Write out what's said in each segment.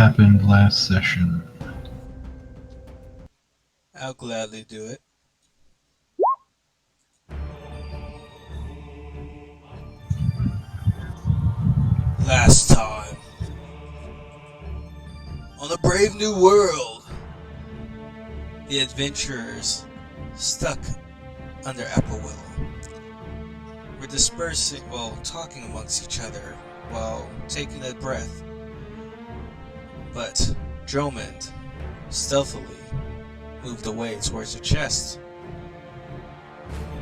happened last session? I'll gladly do it. Last time, on a brave new world, the adventurers, stuck under Apple Willow, were talking amongst each other while taking a breath. But Dromond stealthily moved away towards the chest,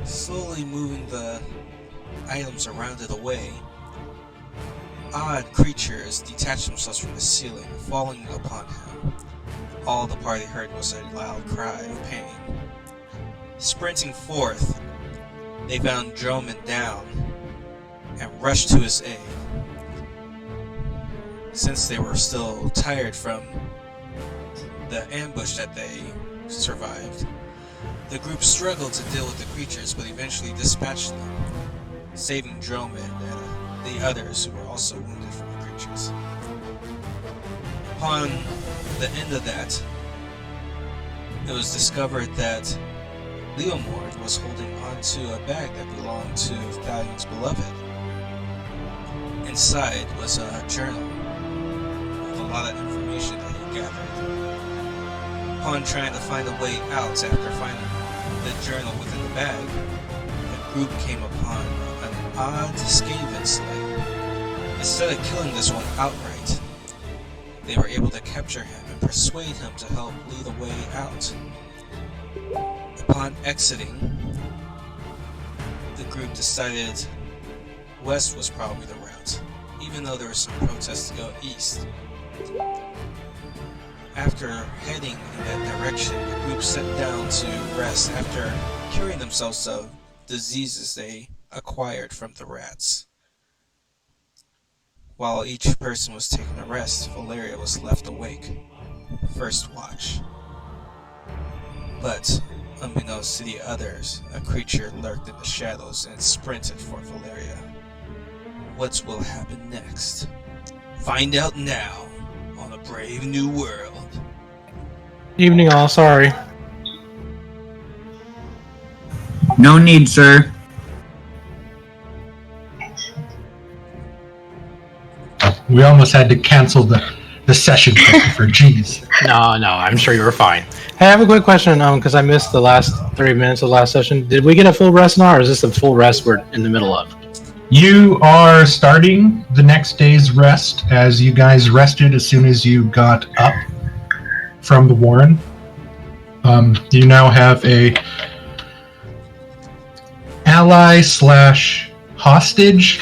slowly moving the items around it away. Odd creatures detached themselves from the ceiling, falling upon him. All the party heard was a loud cry of pain. Sprinting forth, they found Dromond down and rushed to his aid. Since they were still tired from the ambush that they survived, the group struggled to deal with the creatures, but eventually dispatched them, saving Dromond and the others who were also wounded from the creatures. Upon the end of that, it was discovered that Leomord was holding onto a bag that belonged to Thalion's beloved. Inside was a journal with a lot of information that he gathered. Upon trying to find a way out after finding the journal within the bag, the group came upon an odd Skaven slave. Instead of killing this one outright, they were able to capture him and persuade him to help lead a way out. Upon exiting, the group decided west was probably the route, even though there were some protests to go east. After heading in that direction, the group sat down to rest after curing themselves of diseases they acquired from the rats. While each person was taking a rest, Valeria was left awake, first watch. But, unbeknownst to the others, a creature lurked in the shadows and sprinted for Valeria. What will happen next? Find out now on A Brave New World. Evening all, sorry. No need, sir. We almost had to cancel the session, Christopher. Jeez. No, I'm sure you were fine. Hey, I have a quick question, because I missed the last 3 minutes of the last session. Did we get a full rest now, or is this a full rest we're in the middle of? You are starting the next day's rest as you guys rested as soon as you got up from the Warren. You now have a ally / hostage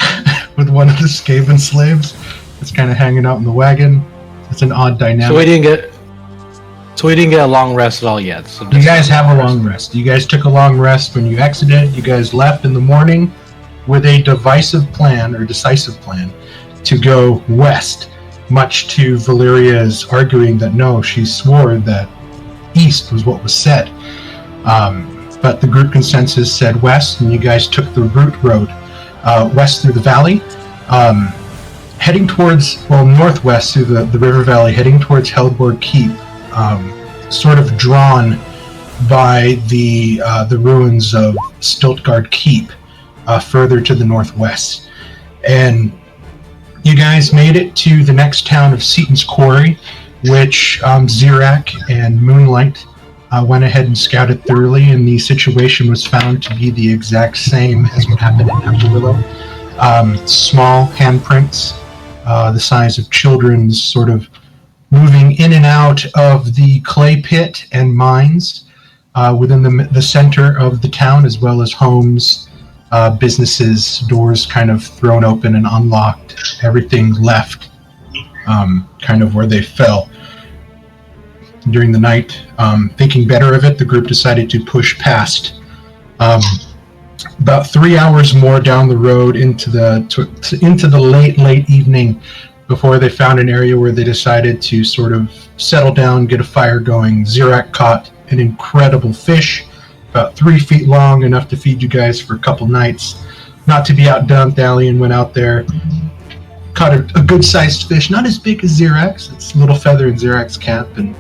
with one of the Skaven slaves. It's kind of hanging out in the wagon. It's an odd dynamic. So we didn't get a long rest at all yet. So you guys have a long rest. You guys took a long rest when you exited. You guys left in the morning with a decisive plan to go west, much to Valeria's arguing that no, she swore that east was what was said. But the group consensus said west, and you guys took the route road west through the valley, heading towards, northwest through the river valley, heading towards Helborg Keep, sort of drawn by the ruins of Stiltgard Keep, further to the northwest. And you guys made it to the next town of Seaton's Quarry, which Zirak and Moonlight went ahead and scouted thoroughly, and the situation was found to be the exact same as what happened in Apple Small handprints, the size of children's, sort of moving in and out of the clay pit and mines within the center of the town, as well as homes, businesses, doors kind of thrown open and unlocked, everything left kind of where they fell. During the night, thinking better of it, the group decided to push past. About 3 hours more down the road into the late evening, before they found an area where they decided to sort of settle down, get a fire going. Zirak caught an incredible fish, about 3 feet long, enough to feed you guys for a couple nights. Not to be outdone, Thalion went out there, caught a good-sized fish, not as big as Xerax. It's a little feather in Xerax's camp, and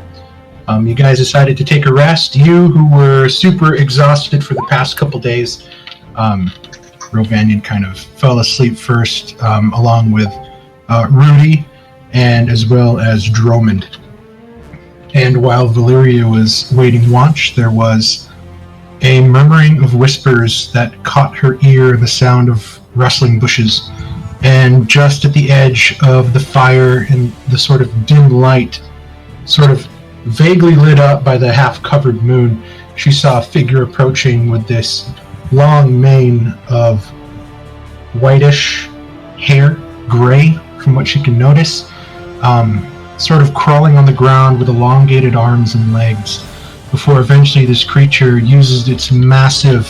you guys decided to take a rest. You, who were super exhausted for the past couple days, Rovanian kind of fell asleep first, along with Rudy, and as well as Dromond. And while Valeria was waiting watch, there was a murmuring of whispers that caught her ear, the sound of rustling bushes. And just at the edge of the fire and the sort of dim light, sort of vaguely lit up by the half-covered moon, she saw a figure approaching with this long mane of whitish hair, gray from what she can notice, sort of crawling on the ground with elongated arms and legs, before eventually this creature uses its massive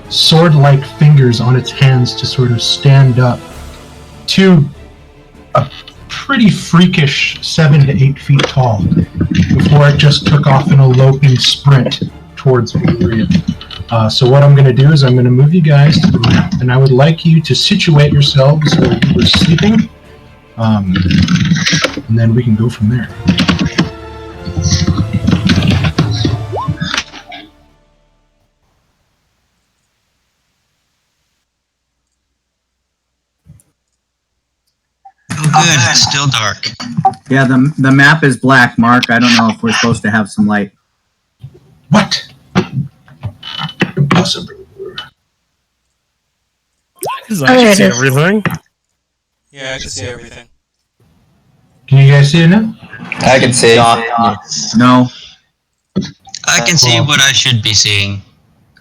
sword-like fingers on its hands to sort of stand up to a pretty freakish 7 to 8 feet tall, before it just took off an eloping sprint towards Valeria. So what I'm going to do is I'm going to move you guys to the map, and I would like you to situate yourselves where you were sleeping, and then we can go from there. Oh, good. It's still dark. Yeah, the map is black, Mark. I don't know if we're supposed to have some light. What? Impossible. I can see everything. Yeah, I can see everything. Can you guys see it now? I can see. No. I can see what I should be seeing,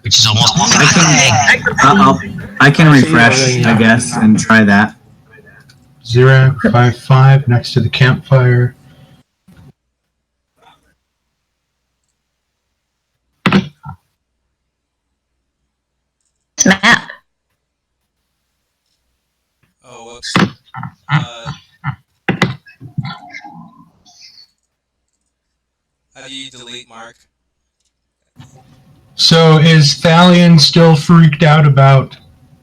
which is almost I can refresh, I guess, and try that. 055 next to the campfire. Map. Oh, whoops. How do you delete Mark? So is Thalion still freaked out about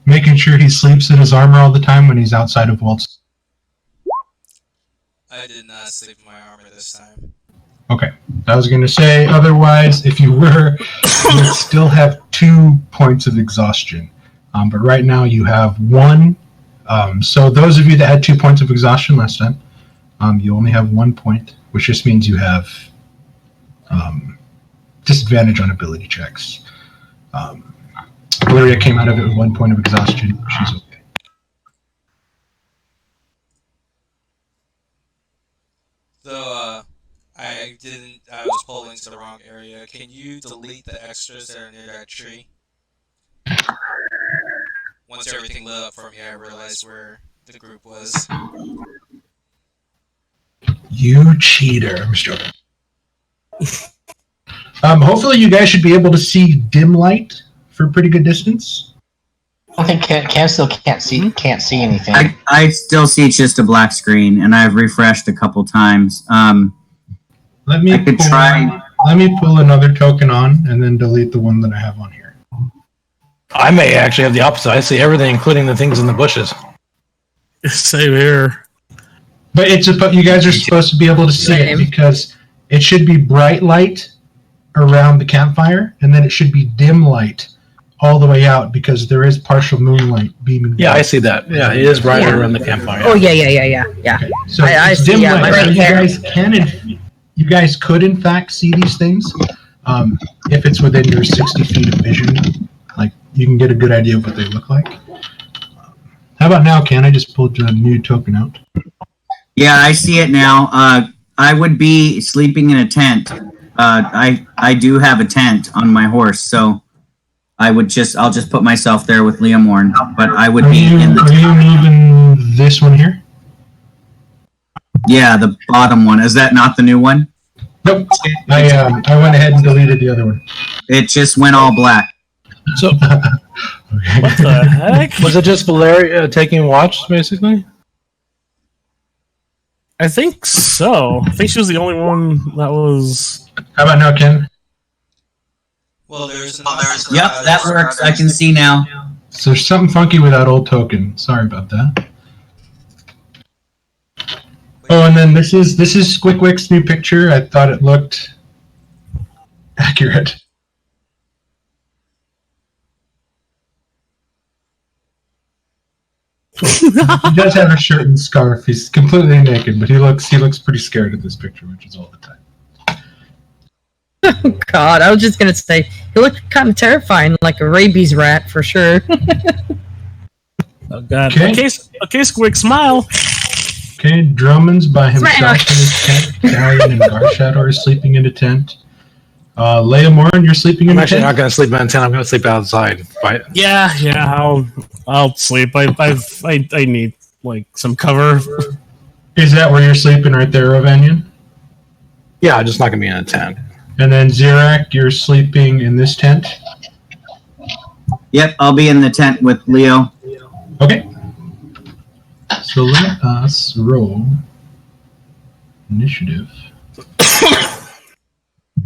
making sure he sleeps in his armor all the time when he's outside of Waltz? I did not sleep in my armor this time. Okay. I was going to say, otherwise, if you were, you would still have 2 points of exhaustion. But right now you have 1. So those of you that had 2 points of exhaustion last time, you only have 1 point, which just means you have disadvantage on ability checks. Valeria came out of it with 1 point of exhaustion. She's okay. Though, I was polling to the wrong area. Can you delete the extras that are near that tree? Once everything lit up for me, I realized where the group was. You cheater. I'm just joking. Hopefully you guys should be able to see dim light for a pretty good distance. I think Cam still can't see anything. I still see just a black screen, and I've refreshed a couple times. Let me I could try. Let me pull another token on and then delete the one that I have on here. I may actually have the opposite. I see everything, including the things in the bushes. Same here. But you guys are supposed to be able to see it because it should be bright light around the campfire, and then it should be dim light all the way out because there is partial moonlight beaming. Yeah, I see that. Yeah, it is brighter around the campfire. Oh, yeah. Okay. So I it's see, dim yeah, light. my So right hair. you guys could in fact see these things if it's within your 60 feet of vision. Like you can get a good idea of what they look like. How about now, Ken? I just pulled a new token out. Yeah, I see it now. I would be sleeping in a tent. I do have a tent on my horse, so I'll just put myself there with Leomorn. But I would be in the Are you moving this one here? Yeah, the bottom one. Is that not the new one? Nope. I went ahead and deleted the other one. It just went all black. So, Okay. What the heck? was it just Valeria taking watch, basically? I think so. I think she was the only one that was. How about now, Ken? Well, there's Yep, that works. I can see now. So there's something funky with that old token. Sorry about that. Oh, and then this is Squickwick's new picture. I thought it looked accurate. He does have a shirt and scarf. He's completely naked, but he looks pretty scared of this picture, which is all the time. Oh God, I was just gonna say he looked kind of terrifying, like a rabies rat for sure. Oh God. Okay. Okay, Squick, smile. Okay, Drummond's by himself in his tent. Galleon and Garshadow are sleeping in a tent. Leia Morin, you're sleeping in I'm a actually tent? not going to sleep in a tent. I'm going to sleep outside. But Yeah, I'll sleep. I need like some cover. Is that where you're sleeping right there, Rovanian? yeah, I'm just not going to be in a tent. And then Zirak, you're sleeping in this tent? Yep, I'll be in the tent with Leo. Okay. So let us roll initiative.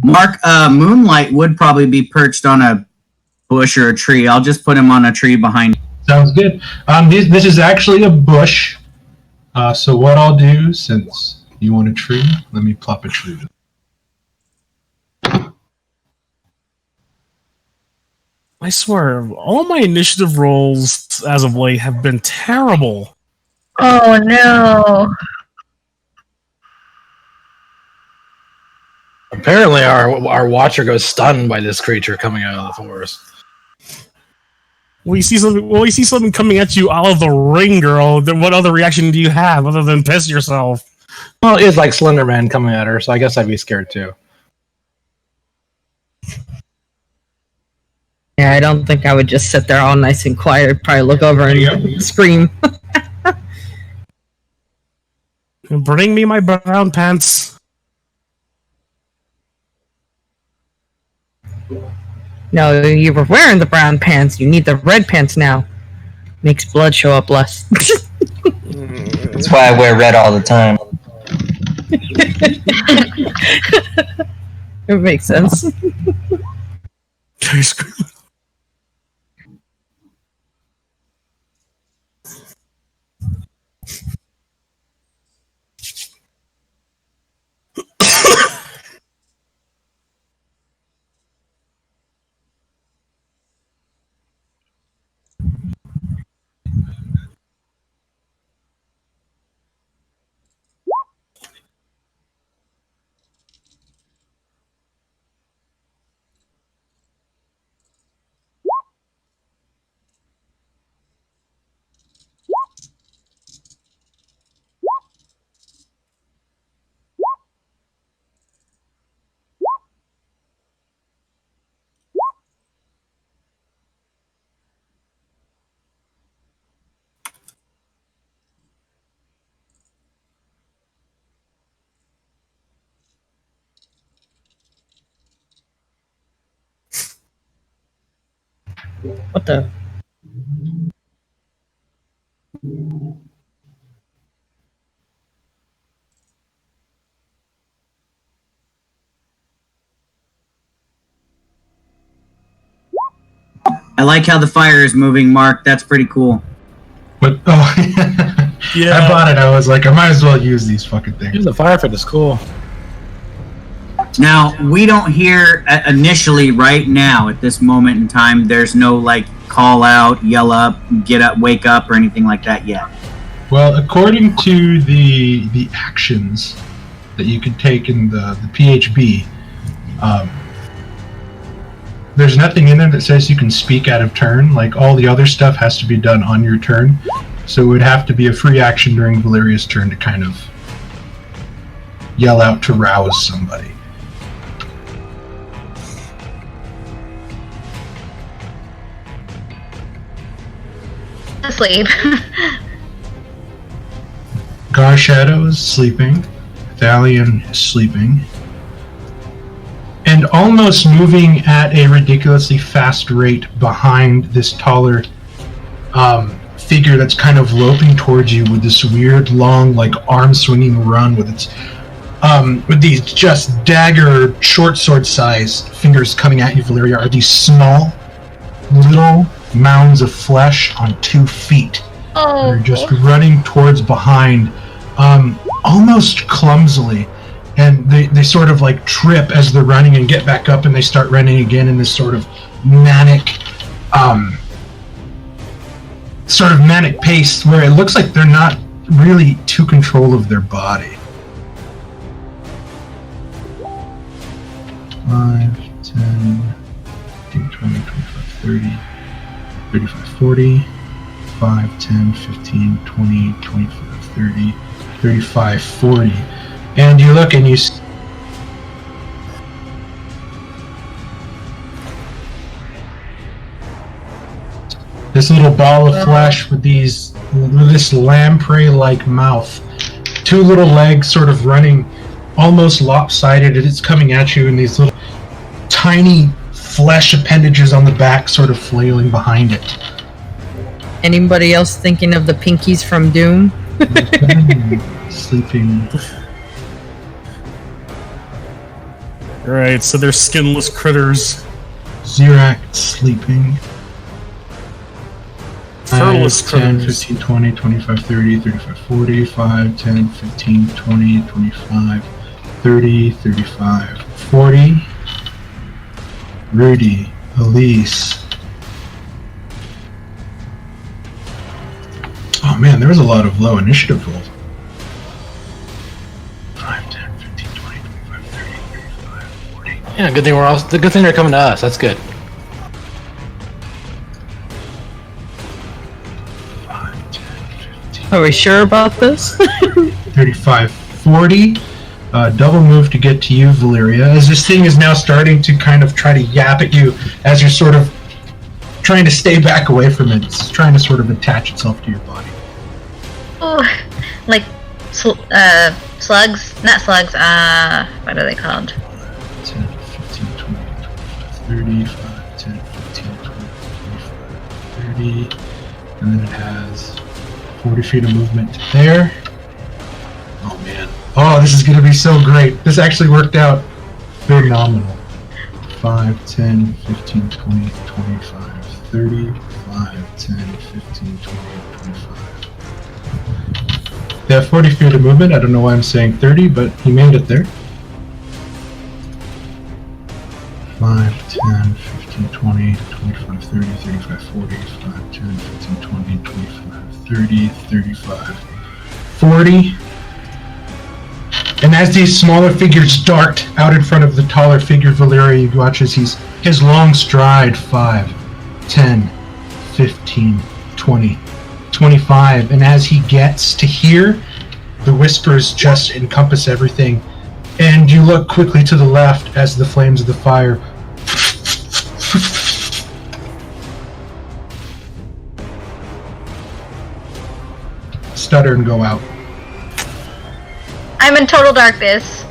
Mark, Moonlight would probably be perched on a bush or a tree. I'll just put him on a tree behind. Sounds good. This is actually a bush. So what I'll do, since you want a tree, let me plop a tree. I swear, all my initiative rolls as of late have been terrible. Oh no. Apparently, our watcher goes stunned by this creature coming out of the forest. When you see something coming at you out of the ring, girl, then what other reaction do you have other than piss yourself? Well, it's like Slender Man coming at her, so I guess I'd be scared too. Yeah, I don't think I would just sit there all nice and quiet. I'd probably look over and scream. Bring me my brown pants. No, you were wearing the brown pants. You need the red pants now. Makes blood show up less. That's why I wear red all the time. It makes sense. What the? I like how the fire is moving, Mark. That's pretty cool. But Yeah. I bought it. I was like, I might as well use these fucking things. Use the fire fit is cool. Now, we don't hear initially right now at this moment in time, there's no like call out, yell up, get up, wake up, or anything like that yet. Well, according to the actions that you can take in the PHB, there's nothing in there that says you can speak out of turn. Like, all the other stuff has to be done on your turn. So it would have to be a free action during Valeria's turn to kind of yell out to rouse somebody. Asleep. Garshadow is sleeping. Thalion is sleeping. And almost moving at a ridiculously fast rate behind this taller figure that's kind of loping towards you with this weird, long, like arm-swinging run with its with these just dagger, short sword-sized fingers coming at you, Valeria, are these small, little mounds of flesh on 2 feet. Oh. They're just running towards behind. almost clumsily, and they sort of like trip as they're running and get back up, and they start running again in this sort of manic pace where it looks like they're not really too control of their body. 5, 10, 15, 20, 25, 30, 35, 40, 5, 10, 15, 20, 25, 30, 35, 40. And you look and you see this little ball of flesh with this lamprey-like mouth, 2 little legs sort of running almost lopsided, and it's coming at you, and these little tiny flesh appendages on the back sort of flailing behind it. Anybody else thinking of the Pinkies from Doom? Sleeping. Right, so they're skinless critters. Zirak sleeping. Furless 10, critters. 15, 20, 25, 30, 35, 40, 5, 10, 15, 20, 25, 30, 35, 40. Rudy, Elise. Oh man, there was a lot of low initiative rolls. 5, 10, 15, 20, 25, 30, 35, 40. Yeah, good thing they're coming to us. That's good. 5, 10, 15. Are we sure about this? 35, 40. Double move to get to you, Valeria, as this thing is now starting to kind of try to yap at you as you're sort of trying to stay back away from it. It's trying to sort of attach itself to your body. Oh, like slugs? Not slugs. What are they called? 10, 15, 20, 25, 30, 5, 10, 15, 20, 25, 30. And then it has 40 feet of movement there. Oh man. Oh, this is going to be so great. This actually worked out phenomenal. 5, 10, 15, 20, 25, 30, 5, 10, 15, 20, 25. They have 40 feet of movement. I don't know why I'm saying 30, but he made it there. 5, 10, 15, 20, 25, 30, 35, 40, 5, 10, 15, 20, 25, 30, 35, 40. And as these smaller figures dart out in front of the taller figure, Valeria, you watch as his long stride, 5, 10, 15, 20, 25. And as he gets to here, the whispers just encompass everything. And you look quickly to the left as the flames of the fire stutter and go out. I'm in total darkness.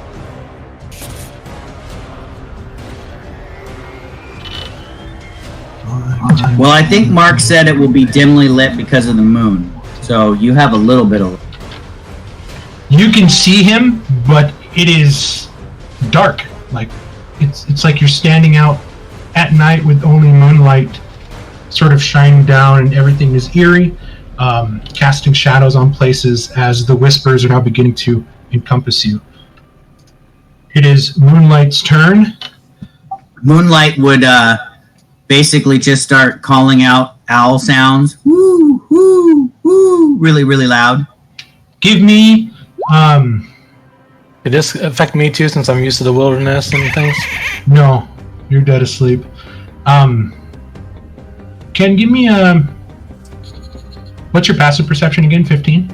Well, I think Mark said it will be dimly lit because of the moon. So you have a little bit of... You can see him, but it is dark. Like it's like you're standing out at night with only moonlight sort of shining down, and everything is eerie, casting shadows on places as the whispers are now beginning to encompass you. It is Moonlight's turn. Moonlight would basically just start calling out owl sounds. Woo, woo, woo, really, really loud. Give me Did this affect me too, since I'm used to the wilderness and things? no, you're dead asleep. Ken, give me what's your passive perception again? 15?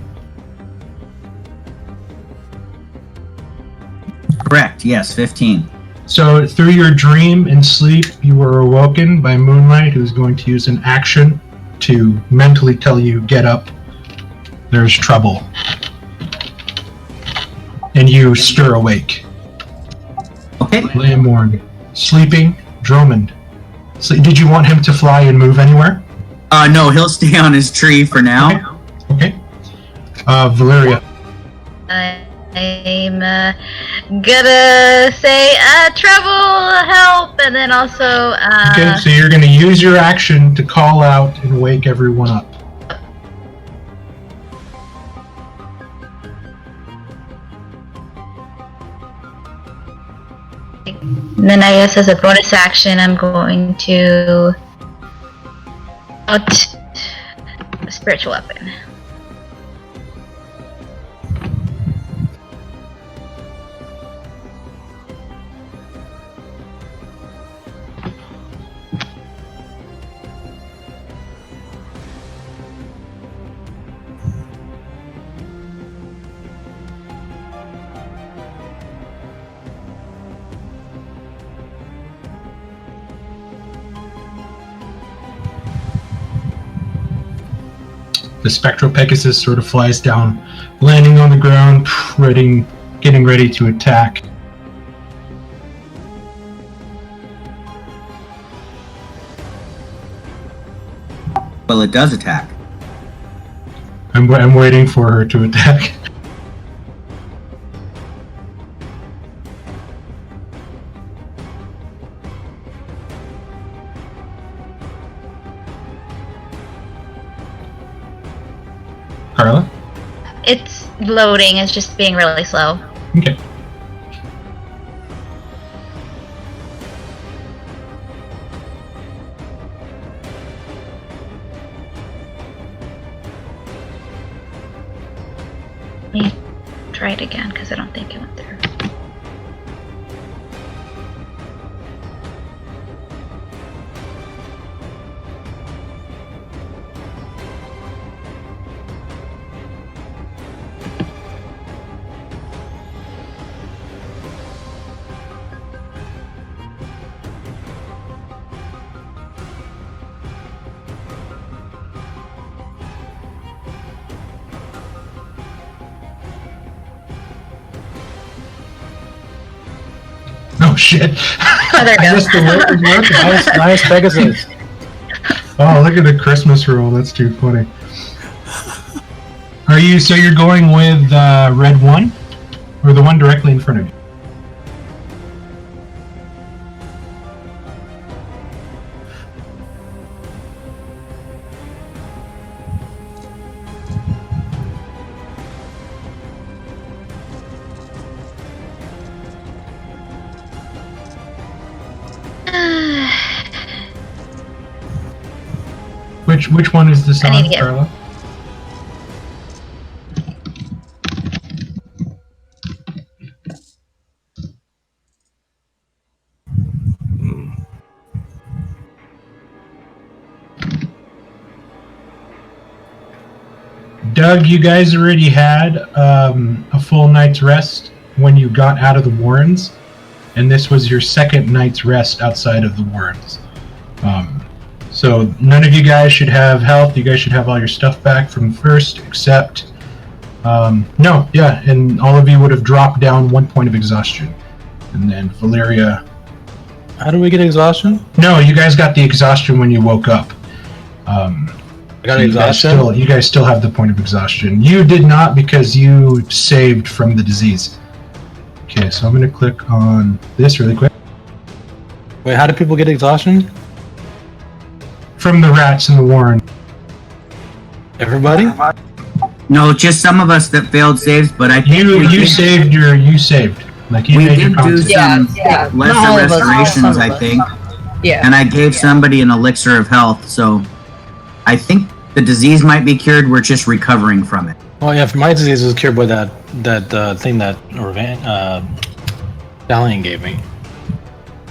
Correct, yes, 15. So through your dream and sleep, you were awoken by Moonlight, who's going to use an action to mentally tell you, get up, there's trouble. And you stir awake. Okay. Leomorn, sleeping, Drummond. So did you want him to fly and move anywhere? No, he'll stay on his tree for now. Okay. Valeria. I'm gonna say trouble, help, and then also Okay, so you're going to use your action to call out and wake everyone up. And then I guess as a bonus action, I'm going to out a spiritual weapon. The Spectral Pegasus sort of flies down, landing on the ground, getting ready to attack. Well, it does attack. I'm waiting for her to attack. Carla? It's loading, it's just being really slow. Okay. Let me try it again, because I don't think it went through. Oh shit! Oh, there I it missed the word. Nice Pegasus. Oh, look at the Christmas roll. That's too funny. So you're going with red one? Or the one directly in front of you? Which one is this I need on, to get- Carla? Doug, you guys already had a full night's rest when you got out of the Warrens, and this was your second night's rest outside of the Warrens. So none of you guys should have health. You guys should have all your stuff back from first, except and all of you would have dropped down 1 point of exhaustion, and then Valeria. How do we get exhaustion? No, you guys got the exhaustion when you woke up. I got So exhaustion. you guys still have the point of exhaustion. You did not because you saved from the disease. Okay, so I'm going to click on this really quick. Wait, how do people get exhaustion? From the rats in the warren. Everybody? No, just some of us that failed saves, but I think You saved. Like you we made your did do content. some Yeah, not all lesser of us, restorations, some I of us. think. Yeah. And I gave somebody an elixir of health, so I think the disease might be cured. We're just recovering from it. Well, yeah, my disease was cured by that thing that Dalian gave me.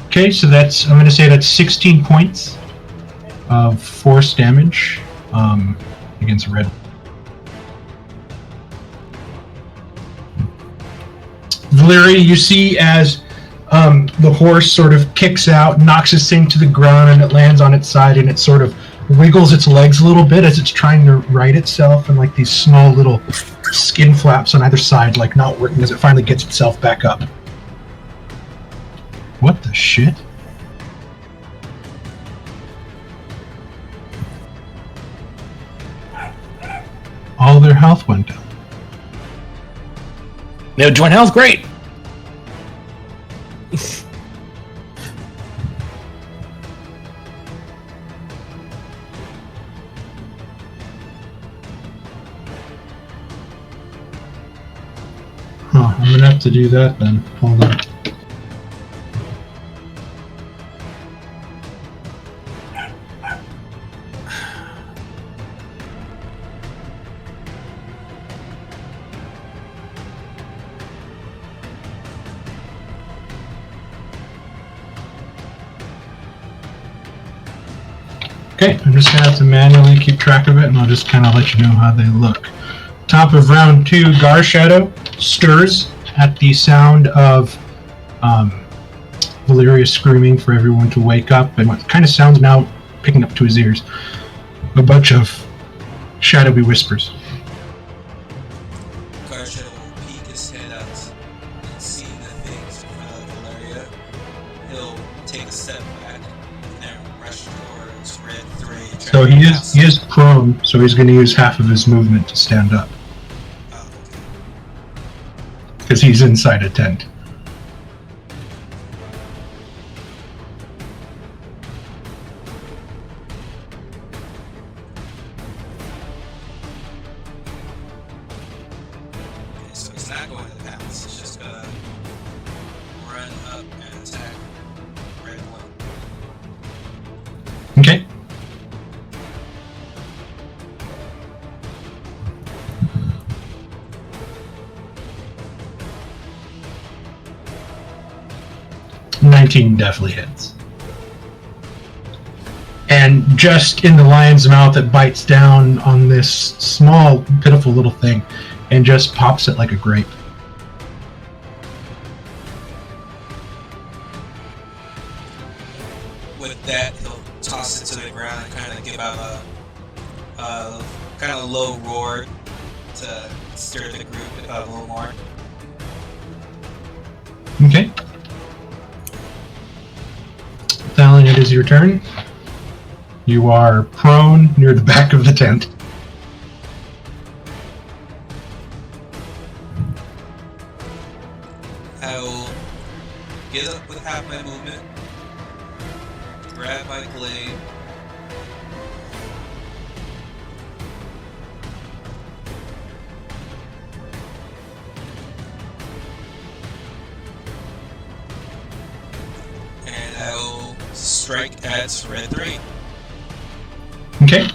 Okay, so I'm going to say that's 16 points of force damage against red. Valeria, you see as the horse sort of kicks out, knocks this thing to the ground, and it lands on its side, and it sort of wiggles its legs a little bit as it's trying to right itself, and like these small little skin flaps on either side, like not working as it finally gets itself back up. What the shit? All their health went down. No, joint health, great. Huh, I'm gonna have to do that then. Hold on. Okay, I'm just gonna have to manually keep track of it, and I'll just kind of let you know how they look. Top of round 2, Gar Shadow stirs at the sound of Valyria screaming for everyone to wake up, and what kind of sounds now picking up to his ears. A bunch of shadowy whispers. Gar Shadow will peek his head out and see the things in front of Valyria. He'll take a step back and then rush towards Red 3. So he is prone, so he's going to use half of his movement to stand up. Oh, okay. Because he's inside a tent. So he's not going to the palace. He's just gonna run up and attack Red 1. Okay. $19 definitely hits. And just in the lion's mouth, it bites down on this small, pitiful little thing and just pops it like a grape. With that, he'll toss it to the ground and kind of give out a kind of low roar to stir the group a little more. Okay. Thalen, it is your turn. You are prone near the back of the tent. I will get up with half my movement, grab my glaive, and I will strike at Red 3. Okay.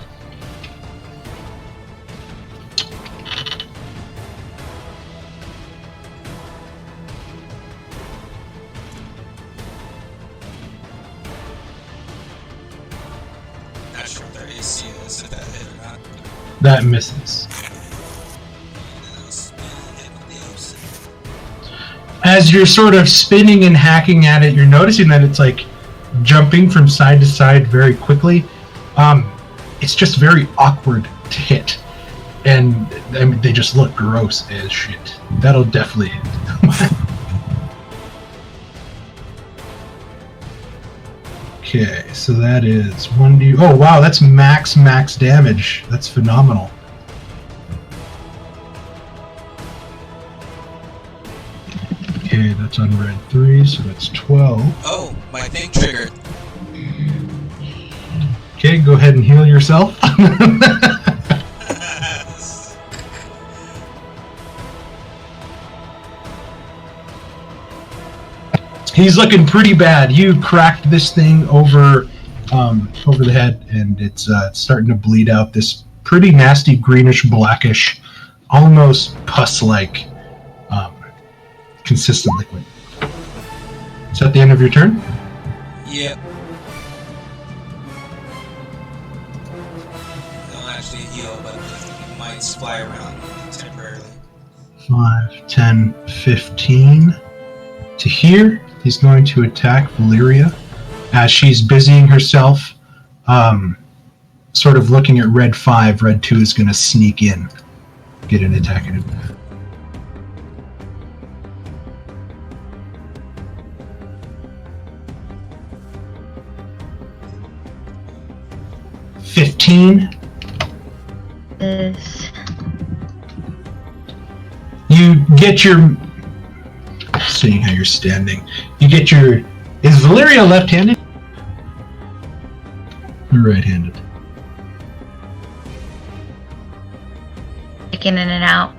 Not sure what their AC is, if that hit or not. That misses. And I'll spin and hit with the OC. As you're sort of spinning and hacking at it, you're noticing that it's like jumping from side to side very quickly. It's just very awkward to hit. And I mean, they just look gross as shit. That'll definitely hit. Okay, so that is 1d. Oh wow, that's max damage. That's phenomenal. Okay, that's on red 3, so that's 12. Oh, my thing triggered. Okay, go ahead and heal yourself. He's looking pretty bad. You cracked this thing over the head, and it's starting to bleed out this pretty nasty greenish blackish, almost pus-like consistent liquid. Is that the end of your turn? Yep. Don't actually heal, but he might fly around temporarily. 5, 10, 15. To here, he's going to attack Valyria as she's busying herself, sort of looking at red 5. Red 2 is going to sneak in, get an attack at him. $15. You get your... Seeing how you're standing. You get your... Is Valyria left-handed? Or right-handed? Taking in and out.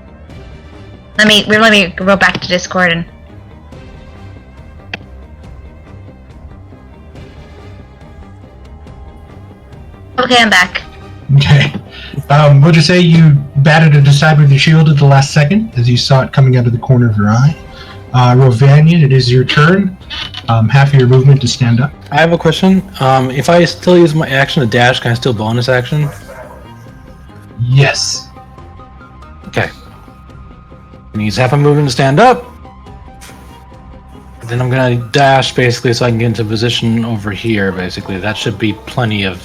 Let me go back to Discord and... Okay, I'm back. Okay. We'll just say you batted it aside with your shield at the last second as you saw it coming out of the corner of your eye. Rovanian, it is your turn. Half of your movement to stand up. I have a question. If I still use my action to dash, can I still bonus action? Yes. Okay. And use half a movement to stand up. Then I'm gonna dash basically so I can get into position over here. Basically, that should be plenty of.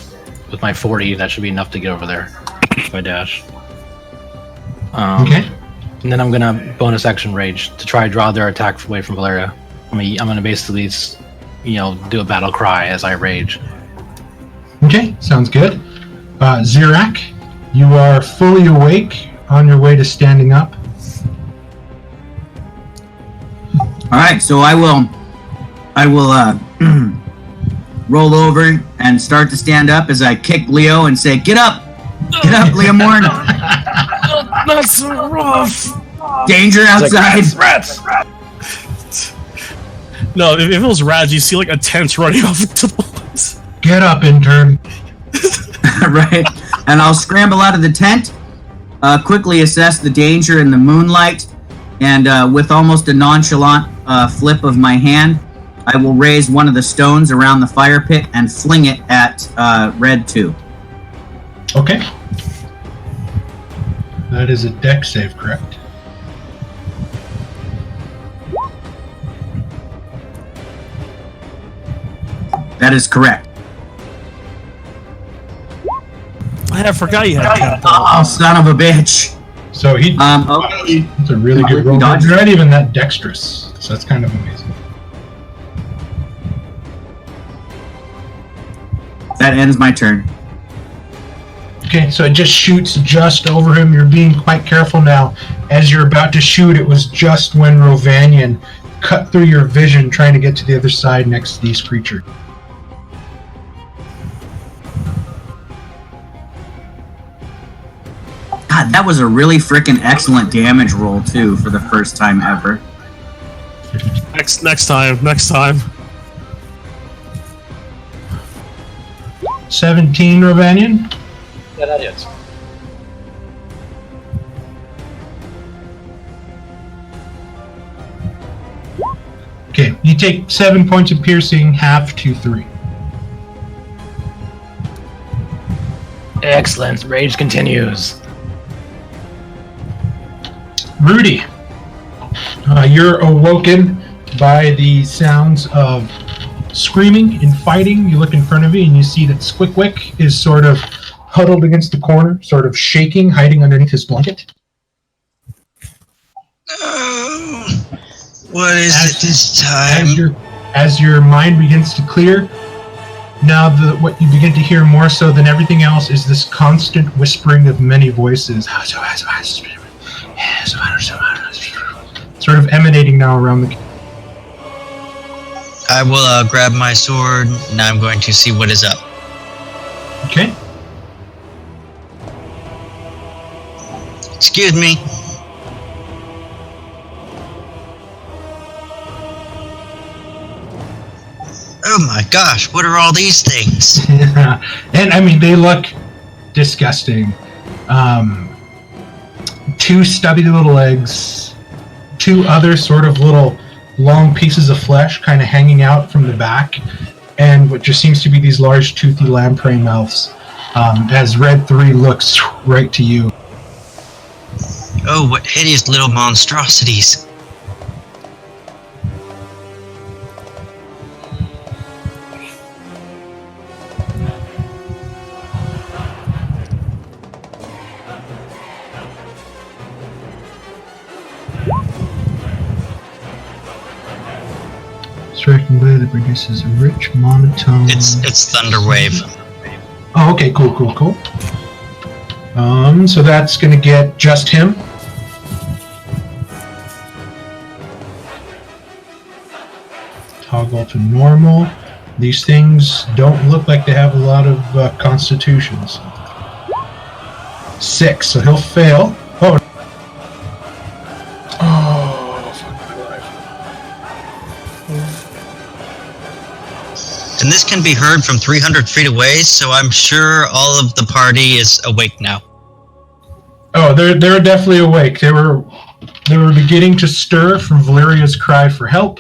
With my 40, that should be enough to get over there if I dash. Okay. And then I'm gonna bonus action rage to try to draw their attack away from Valeria. I'm gonna basically, do a battle cry as I rage. Okay, sounds good. Zirak, you are fully awake, on your way to standing up. All right, so I will roll over and start to stand up as I kick Leo and say, "Get up, Leo Morn! That's rough. Danger outside!" Rats! No, if it was rats, you see like a tent running off into the woods. Get up, intern. Right, and I'll scramble out of the tent, quickly assess the danger in the moonlight, and with almost a nonchalant flip of my hand, I will raise one of the stones around the fire pit and fling it at Red 2. Okay. That is a dex save, correct? That is correct. I forgot you had that. Oh, son of a bitch. So he. Okay. It's a really good roll. Dodge. You're not even that dexterous, so that's kind of amazing. That ends my turn. Okay, so it just shoots just over him. You're being quite careful now. As you're about to shoot, it was just when Rovanian cut through your vision trying to get to the other side next to these creatures. God, that was a really freaking excellent damage roll, too, for the first time ever. Next time. 17, Rovanian? Yeah, that is. Okay, you take 7 points of piercing, half to 3. Excellent. Rage continues. Rudy, you're awoken by the sounds of screaming and fighting. You look in front of you and you see that Squickwick is sort of huddled against the corner, sort of shaking, hiding underneath his blanket. What is it this time? As your mind begins to clear, now what you begin to hear more so than everything else is this constant whispering of many voices. Sort of emanating now around the... I will grab my sword, and I'm going to see what is up. Okay. Excuse me. Oh my gosh, what are all these things? And I mean, they look disgusting. 2 stubby little legs, 2 other sort of little long pieces of flesh kind of hanging out from the back, and what just seems to be these large toothy lamprey mouths, as Red 3 looks right to you. Oh, what hideous little monstrosities. Striking blade that produces a rich monotone... It's Thunderwave. Oh, okay, cool. So that's gonna get just him. Toggle to normal. These things don't look like they have a lot of constitutions. 6, so he'll fail. Oh, fuck my life. And this can be heard from 300 feet away, so I'm sure all of the party is awake now. Oh, they're definitely awake. They were They were beginning to stir from Valeria's cry for help,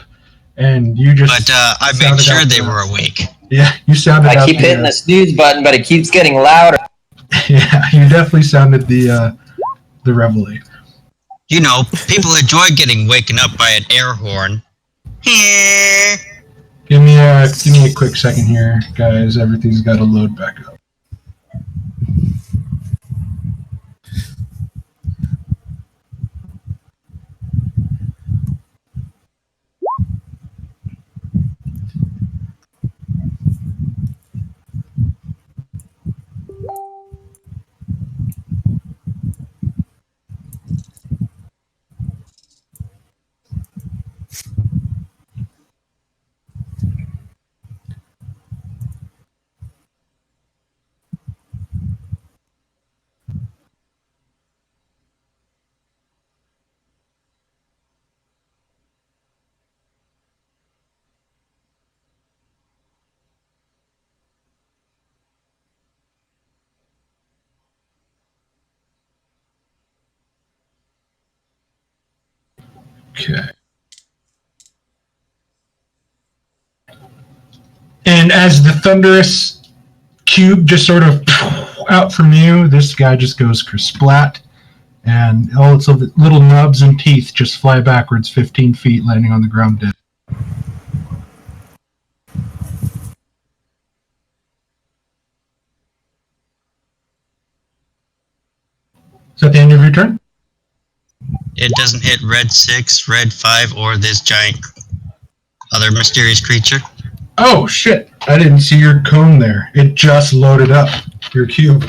and you just. But I made sure they were awake. Yeah, you sounded. I keep hitting the snooze button, but it keeps getting louder. Yeah, you definitely sounded the reveille. You know, people enjoy getting waken up by an air horn. Give me a quick second here, guys. Everything's got to load back up. Okay. And as the thunderous cube just sort of out from you, this guy just goes kersplat, and all its little nubs and teeth just fly backwards 15 feet, landing on the ground dead. Is that the end of your turn? It doesn't hit red 6, red 5, or this giant other mysterious creature. Oh, shit. I didn't see your cone there. It just loaded up your cube.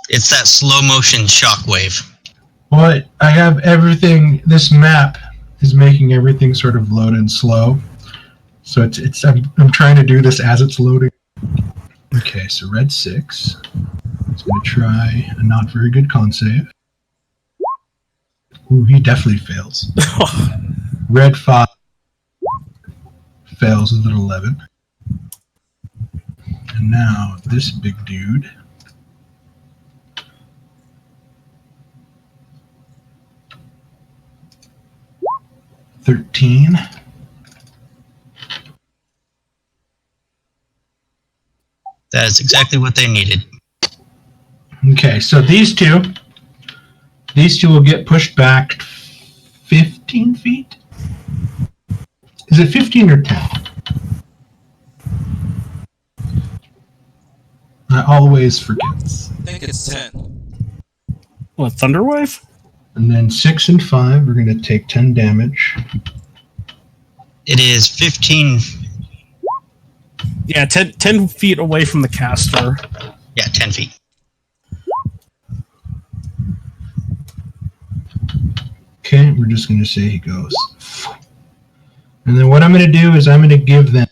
It's that slow motion shockwave. Well, I have everything. This map is making everything sort of load in slow. So I'm trying to do this as it's loading. Okay, so red 6. He's going to try a not very good con save. Ooh, he definitely fails. Red 5 fails with an 11. And now this big dude. $13. That is exactly what they needed. Okay, so these two will get pushed back 15 feet? Is it 15 or 10? I always forget. I think it's 10. What, Thunderwave? And then 6 and 5 are going to take 10 damage. It is 15. Yeah, 10 feet away from the caster. Yeah, 10 feet. Okay, we're just going to say he goes. And then what I'm going to do is I'm going to give them...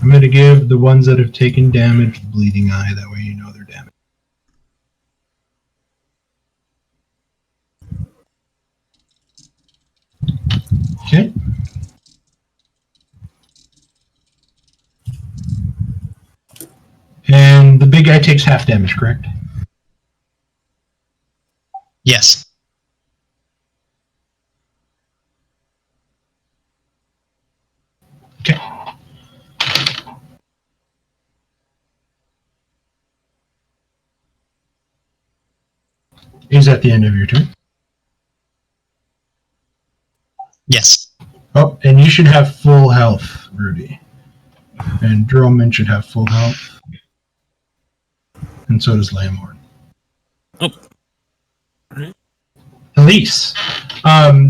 I'm going to give the ones that have taken damage the bleeding eye. That way you know they're damaged. Okay. And the big guy takes half damage, correct? Yes. Okay. Is that the end of your turn? Yes. Oh, and you should have full health, Rudy. And Droman should have full health. And so does Lamorn. Oh. Elise,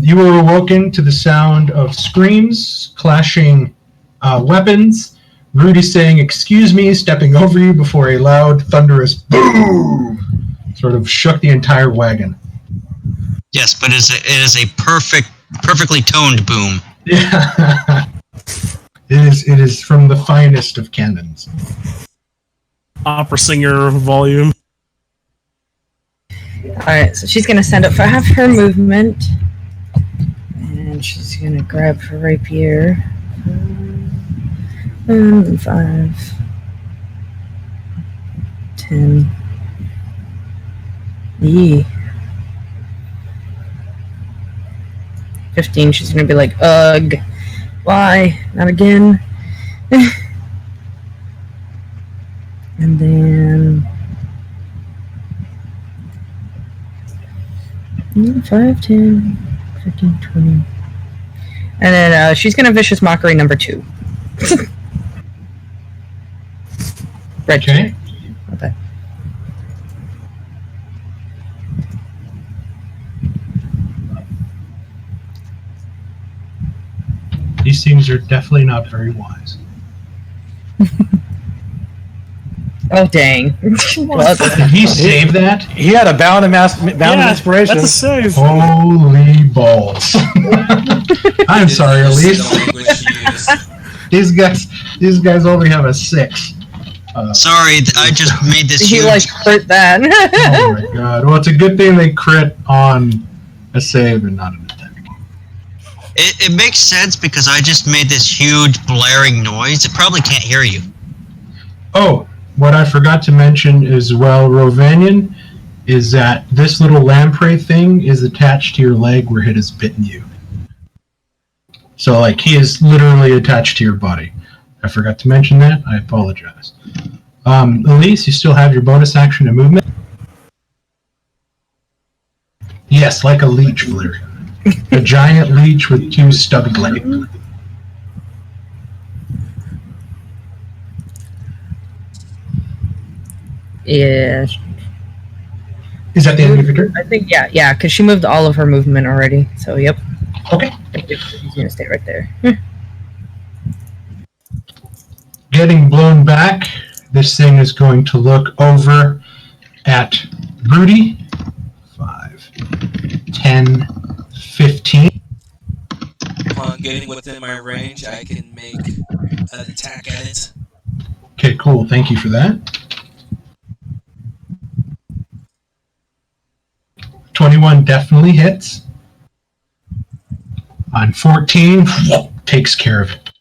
you were awoken to the sound of screams, clashing weapons, Rudy saying, "Excuse me," stepping over you before a loud, thunderous boom sort of shook the entire wagon. Yes, but it is a perfectly toned boom. Yeah. It is from the finest of cannons. Opera singer volume. Alright, so she's gonna stand up for half her movement. And she's gonna grab her rapier. 5. 10. Yee. 15, she's gonna be like, ugh. Why? Not again. And then 5, 10, 15, 20. And then she's gonna vicious mockery number 2. Red. Okay. Okay. These things are definitely not very wise. Oh dang! Did he save that? He had a bound of inspiration. That's a save. Holy balls! I'm sorry, Elise. These guys only have a 6. Sorry, I just made this He huge. like crit that. Oh my god! Well, it's a good thing they crit on a save and not an attack. It makes sense because I just made this huge blaring noise. It probably can't hear you. Oh, what I forgot to mention as well, Rovanian, is that this little lamprey thing is attached to your leg where it has bitten you. So, like, he is literally attached to your body. I forgot to mention that. I apologize. Elise, you still have your bonus action and movement? Yes, like a leech, Valeria. A giant leech with 2 stubby legs. Yeah. Is that the end of your turn? I think yeah, because she moved all of her movement already. So yep. Okay. She's gonna stay right there. Getting blown back, this thing is going to look over at Rudy. 5, 10, 15. Upon getting within my range, I can make an attack at it. Okay, cool. Thank you for that. 21 definitely hits. On 14, takes care of it.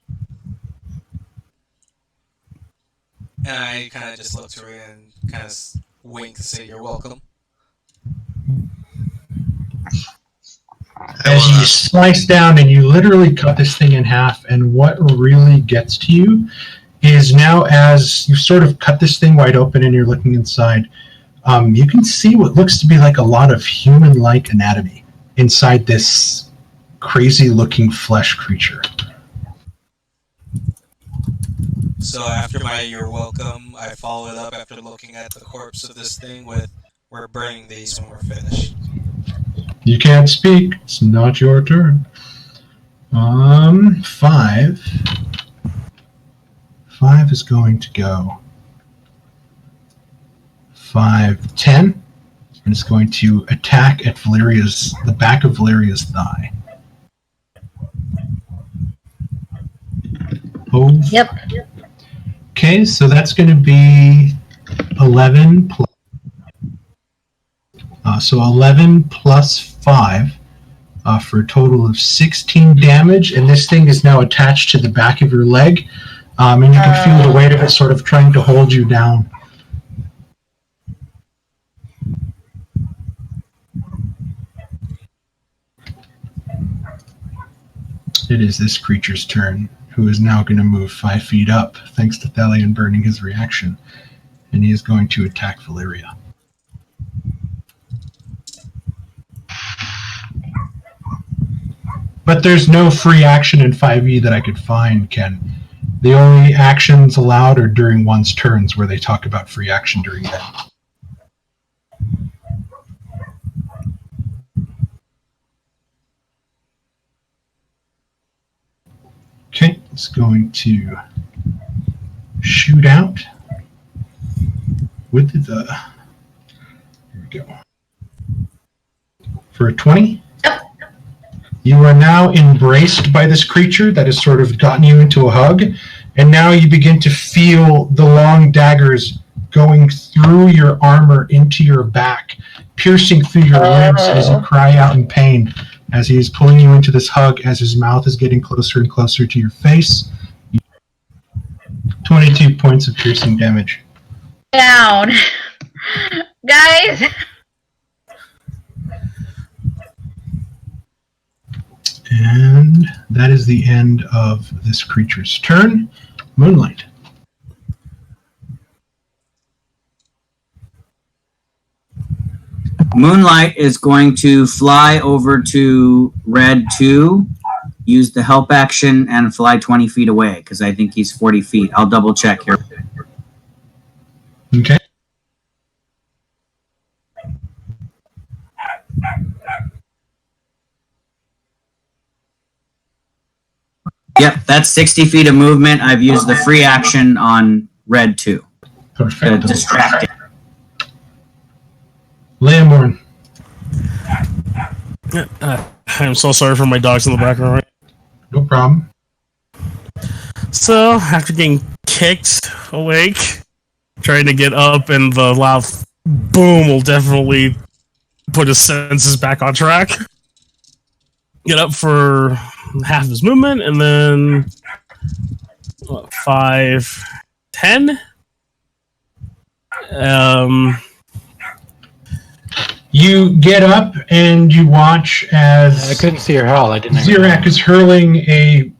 And I kind of just look to her and kind of wink to say you're welcome. As you slice down and you literally cut this thing in half, and what really gets to you is now as you sort of cut this thing wide open and you're looking inside, you can see what looks to be like a lot of human-like anatomy inside this crazy-looking flesh creature. So after my you're welcome, I follow it up after looking at the corpse of this thing with we're burning these when we're finished. You can't speak. It's not your turn. 5. 5 is going to go 5, 10. And it's going to attack at the back of Valeria's thigh. Oh. Yep. Okay, so that's going to be 11 plus. So 11 plus 5 for a total of 16 damage, and this thing is now attached to the back of your leg, and you can feel the weight of it sort of trying to hold you down. It is this creature's turn, who is now going to move 5 feet up, thanks to Thalion burning his reaction, and he is going to attack Valeria. But there's no free action in 5e that I could find, Ken. The only actions allowed are during one's turns, where they talk about free action during that. Okay, it's going to shoot out with the... Here we go. For a 20. You are now embraced by this creature that has sort of gotten you into a hug, and now you begin to feel the long daggers going through your armor into your back, piercing through your ribs as you cry out in pain, as he is pulling you into this hug, as his mouth is getting closer and closer to your face. 22 points of piercing damage. down. Guys. And that is the end of this creature's turn. Moonlight. Moonlight is going to fly over to Red 2, use the help action, and fly 20 feet away, because I think he's 40 feet. I'll double check here. Okay. Yep, that's 60 feet of movement. I've used the free action on Red 2 Perfect. to distract it. Leomorn. I'm so sorry for my dogs in the background. Right? No problem. So, after getting kicked awake, trying to get up, and the loud boom will definitely put his senses back on track. Get up for half his movement, and then 5, 10. You get up and you watch as I couldn't see her hull. I didn't. Zirak is hurling a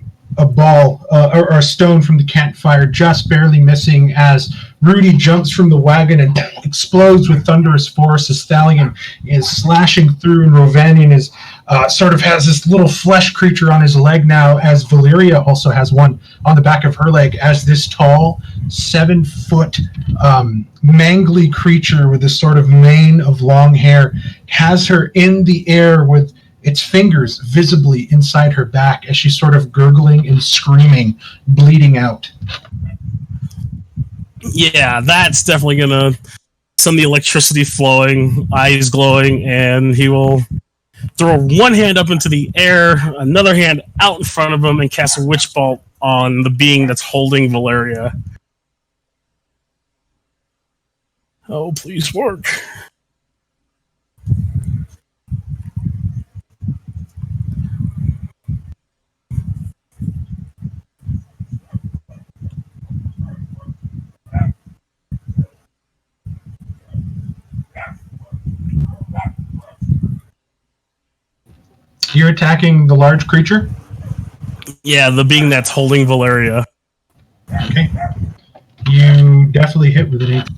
ball or a stone from the campfire, just barely missing as Rudy jumps from the wagon and explodes with thunderous force. The stallion is slashing through, and Rovanian is sort of has this little flesh creature on his leg now, as Valeria also has one on the back of her leg, as this tall 7-foot mangly creature with this sort of mane of long hair has her in the air with its fingers visibly inside her back as she's sort of gurgling and screaming, bleeding out. Yeah, that's definitely gonna send the electricity flowing, eyes glowing, and he will throw one hand up into the air, another hand out in front of him, and cast a witch bolt on the being that's holding Valeria. Oh, please work. You're attacking the large creature? Yeah, the being that's holding Valeria. Okay. You definitely hit with an 8.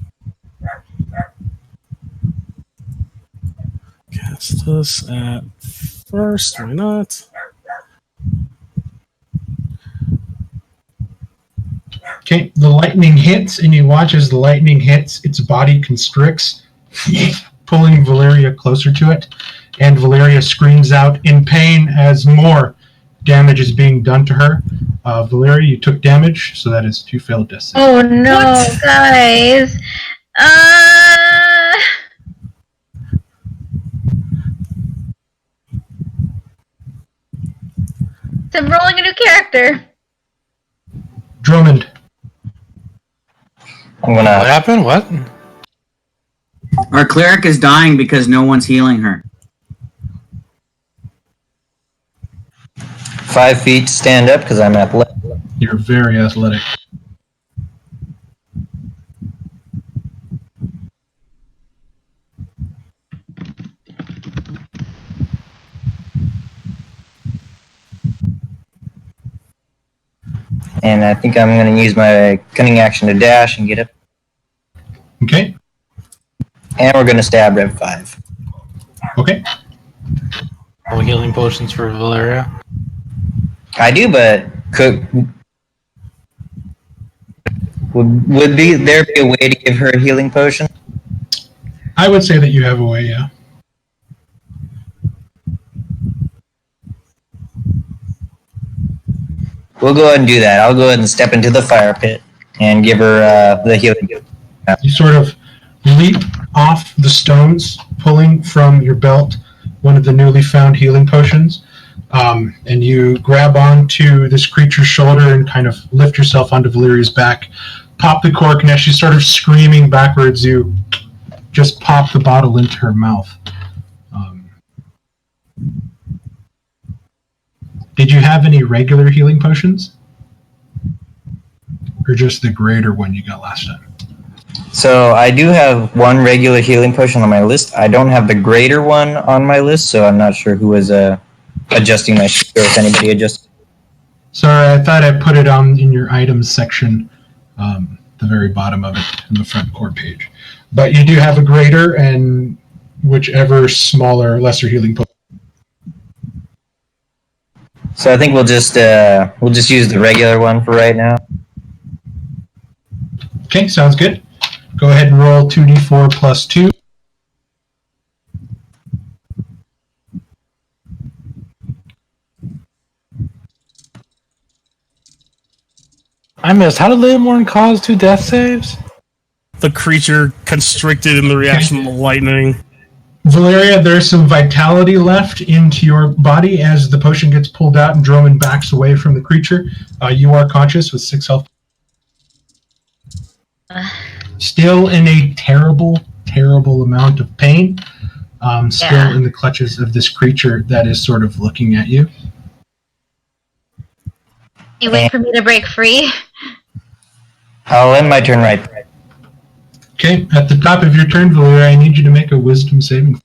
Cast this at first, why not? Okay, the lightning hits, and you watch as the lightning hits, its body constricts, pulling Valeria closer to it, and Valeria screams out in pain as more damage is being done to her. Valeria, you took damage, so that is 2 failed deaths. Oh no, What? guys. So I'm rolling a new character. Drummond. I'm What gonna. happened? What? Our cleric is dying because no one's healing her. 5 feet to stand up because I'm athletic. You're very athletic. And I think I'm going to use my cunning action to dash and get up. Okay. And we're going to stab Rev 5. Okay. No healing potions for Valeria. I do, but would there be a way to give her a healing potion? I would say that you have a way, yeah. We'll go ahead and do that. I'll go ahead and step into the fire pit and give her the healing. You sort of leap off the stones, pulling from your belt one of the newly found healing potions, and you grab onto this creature's shoulder and kind of lift yourself onto Valeria's back, pop the cork, and as she's sort of screaming backwards, you just pop the bottle into her mouth. Did you have any regular healing potions? Or just the greater one you got last time? So I do have one regular healing potion on my list. I don't have the greater one on my list, so I'm not sure who was adjusting my sheet or if anybody adjusted. Sorry, I thought I put it on in your items section, the very bottom of it in the front core page. But you do have a greater and whichever smaller, lesser healing potion. So I think we'll just use the regular one for right now. Okay, sounds good. Go ahead and roll 2d4 plus 2. I missed. How did Leomorn cause 2 death saves? The creature constricted in the reaction of the lightning. Valeria, there's some vitality left into your body as the potion gets pulled out and Droman backs away from the creature. You are conscious with 6 health. Still in a terrible, terrible amount of pain. Still in the clutches of this creature that is sort of looking at you. You wait for me to break free? I'll end my turn right there. Okay, at the top of your turn, Valeria, I need you to make a wisdom saving.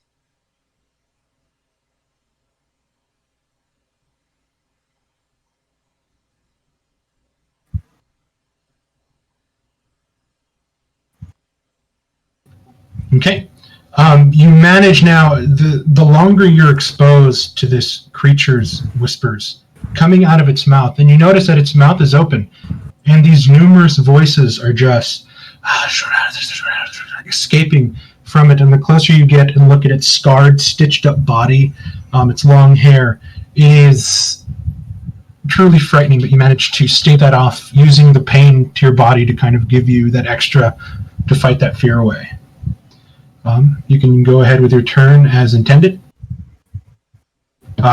Okay. You manage now, the longer you're exposed to this creature's whispers coming out of its mouth, and you notice that its mouth is open, and these numerous voices are just escaping from it. And the closer you get and look at its scarred, stitched up body, its long hair, it is truly frightening, but you manage to stave that off using the pain to your body to kind of give you that extra to fight that fear away. You can go ahead with your turn as intended.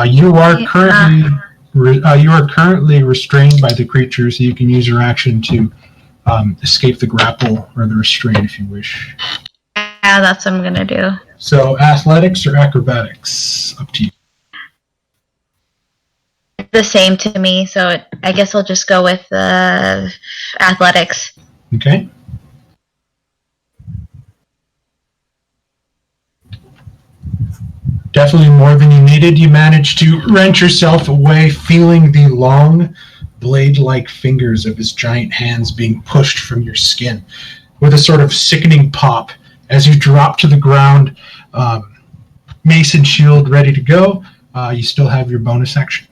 You are currently restrained by the creature, so you can use your action to escape the grapple or the restraint if you wish. Yeah, that's what I'm gonna do. So, athletics or acrobatics? Up to you. The same to me, so I guess I'll just go with athletics. Okay. Definitely more than you needed. You managed to wrench yourself away, feeling the long, blade-like fingers of his giant hands being pushed from your skin with a sort of sickening pop. As you drop to the ground, mace and shield ready to go, you still have your bonus action.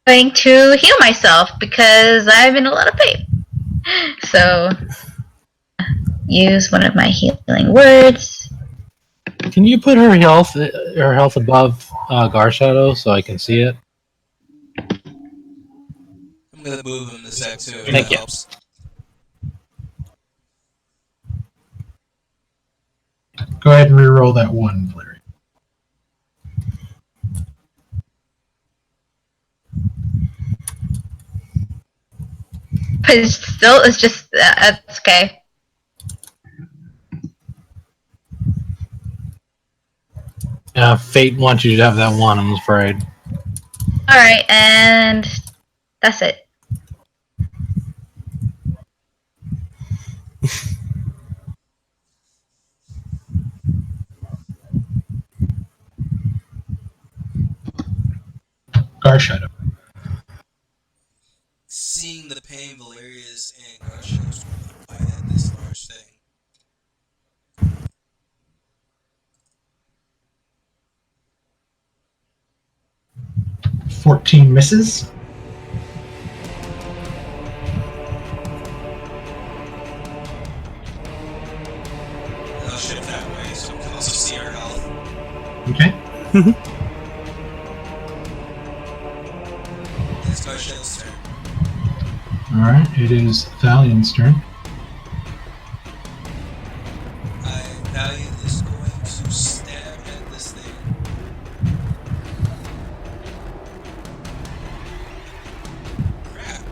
Going to heal myself because I'm in a lot of pain. So, use one of my healing words. Can you put her health above Garshadow so I can see it? I'm gonna move him to sec too. If Thank that you. helps. Go ahead and re-roll that one, Valeria. But it's just, that's okay. Fate wants you to have that one, I'm afraid. Alright, and that's it. Garshadow. Seeing the pain Valeria's in, Garshadow's bite at this large thing. $14 misses. I'll shift that way so we can also see our health. Okay. It's Garshadow's turn. Alright, it is Thalian's turn. Valiant is going to stab at this thing. Crap.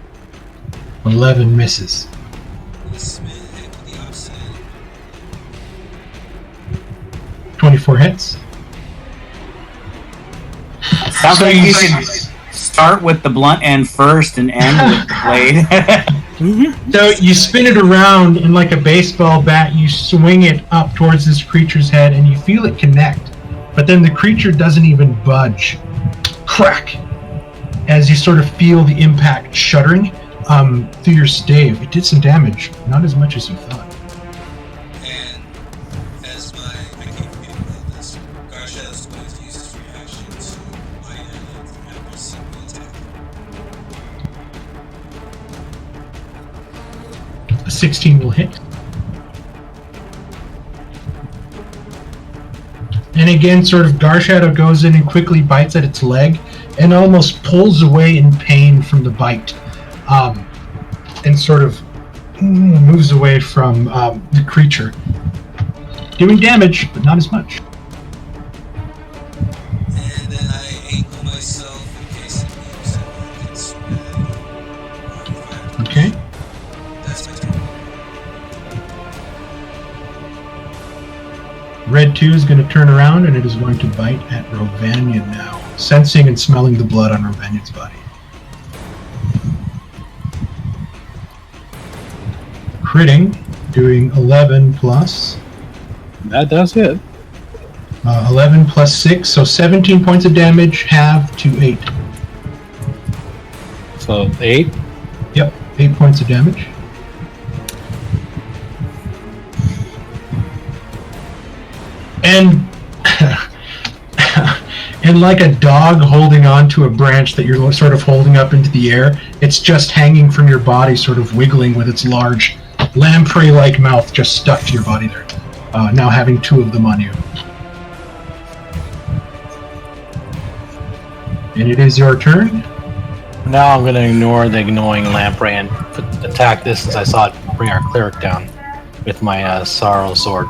11 misses. This man hit with the opposite end. 24 hits. Sounds like you should start with the blunt end first and end with the blade. So you spin it around, and like a baseball bat, you swing it up towards this creature's head, and you feel it connect. But then the creature doesn't even budge. Crack! As you sort of feel the impact shuddering through your stave. It did some damage, not as much as you thought. And as I keep getting at this, Garsha is going to use his reaction to bite at it and receive the attack. A 16 will hit. And again, sort of Garshadow goes in and quickly bites at its leg and almost pulls away in pain from the bite. And sort of moves away from the creature. Doing damage, but not as much. And then I angle myself in case it moves and Okay. that's my turn. Red 2 is going to turn around and it is going to bite at Rovanian now, sensing and smelling the blood on Rovanian's body. Critting, doing 11 plus. That does hit. 11 plus 6, so 17 points of damage, half to 8. So 8. Yep, 8 points of damage. And and like a dog holding on to a branch that you're sort of holding up into the air, it's just hanging from your body, sort of wiggling with its large lamprey-like mouth just stuck to your body there. Now having 2 of them on you. And it is your turn. Now I'm going to ignore the annoying lamprey and attack this since I saw it bring our cleric down with my sorrow sword.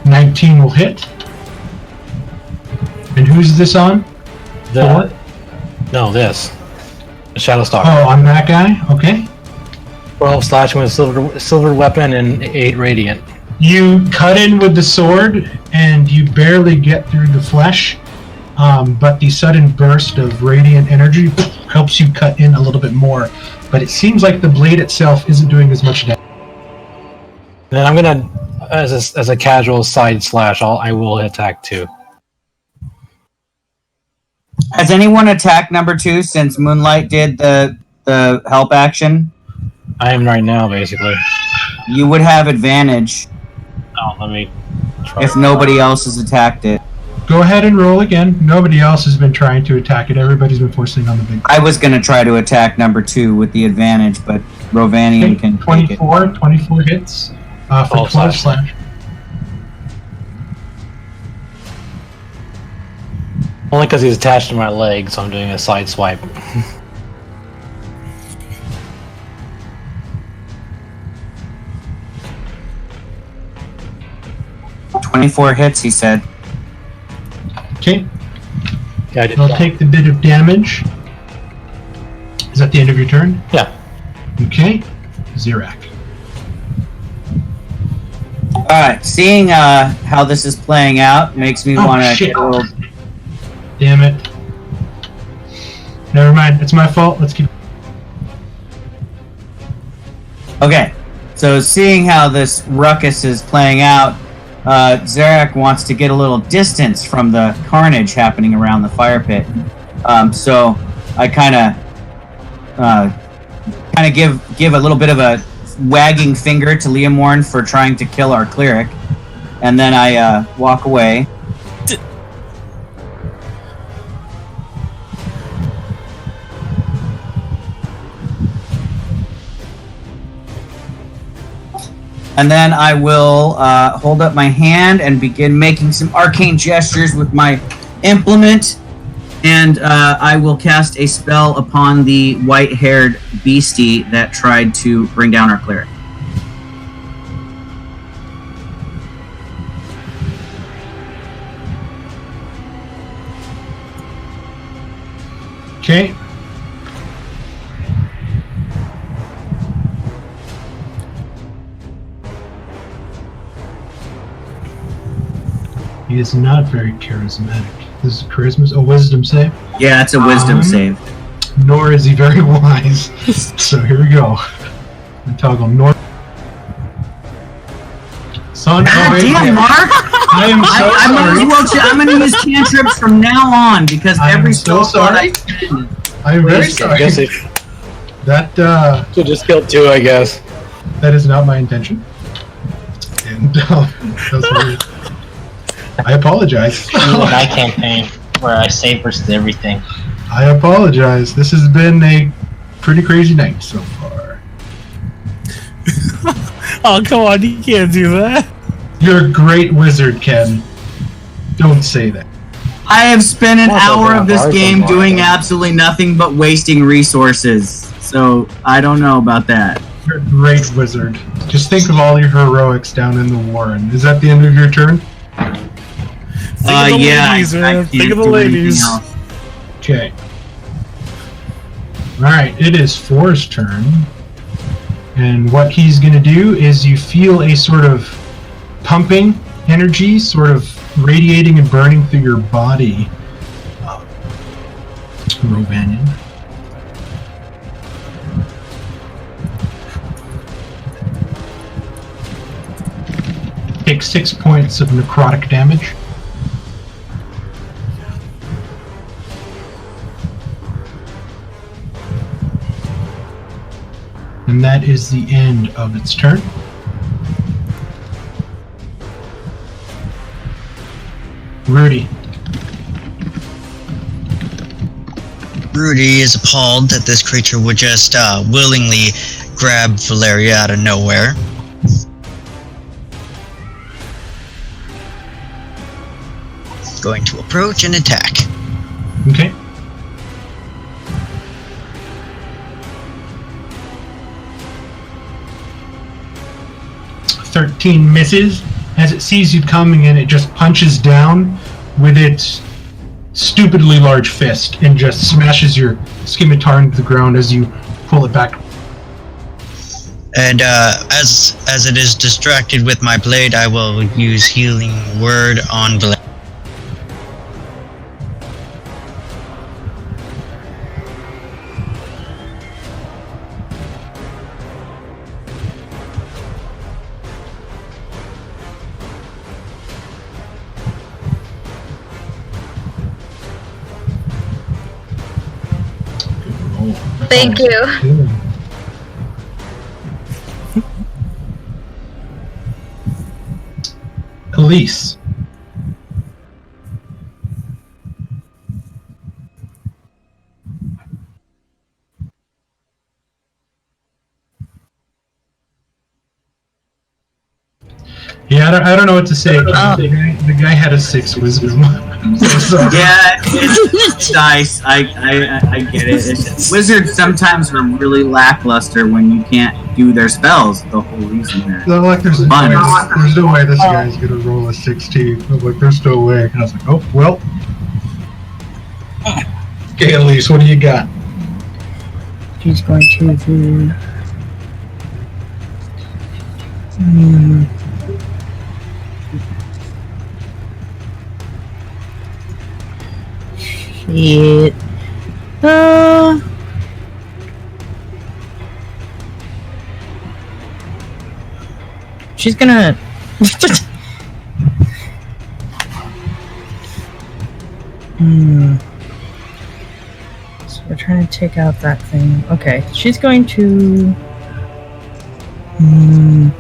$19 will hit. And who's this on? The, no, this. The Shadowstalker. Oh, on that guy? Okay. 12 slashing with a silver weapon and 8 radiant. You cut in with the sword, and you barely get through the flesh, but the sudden burst of radiant energy helps you cut in a little bit more. But it seems like the blade itself isn't doing as much damage. Then I'm gonna, as a casual side slash, I will attack 2. Has anyone attacked number 2 since Moonlight did the help action? I am right now, basically. You would have advantage Oh, let me try. if nobody else has attacked it. Go ahead and roll again. Nobody else has been trying to attack it. Everybody's been forcing on the big. I was going to try to attack number 2 with the advantage, but Rovanian can take it. 24 hits for 12 12 slash. Only because he's attached to my leg, so I'm doing a side swipe. 24 hits, he said. Okay, Yeah, I did I'll that. take the bit of damage. Is that the end of your turn? Yeah. Okay, Zirak. Alright, seeing how this is playing out makes me Oh, want to shit. get a little... Damn it. Never mind, it's my fault. Let's keep. Okay, so seeing how this ruckus is playing out, Zarak wants to get a little distance from the carnage happening around the fire pit. So I kind of give a little bit of a wagging finger to Leomorn for trying to kill our cleric, and then I walk away. And then I will hold up my hand and begin making some arcane gestures with my implement. And I will cast a spell upon the white-haired beastie that tried to bring down our cleric. Okay. He is not very charismatic. This is charisma. A wisdom save. Yeah, it's a wisdom save. Nor is he very wise. So here we go. We toggle Nor. Son, God damn, Mark! I am so sorry. I'm gonna use cantrips from now on because I am every so spell slot sorry. I am very sorry. Guess it That should just kill 2, I guess. that is not my intention. And that's weird. I apologize. My campaign where I save versus everything. I apologize. This has been a pretty crazy night so far. Oh, come on, you can't do that. You're a great wizard, Ken. Don't say that. I have spent an Not hour so of this bad. game Ours are doing fine. absolutely nothing but wasting resources. So I don't know about that. You're a great wizard. Just think of all your heroics down in the Warren. Is that the end of your turn? Think of the Yeah. ladies, I man. can't Think of the do anything ladies. else. Okay. Alright, it is Four's turn. And what he's going to do is you feel a sort of pumping energy, sort of radiating and burning through your body. Rovanian. Take 6 points of necrotic damage. And that is the end of its turn. Rudy. Rudy is appalled that this creature would just willingly grab Valeria out of nowhere. Going to approach and attack. Okay. "13 misses. As it sees you coming in, it just punches down with its stupidly large fist and just smashes your scimitar into the ground as you pull it back. And as it is distracted with my blade, I will use Healing Word on Valeria. Thank you. Elise. Yeah, I don't know what to say. The guy had a 6 wisdom. So, Yeah, it's dice. I get it. Wizards sometimes are really lackluster when you can't do their spells. The whole reason there. So, like, there's Fun. no way this guy's gonna roll a 16. I'm like, there's no way. And I was like, oh, well. Okay, Elise, what do you got? She's going to do. Shit. She's gonna. So we're trying to take out that thing. Okay, she's going to.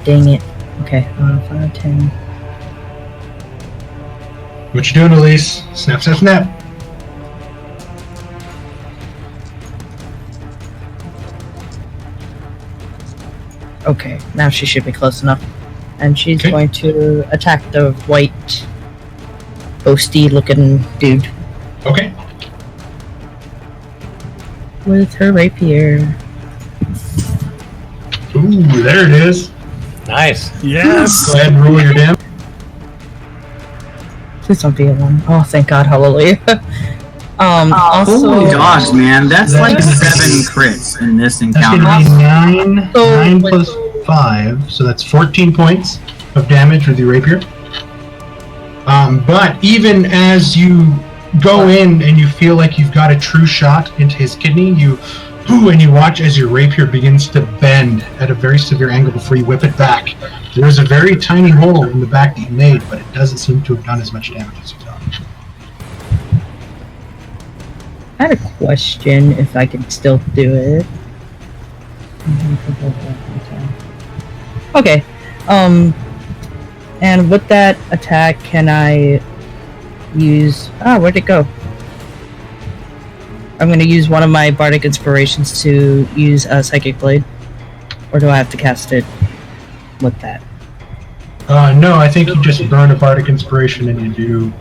Dang it. Okay, 5, 10. What you doing, Elise? Snap, snap, snap. Okay, now she should be close enough. And she's Okay. going to attack the white, ghosty looking dude Okay. with her rapier. Ooh, there it is. Nice. Yes. Go ahead and roll your damage. Please don't be a 1. Oh, thank God, hallelujah. Also, Holy gosh, man, that's That's like gonna 7 be- crits in this That's encounter. going to be 9. So, 9 like- plus 5, so that's 14 points of damage with your rapier. But even as you go in and you feel like you've got a true shot into his kidney, you watch as your rapier begins to bend at a very severe angle before you whip it back. There's a very tiny hole in the back that you made, but it doesn't seem to have done as much damage as you thought. I had a question if I could still do it. Okay. And with that attack, can I use... where'd it go? I'm going to use one of my Bardic Inspirations to use a Psychic Blade. Or do I have to cast it with that? No, I think you just burn a Bardic Inspiration and you do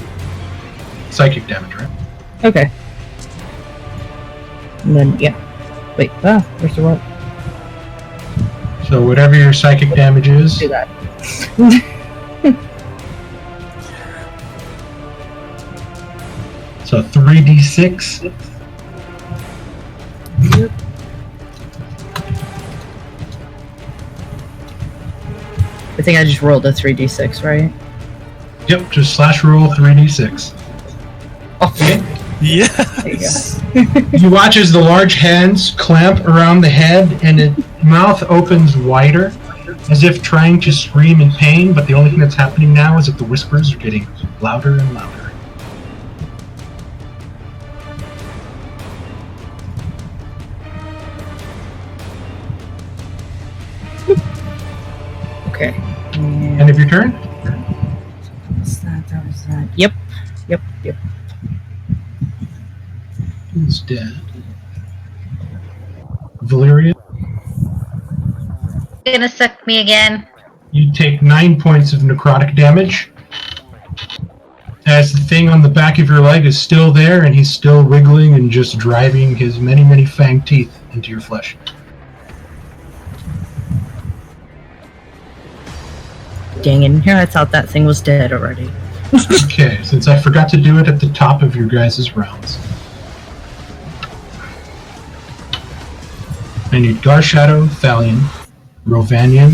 psychic damage, right? Okay. And then, yeah. Wait, where's the rope? So whatever your psychic damage is... Do that. So 3d6. Yep. I think I just rolled a 3d6, right? Yep, just slash roll 3d6. Okay. Yes. You watch as the large hands clamp around the head and its mouth opens wider, as if trying to scream in pain, but the only thing that's happening now is that the whispers are getting louder and louder. Okay. End of your turn? That was that. Yep. He's dead. Valyria, Gonna suck me again. you take 9 points of necrotic damage. As the thing on the back of your leg is still there, and he's still wiggling and just driving his many, many fanged teeth into your flesh. Dang it. Here I thought that thing was dead already. Okay, since I forgot to do it at the top of your guys' rounds. I need Garshadow, Thalion, Rovanian,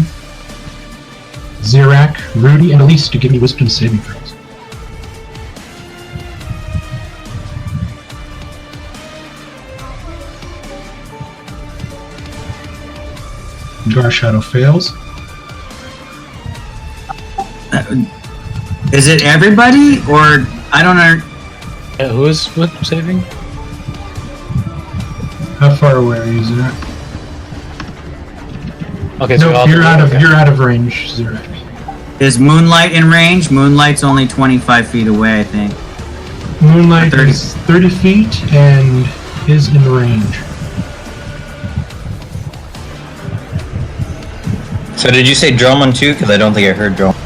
Zirak, Rudy, and Elise to give me wisdom saving throws. Garshadow fails. Is it everybody, or I don't know? Who is what saving? How far away are you, Zirak? Okay, so No, you're out of range, Zirak. Is Moonlight in range? Moonlight's only 25 feet away, I think. Moonlight 30. is 30 feet and is in range. So did you say Drummond too? Because I don't think I heard Drummond.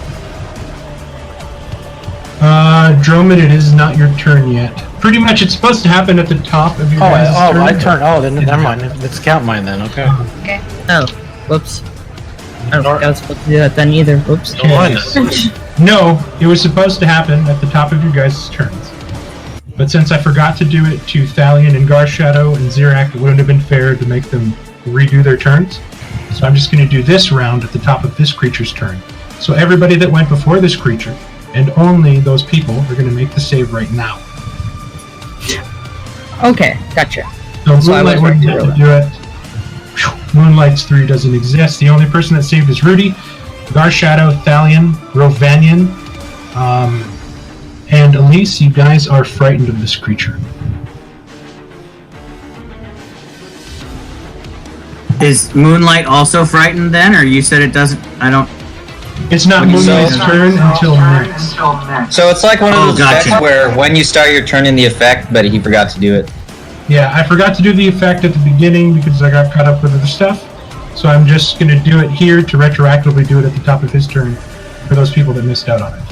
Drummond, it is not your turn yet. Pretty much, it's supposed to happen at the top of your guys' turn. I turn. Oh, then never mind. Let's count mine then. Okay. Oh, whoops. I don't think I was supposed to do that then either. Whoops. No, it was supposed to happen at the top of your guys' turns. But since I forgot to do it to Thalion and Garshadow and Zirak, it wouldn't have been fair to make them redo their turns. So I'm just going to do this round at the top of this creature's turn. So everybody that went before this creature, and only those people, are going to make the save right now. Okay, gotcha. So So I Moonlight was wouldn't right get to to do it. Moonlight's 3 doesn't exist. The only person that saved is Rudy, Garshadow, Thalion, Rovanian, and Elise. You guys are frightened of this creature. Is Moonlight also frightened then, or you said it doesn't? I don't. It's not When you Moonlight's say- turn until next. So it's like one of Oh, those gotcha. effects where when you start your turn in the effect, but he forgot to do it. Yeah, I forgot to do the effect at the beginning because I got caught up with other stuff. So I'm just going to do it here to retroactively do it at the top of his turn for those people that missed out on it.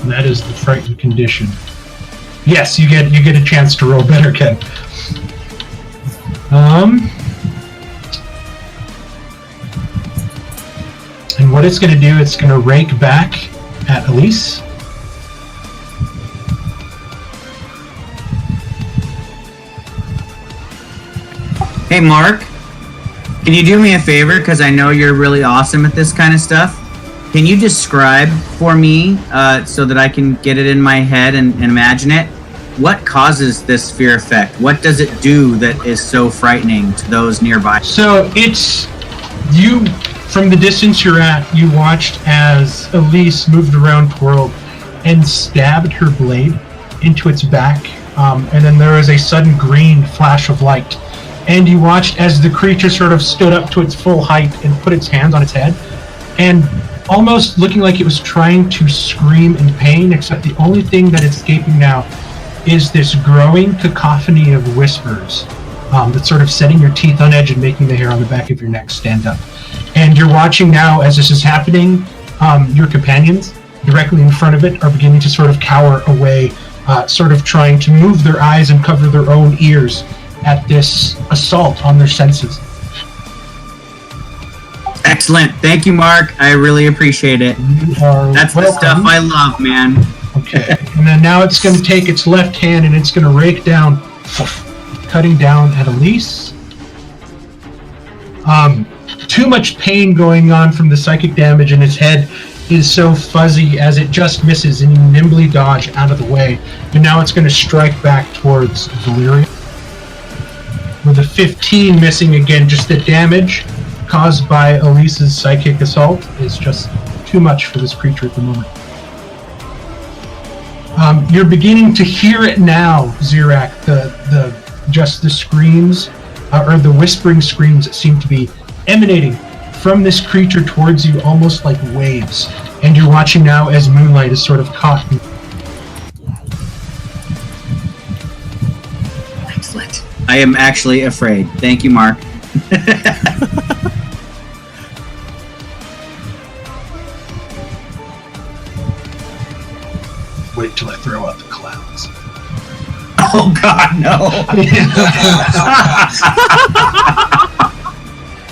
And that is the frightened condition. Yes, you get a chance to roll better, Ken. And what it's going to do, it's going to rake back at Elise. Hey, Mark, can you do me a favor? Because I know you're really awesome at this kind of stuff. Can you describe for me, so that I can get it in my head and imagine it? What causes this fear effect? What does it do that is so frightening to those nearby? So it's you, from the distance you're at, you watched as Elise moved around Twirl and stabbed her blade into its back, and then there was a sudden green flash of light. And you watched as the creature sort of stood up to its full height and put its hands on its head, and almost looking like it was trying to scream in pain, except the only thing that is escaping now is this growing cacophony of whispers that's sort of setting your teeth on edge and making the hair on the back of your neck stand up. And you're watching now as this is happening, your companions directly in front of it are beginning to sort of cower away, sort of trying to move their eyes and cover their own ears at this assault on their senses. Excellent. Thank you, Mark. I really appreciate it. That's the stuff I love, man. Okay. And then now it's going to take its left hand and it's going to rake down, cutting down at Elise. Too much pain going on from the psychic damage, and its head is so fuzzy as it just misses, and you nimbly dodge out of the way. And now it's going to strike back towards Valyria. With a 15 missing again, just the damage caused by Elise's psychic assault is just too much for this creature at the moment. You're beginning to hear it now, Zirak, the screams, or the whispering screams that seem to be emanating from this creature towards you almost like waves. And you're watching now as Moonlight is sort of caught. Excellent. I am actually afraid. Thank you, Mark. Wait till I throw out the clouds. Oh God, no.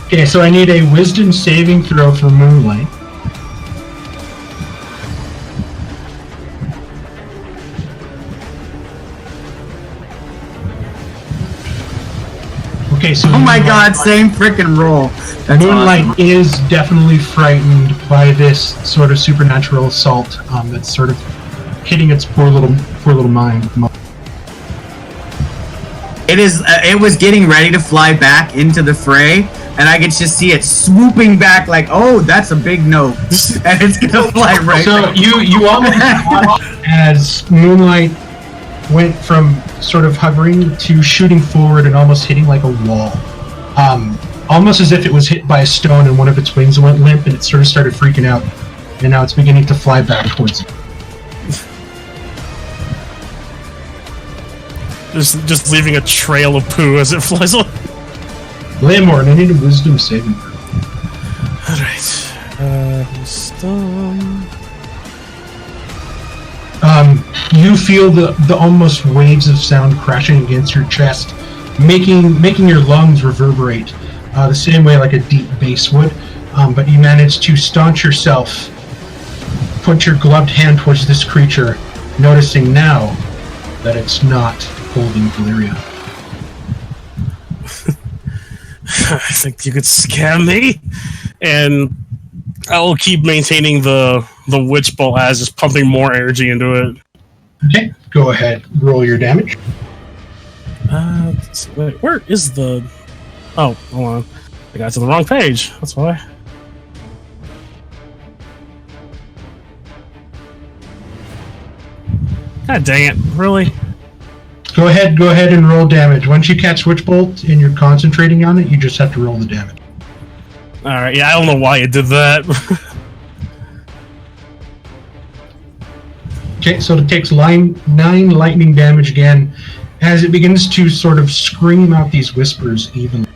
Okay, so I need a wisdom saving throw for Moonlight. Okay, so oh my God, same freaking roll. That's Moonlight awesome. is definitely frightened by this sort of supernatural assault that's sort of hitting its poor little mind. It was getting ready to fly back into the fray, and I could just see it swooping back like, oh, that's a big note, and it's gonna fly right. So back. you almost watched as Moonlight went from sort of hovering to shooting forward and almost hitting like a wall, almost as if it was hit by a stone and one of its wings went limp and it sort of started freaking out, and now it's beginning to fly back towards it. Just leaving a trail of poo as it flies away. Lamorn, I need a wisdom saving throw. Alright. Wisdom. You feel the almost waves of sound crashing against your chest, making your lungs reverberate the same way like a deep bass would. But you manage to staunch yourself, put your gloved hand towards this creature, noticing now that it's not holding Valyria. I think you could scam me, and I will keep maintaining the witch bolt as just pumping more energy into it. Okay, go ahead, roll your damage. Wait, where is the? Oh, hold on, I got to the wrong page. That's why. God dang it! Really? Go ahead and roll damage. Once you catch Witch Bolt and you're concentrating on it, you just have to roll the damage. Alright, yeah, I don't know why it did that. Okay, so it takes 9 lightning damage again as it begins to sort of scream out these whispers evenly.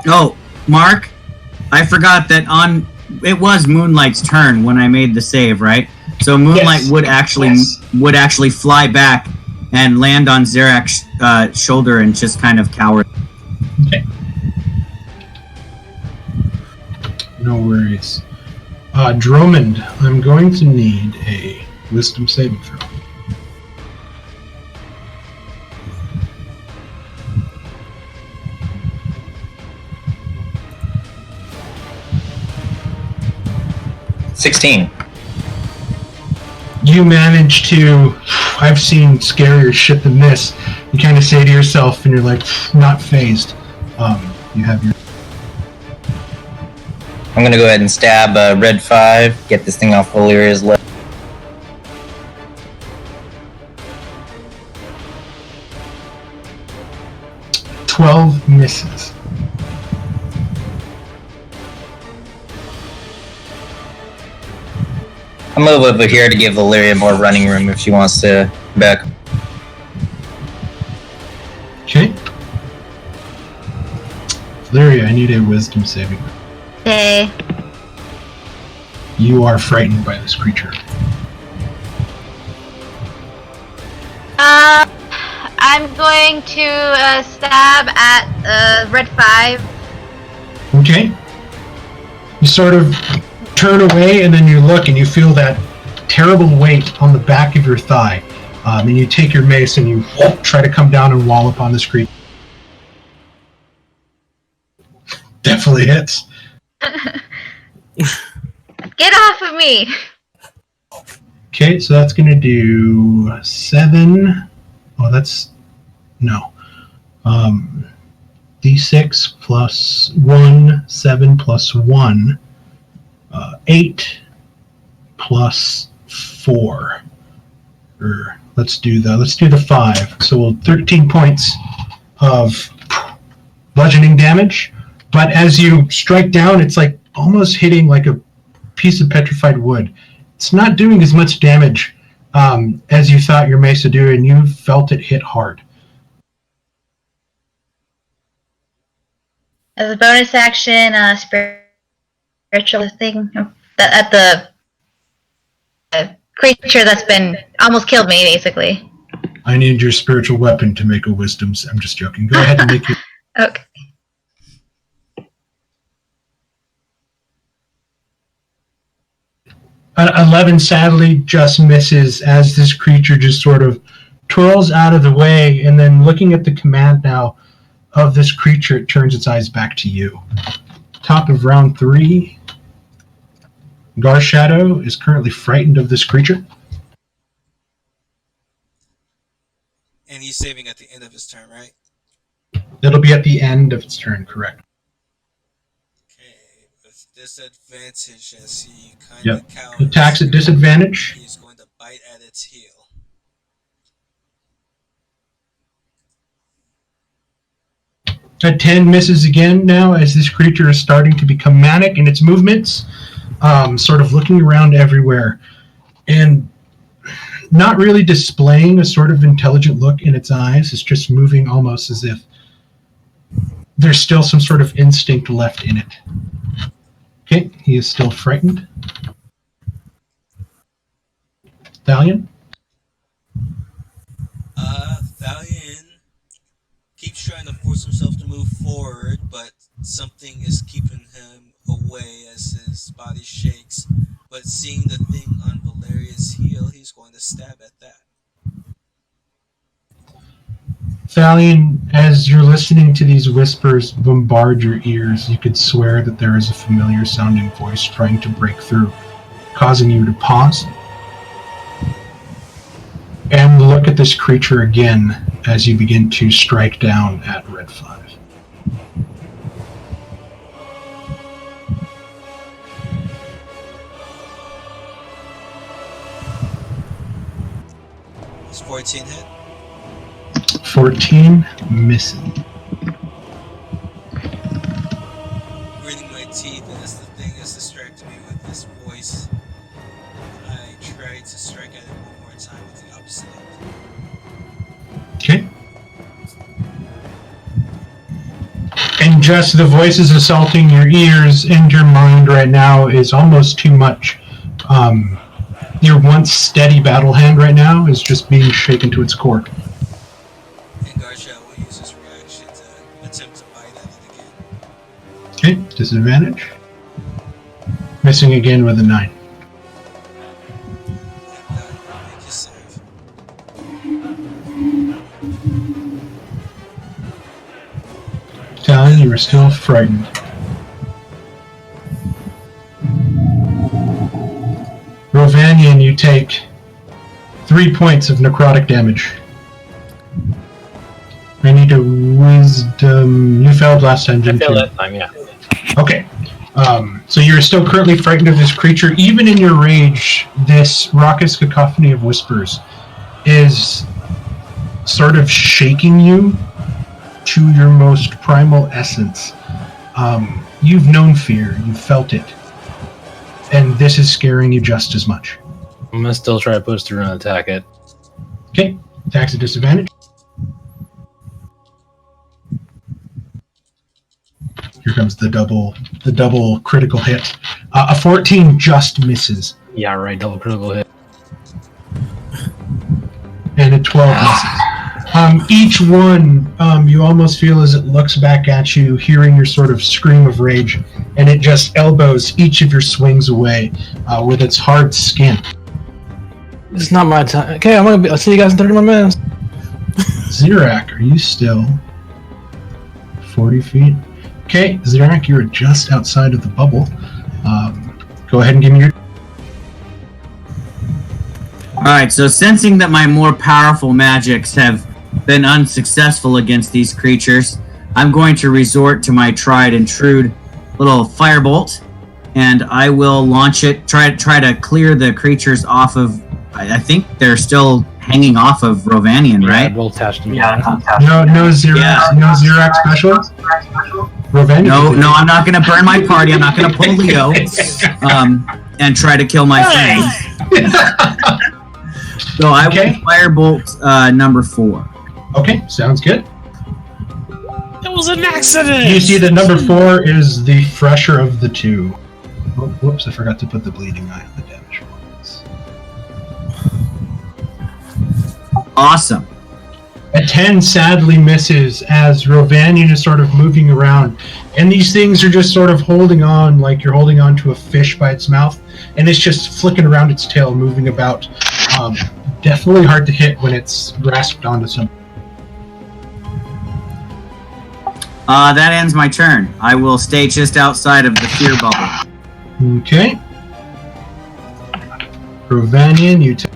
Oh, Mark, I forgot that it was Moonlight's turn when I made the save, right? So Moonlight Yes. would actually fly back and land on Zirak's shoulder and just kind of cower. Okay. No worries. Drummond, I'm going to need a wisdom saving throw. 16. You manage to. I've seen scarier shit than this. You kind of say to yourself, and you're like, not phased. You have your. I'm gonna go ahead and stab red 5, get this thing off Valeria's leg. "12 misses. I'll move over here to give Valeria more running room if she wants to back. Okay. Valeria, I need a wisdom saving. Okay. You are frightened by this creature. I'm going to stab at red 5. Okay. You sort of turn away, and then you look, and you feel that terrible weight on the back of your thigh. And you take your mace, and you try to come down and wallop on this creature. Definitely hits. Get off of me! Okay, so that's going to do 7. Oh, that's... No. D6 plus 1, 7 plus 1, 8 plus 4. Let's do the 5. So 13 points of bludgeoning damage. But as you strike down, it's like almost hitting like a piece of petrified wood. It's not doing as much damage as you thought your mace would do, and you felt it hit hard. As a bonus action, spiritual thing at the creature that's been almost killed me, basically. I need your spiritual weapon to make a wisdom. I'm just joking. Go ahead and make your. Okay. An 11 sadly just misses as this creature just sort of twirls out of the way, and then looking at the command now of this creature, it turns its eyes back to you. Top of round 3, Garshadow is currently frightened of this creature. And he's saving at the end of his turn, right? It'll be at the end of its turn, correct? Okay, with disadvantage as he kind of counts. Attacks at disadvantage. He's going to bite at its heel. At 10 misses again now as this creature is starting to become manic in its movements, sort of looking around everywhere and not really displaying a sort of intelligent look in its eyes. It's just moving almost as if there's still some sort of instinct left in it. Okay, he is still frightened. Thalion? Thalion keeps trying to force himself to move forward, but something is keeping him away as his body shakes. But seeing the thing on Valeria's heel, he's going to stab at that. Thalion, as you're listening to these whispers bombard your ears, you could swear that there is a familiar sounding voice trying to break through, causing you to pause and look at this creature again as you begin to strike down at red 5. Is 14 hit? 14 missing. Gritting my teeth as the thing has distracted me with this voice. I try to strike at it one more time with the opposite end. Okay. And just the voices assaulting your ears and your mind right now is almost too much. Your once steady battle hand right now is just being shaken to its core. And Garsha will use his reaction to attempt to bite at it again. Okay, disadvantage. Missing again with a 9. And make his save. Talon, you are still frightened. you take 3 points of necrotic damage. I need a wisdom. You failed last time, I didn't failed you? that time, yeah. Okay. So you're still currently frightened of this creature. Even in your rage, this raucous cacophony of whispers is sort of shaking you to your most primal essence. You've known fear. You've felt it. And this is scaring you just as much. I'm gonna still try to push through and attack it. Okay. Attacks at disadvantage. Here comes the double critical hit. A 14 just misses. Yeah, right. Double critical hit. And a 12 misses. Each one, you almost feel as it looks back at you, hearing your sort of scream of rage, and it just elbows each of your swings away with its hard skin. It's not my time. Okay, I'll see you guys in 30 more minutes. Zirak, are you still 40 feet? Okay, Zirak, you're just outside of the bubble. Go ahead and give me your... Alright, so sensing that my more powerful magics have been unsuccessful against these creatures, I'm going to resort to my tried and true little firebolt, and I will launch it, try to clear the creatures off of... I think they're still hanging off of Rovanian, right? We'll attach them. Yeah, No Zirak, Yeah. no Zirak special? Rovanian? No, I'm not going to burn my party. I'm not going to pull Leo and try to kill my friends. So I will firebolt number 4. Okay, sounds good. It was an accident! You see that number 4 is the fresher of the two. Oh, whoops, I forgot to put the bleeding eye on the damage rolls. Awesome. A 10 sadly misses as Rovanian is sort of moving around, and these things are just sort of holding on like you're holding on to a fish by its mouth, and it's just flicking around its tail, moving about. Definitely hard to hit when it's grasped onto something. That ends my turn. I will stay just outside of the fear bubble. Okay. Rovanian, you take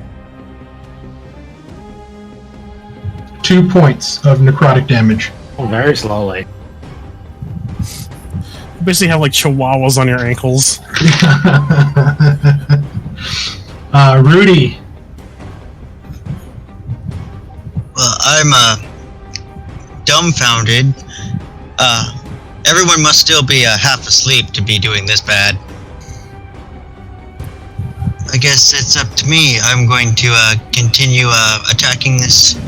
2 points of necrotic damage. Oh, very slowly. You basically have like chihuahuas on your ankles. Rudy. Well, I'm dumbfounded. Everyone must still be half asleep to be doing this bad. I guess it's up to me. I'm going to continue attacking this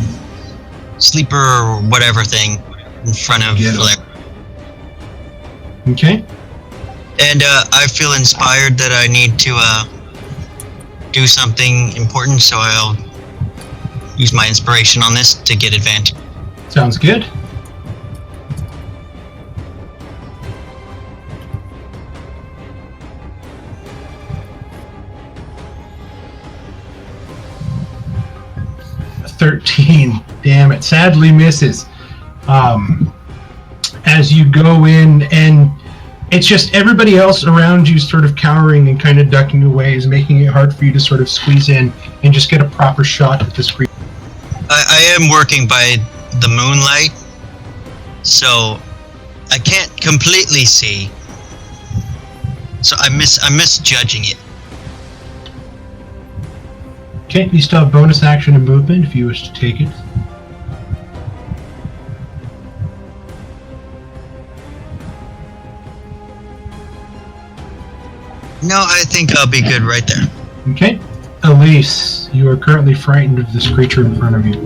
sleeper or whatever thing in front of Blair. Okay. And I feel inspired that I need to do something important, so I'll use my inspiration on this to get advantage. Sounds good. A 13. Damn it. Sadly misses. As you go in, and it's just everybody else around you sort of cowering and kind of ducking away is making it hard for you to sort of squeeze in and just get a proper shot at this creature. I am working by the moonlight, so I can't completely see. So I'm misjudging it. Okay, you still have bonus action and movement if you wish to take it. No, I think I'll be good right there. Okay. Elise, you are currently frightened of this creature in front of you.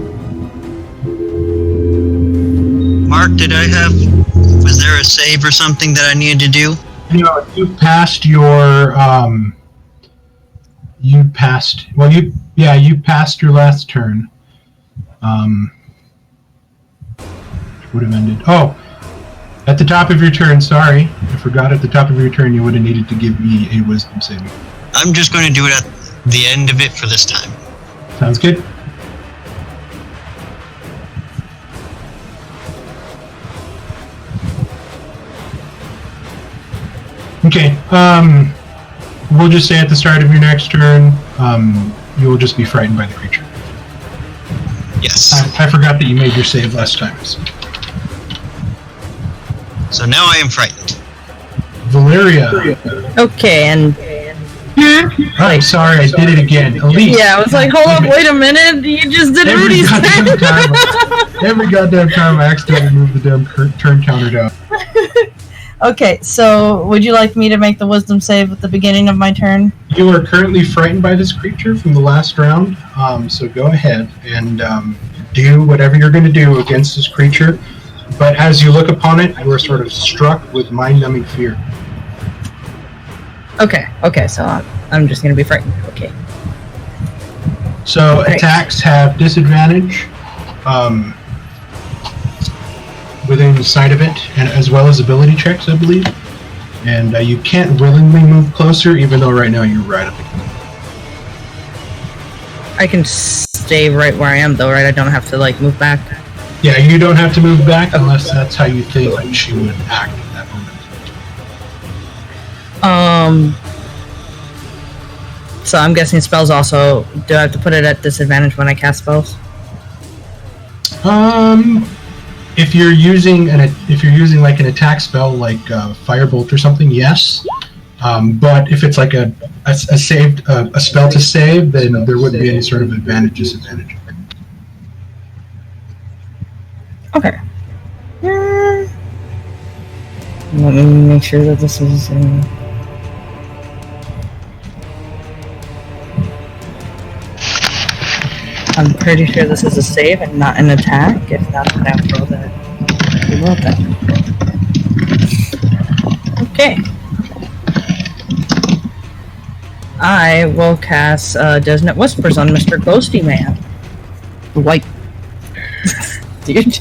Mark, was there a save or something that I needed to do? No, you passed your, you passed your last turn. Would have ended. Oh, at the top of your turn, sorry. I forgot at the top of your turn you would have needed to give me a wisdom saving. I'm just going to do it at the end of it for this time. Sounds good. Okay, we'll just say at the start of your next turn, you will just be frightened by the creature. Yes. I forgot that you made your save last time. So now I am frightened. Valeria. Okay, and I'm sorry, I did it again. Elise. yeah, I was like, hold up, wait a minute, you just did Rudy's Every goddamn time I accidentally moved the damn turn counter down. Okay, so would you like me to make the wisdom save at the beginning of my turn? You are currently frightened by this creature from the last round, so go ahead and do whatever you're going to do against this creature. But as you look upon it, you are sort of struck with mind-numbing fear. Okay, so I'm just gonna be frightened. Okay. So Right. attacks have disadvantage within the sight of it, and as well as ability checks, I believe. And you can't willingly move closer, even though right now you're right up against it. I can stay right where I am, though, right? I don't have to like move back. Yeah, you don't have to move back unless that's how you think she would act at that moment. So I'm guessing spells also. Do I have to put it at disadvantage when I cast spells? If you're using like an attack spell like Firebolt or something, yes. But if it's like a spell to save, then there wouldn't be any sort of disadvantage. Okay. Let me make sure that this is. I'm pretty sure this is a save and not an attack. If not, then I'll roll that. Roll that. Okay. I will cast Desnet Whispers on Mr. Ghosty Man. Like, dude.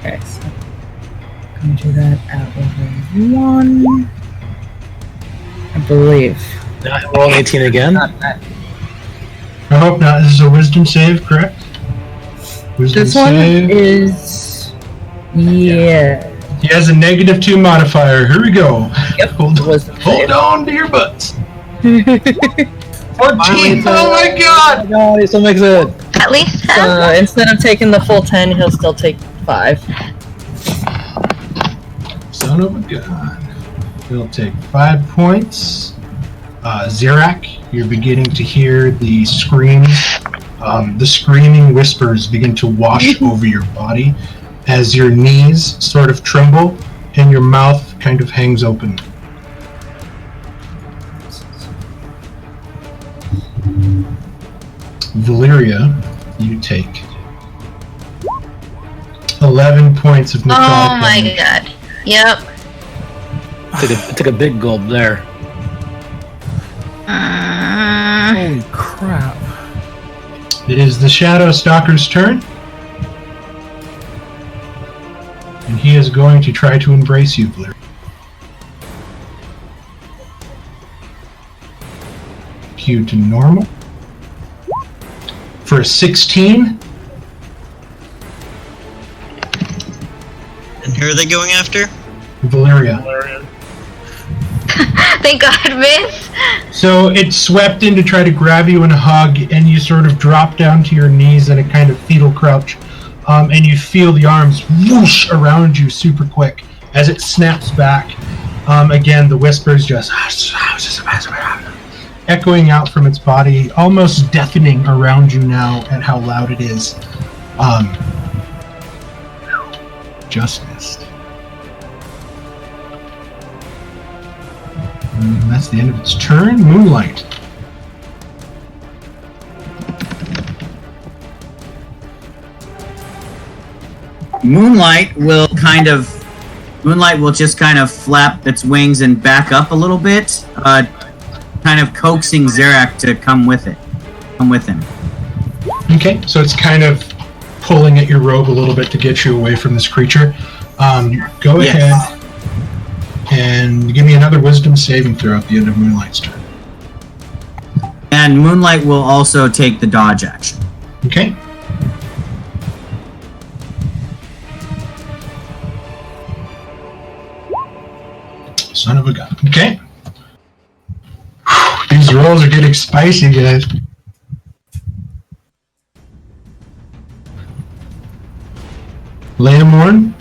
Okay, so I'm gonna do that at over 1. I believe. Now I roll an 18 again. Not that. I hope not. This is a wisdom save, correct? Wisdom This one save. is. Yeah. He has a -2 modifier. Here we go. Yep. Hold on to your butts. 14. Oh my god! No, he still makes it. At least half. Instead of taking the full 10, he'll still take 5. Son of a gun. He'll take 5 points. Zirak, you're beginning to hear the screams. The screaming whispers begin to wash over your body as your knees sort of tremble and your mouth kind of hangs open. Valeria, you take 11 points of necrotic Oh my damage. god. Yep. Took a big gulp there. Holy crap. It is the Shadow Stalker's turn. And he is going to try to embrace you, Valeria. Q to normal. For a 16. And who are they going after? Valeria. Thank God, miss. So it swept in to try to grab you and hug, and you sort of drop down to your knees in a kind of fetal crouch. And you feel the arms whoosh around you super quick as it snaps back. Again, the whispers just echoing out from its body, almost deafening around you now at how loud it is. Just missed. And that's the end of its turn. Moonlight. Moonlight will just kind of flap its wings and back up a little bit, kind of coaxing Zirak to come with him. Okay, so it's kind of pulling at your robe a little bit to get you away from this creature. Go ahead and give me another wisdom saving throw at the end of Moonlight's turn. And Moonlight will also take the dodge action. Okay. Son of a gun. Okay. These rolls are getting spicy, guys. Leomorn,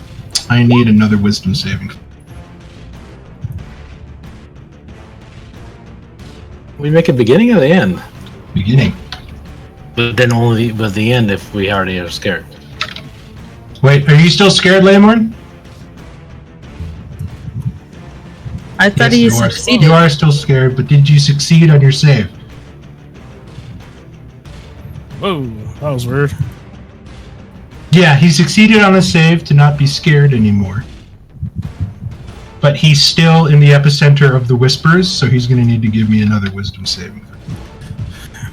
I need another wisdom saving. We make a beginning or the end? Beginning. But then only with the end if we already are scared. Wait, are you still scared, Leomorn? I thought Yes, he you succeeded. You are still scared, but did you succeed on your save? Whoa, that was weird. Yeah, he succeeded on a save to not be scared anymore. But he's still in the epicenter of the whispers, so he's going to need to give me another wisdom saving.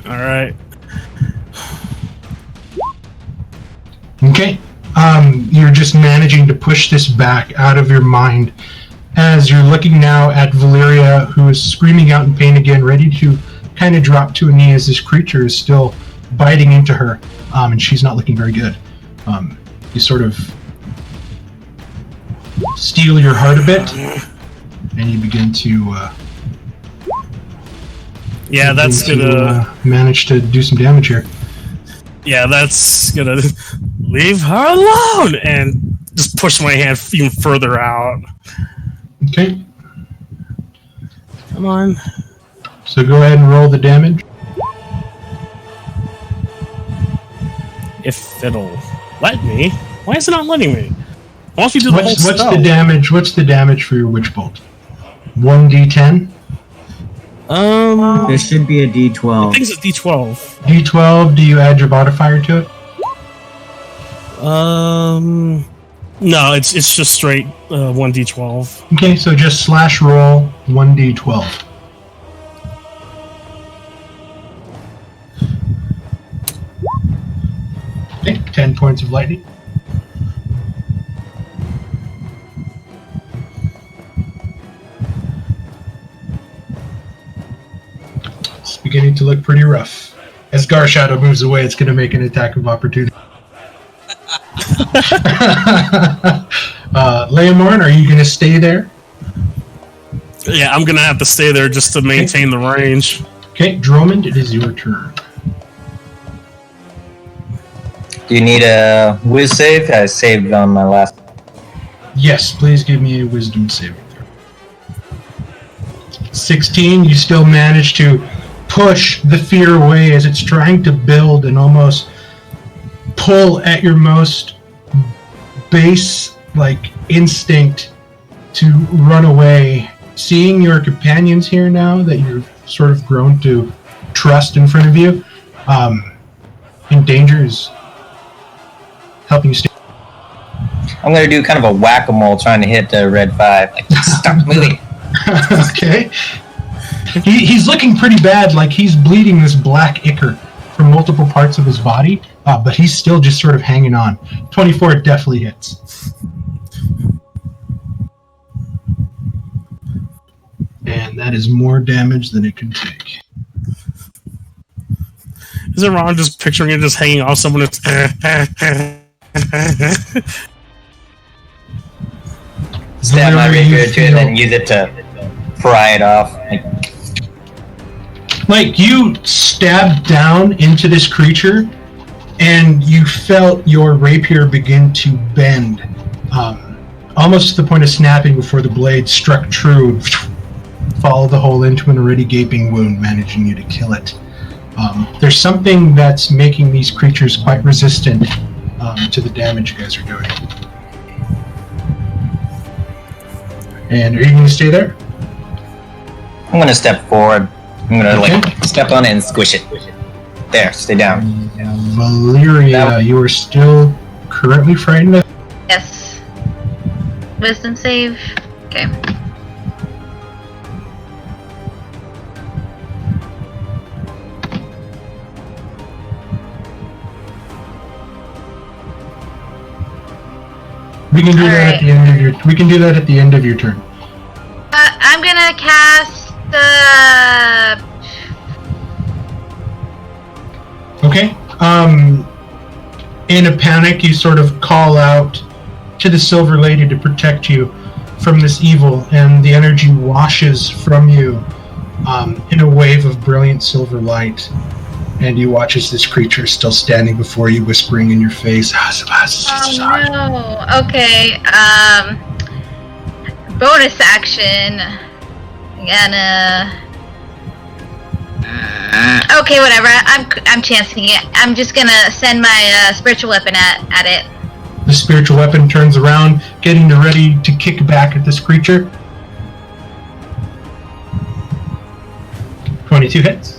Alright. Okay. You're just managing to push this back out of your mind as you're looking now at Valeria, who is screaming out in pain again, ready to kind of drop to a knee as this creature is still biting into her, and she's not looking very good. You sort of steal your heart a bit, and you begin to Yeah, that's gonna manage to do some damage here. Yeah, that's gonna leave her alone and just push my hand even further out. Okay. Come on. So go ahead and roll the damage. If it'll let me. Why is it not letting me? Why don't you do the whole What's spell? the damage? What's the damage for your witch bolt? 1d10. There should be a I D12. think it's a D12. D12. Do you add your modifier to it? No, it's just straight 1D12. Okay, so just slash roll 1d12. Okay, 10 points of lightning. It's beginning to look pretty rough. As Garshadow moves away, it's going to make an attack of opportunity. Leomorn, are you going to stay there? Yeah, I'm gonna have to stay there just to maintain the range. Okay, Dromond, it is your turn. Do you need a whiz save? I saved on my last. Yes, please give me a wisdom saving throw. 16, you still manage to push the fear away as it's trying to build and almost pull at your most base instinct to run away. Seeing your companions here now that you've sort of grown to trust in front of you, in danger is helping you stay. I'm gonna do kind of a whack-a-mole trying to hit red 5. Like, stop moving. Okay. He's looking pretty bad, like he's bleeding this black ichor from multiple parts of his body, but he's still just sort of hanging on. 24 definitely hits. And that is more damage than it can take. Is it wrong just picturing it just hanging off someone that's Stab my rapier to it and then use it to pry it off. Like you stabbed down into this creature and you felt your rapier begin to bend, almost to the point of snapping before the blade struck true and followed the hole into an already gaping wound, managing you to kill it. There's something that's making these creatures quite resistant to the damage you guys are doing. And are you going to stay there? I'm gonna step forward. I'm gonna step on it and squish it. There, stay down. Valeria, you are still currently frightened? Yes. Wisdom save. Okay. We can do that at the end of your. We can do that at the end of your turn. I'm gonna cast. Okay. In a panic, you sort of call out to the Silver Lady to protect you from this evil, and the energy washes from you in a wave of brilliant silver light. And you watch as this creature is still standing before you, whispering in your face. Oh no. Okay. Bonus action. Okay, whatever. I'm chancing it. I'm just gonna send my spiritual weapon at it. The spiritual weapon turns around, getting ready to kick back at this creature. 22 hits.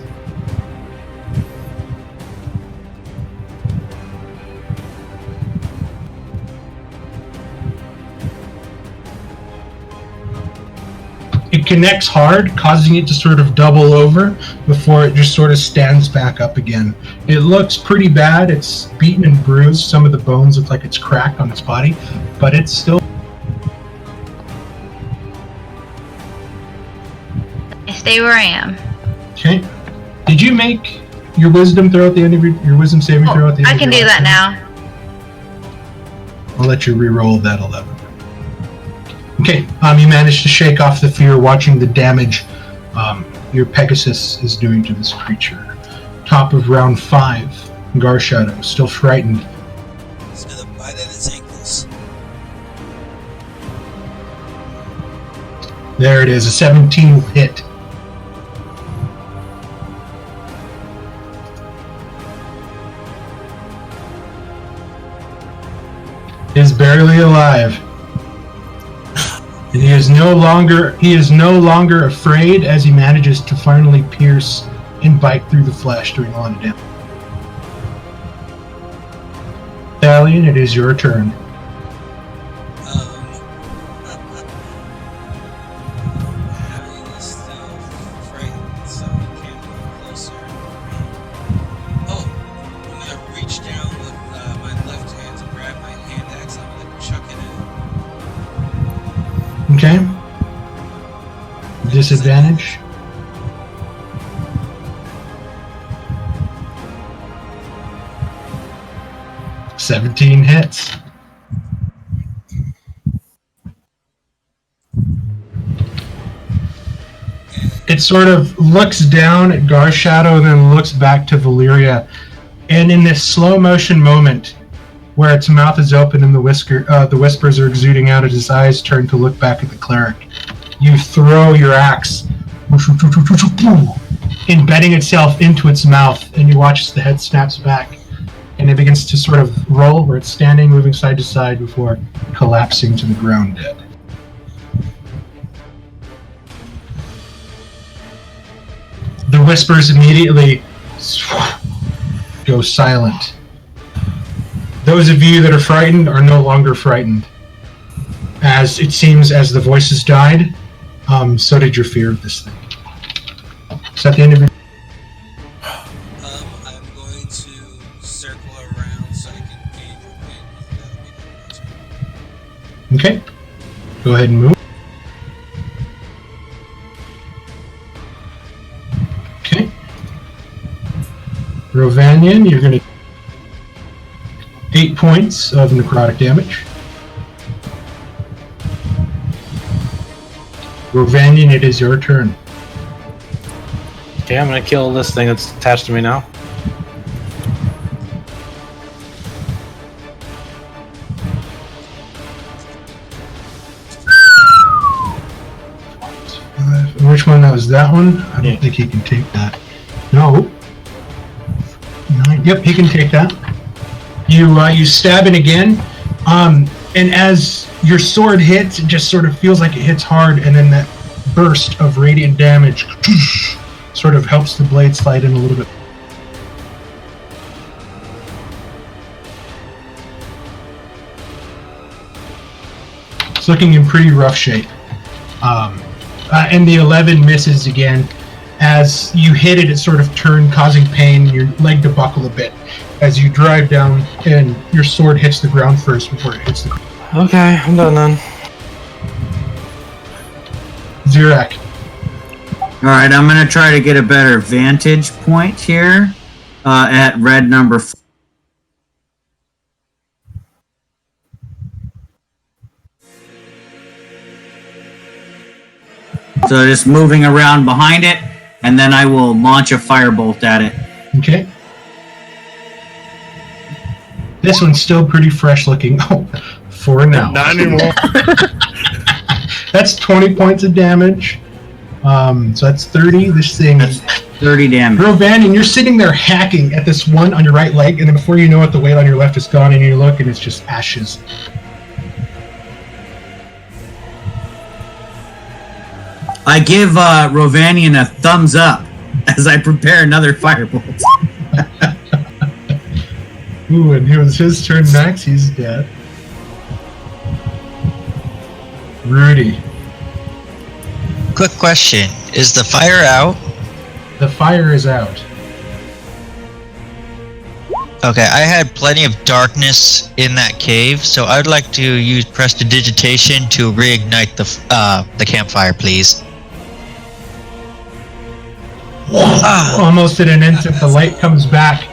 It connects hard, causing it to sort of double over before it just sort of stands back up again. It looks pretty bad. It's beaten and bruised. Some of the bones look like it's cracked on its body, but it's still... I stay where I am. Okay. Did you make your wisdom throw at the end of your wisdom saving throw at the end I of can your do last that turn? now. I'll let you re-roll that 11. Okay, you managed to shake off the fear watching the damage your Pegasus is doing to this creature. Top of round 5, Garshadow, still frightened. He's gonna bite at its ankles. There it is, a 17 hit. Is barely alive. And he is no longer afraid as he manages to finally pierce and bite through the flesh, doing a lot of damage. Thalion, it is your turn. Harry is still frightened, so he can't move closer. Oh, I'm gonna reach down with my left hand to grab my hand axe. I'm gonna chuck it in. Okay. Disadvantage. $17 hits. It sort of looks down at Garshadow and then looks back to Valyria. And in this slow motion moment where its mouth is open and the whispers are exuding out as its eyes turn to look back at the cleric, you throw your axe, embedding itself into its mouth, and you watch as the head snaps back and it begins to sort of roll where it's standing, moving side to side before collapsing to the ground dead. The whispers immediately go silent. Those of you that are frightened are no longer frightened. As it seems as the voices died, so did your fear of this thing. Is that the end of your... I'm going to circle around so I can gauge your pain. Okay. Go ahead and move. Okay. Rovanian, you're going to 8 points of necrotic damage. Rovanian, it is your turn. Okay, I'm gonna kill this thing that's attached to me now. Which one? That was that one? I don't think he can take that. No. 9. Yep, he can take that. You stab it again, and as your sword hits, it just sort of feels like it hits hard, and then that burst of radiant damage sort of helps the blade slide in a little bit. It's looking in pretty rough shape. And the 11 misses again. As you hit it, it sort of turned, causing pain, your leg to buckle a bit as you drive down and your sword hits the ground first before it hits the ground. Okay, I'm done then. Zirak. Alright, I'm going to try to get a better vantage point here. at red number 4. So just moving around behind it, and then I will launch a firebolt at it. Okay. This one's still pretty fresh looking. Oh, 4 now. Not anymore. That's 20 points of damage. So that's 30. This thing. That's 30 damage. Rovanian, you're sitting there hacking at this one on your right leg, and then before you know it, the weight on your left is gone, and you look, and it's just ashes. I give Rovanian a thumbs up as I prepare another firebolt. Ooh, and it was his turn next. He's dead. Rudy. Quick question: is the fire out? The fire is out. Okay, I had plenty of darkness in that cave, so I'd like to use prestidigitation to reignite the campfire, please. Almost in an instant, the light comes back.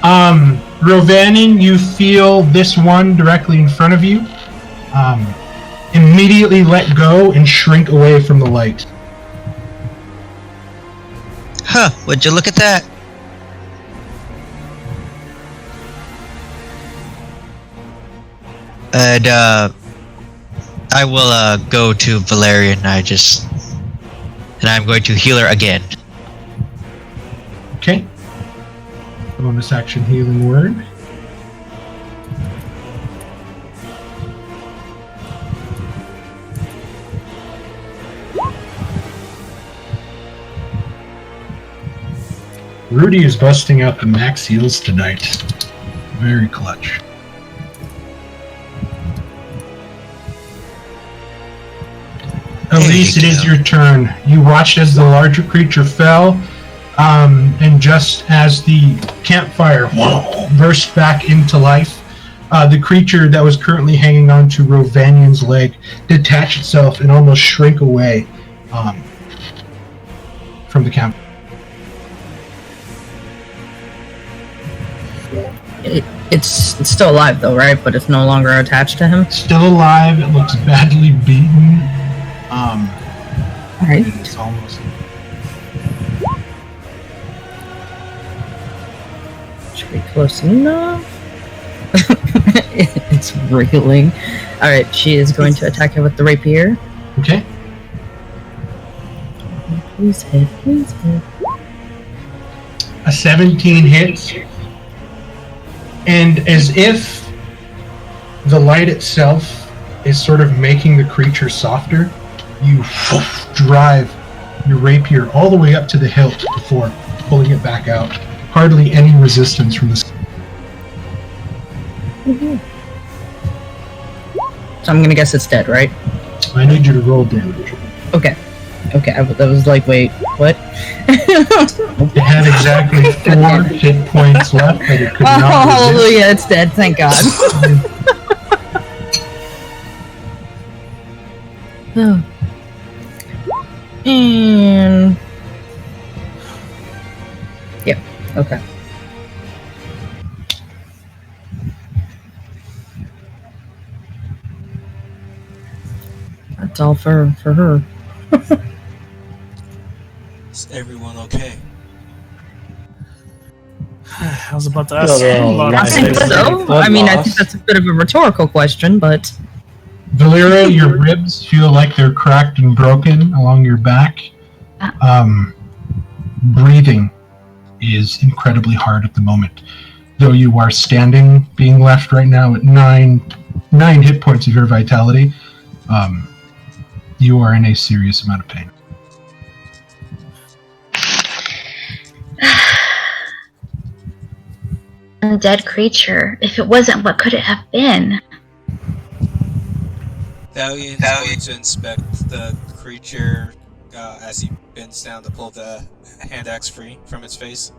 Rovanin, you feel this one directly in front of you. Immediately let go and shrink away from the light. Huh, would you look at that? And, I will, go to Valerian, and I'm going to heal her again. Okay. Bonus action healing word. Rudy is busting out the max heals tonight. Very clutch. Elise, it is your turn. You watched as the larger creature fell, and just as the campfire burst back into life, the creature that was currently hanging on to Rovanian's leg detached itself and almost shrink away from the camp. It's still alive though, right? But it's no longer attached to him? Still alive. It looks badly beaten. Alright. It's almost... Should be close enough. It's wriggling. Alright, she is going to attack it with the rapier. Okay. Please hit, please hit. A 17 hits. And as if the light itself is sort of making the creature softer, you drive your rapier all the way up to the hilt before pulling it back out. Hardly any resistance from this. Mm-hmm. So I'm gonna guess it's dead, right? I need you to roll damage. Okay. Okay, that was like, wait, what? It had exactly 4 hit points left, but it could not resist. Hallelujah, it's dead, thank God. And... yeah, okay. That's all for her. Is everyone okay? I was about to ask. I think so. I mean, I think that's a bit of a rhetorical question, but... Valeria, your ribs feel like they're cracked and broken along your back. Breathing is incredibly hard at the moment. Though you are standing, being left right now at 9 hit points of your vitality, you are in a serious amount of pain. A dead creature. If it wasn't, what could it have been? Thalian's going to inspect the creature as he bends down to pull the hand axe free from its face.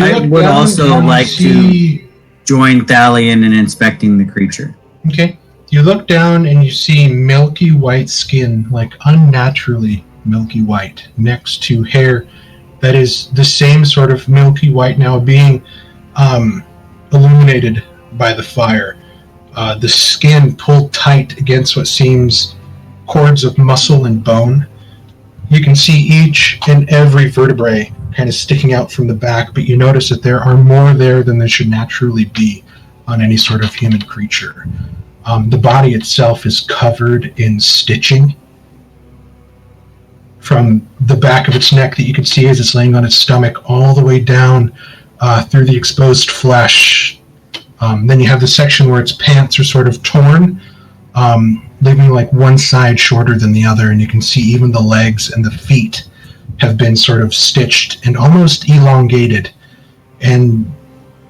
I would also like to join Thalian in inspecting the creature. Okay. You look down and you see milky white skin, like unnaturally milky white, next to hair that is the same sort of milky white now being illuminated by the fire. The skin pulled tight against what seems cords of muscle and bone. You can see each and every vertebrae kind of sticking out from the back, but you notice that there are more there than there should naturally be on any sort of human creature. The body itself is covered in stitching. From the back of its neck that you can see as it's laying on its stomach all the way down through the exposed flesh. Then you have the section where its pants are sort of torn, leaving like one side shorter than the other, and you can see even the legs and the feet have been sort of stitched and almost elongated. And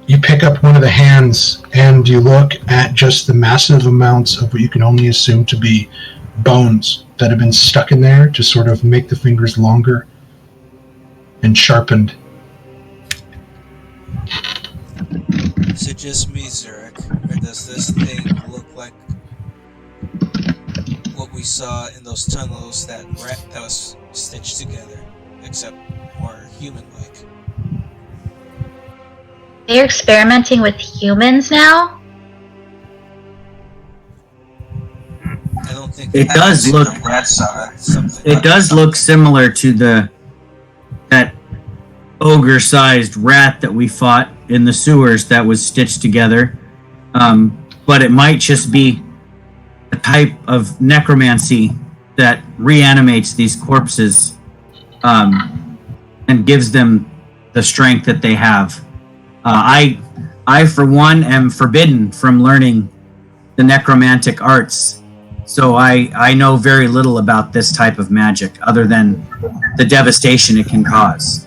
you pick up one of the hands and you look at just the massive amounts of what you can only assume to be bones that have been stuck in there to sort of make the fingers longer and sharpened. Is it just me, Zurich, or does this thing look like what we saw in those tunnels that was stitched together, except more human-like? They're experimenting with humans now? I don't think It does look. It does look similar to that ogre-sized rat that we fought in the sewers that was stitched together. But it might just be a type of necromancy that reanimates these corpses and gives them the strength that they have. I, for one, am forbidden from learning the necromantic arts, so I know very little about this type of magic, other than the devastation it can cause.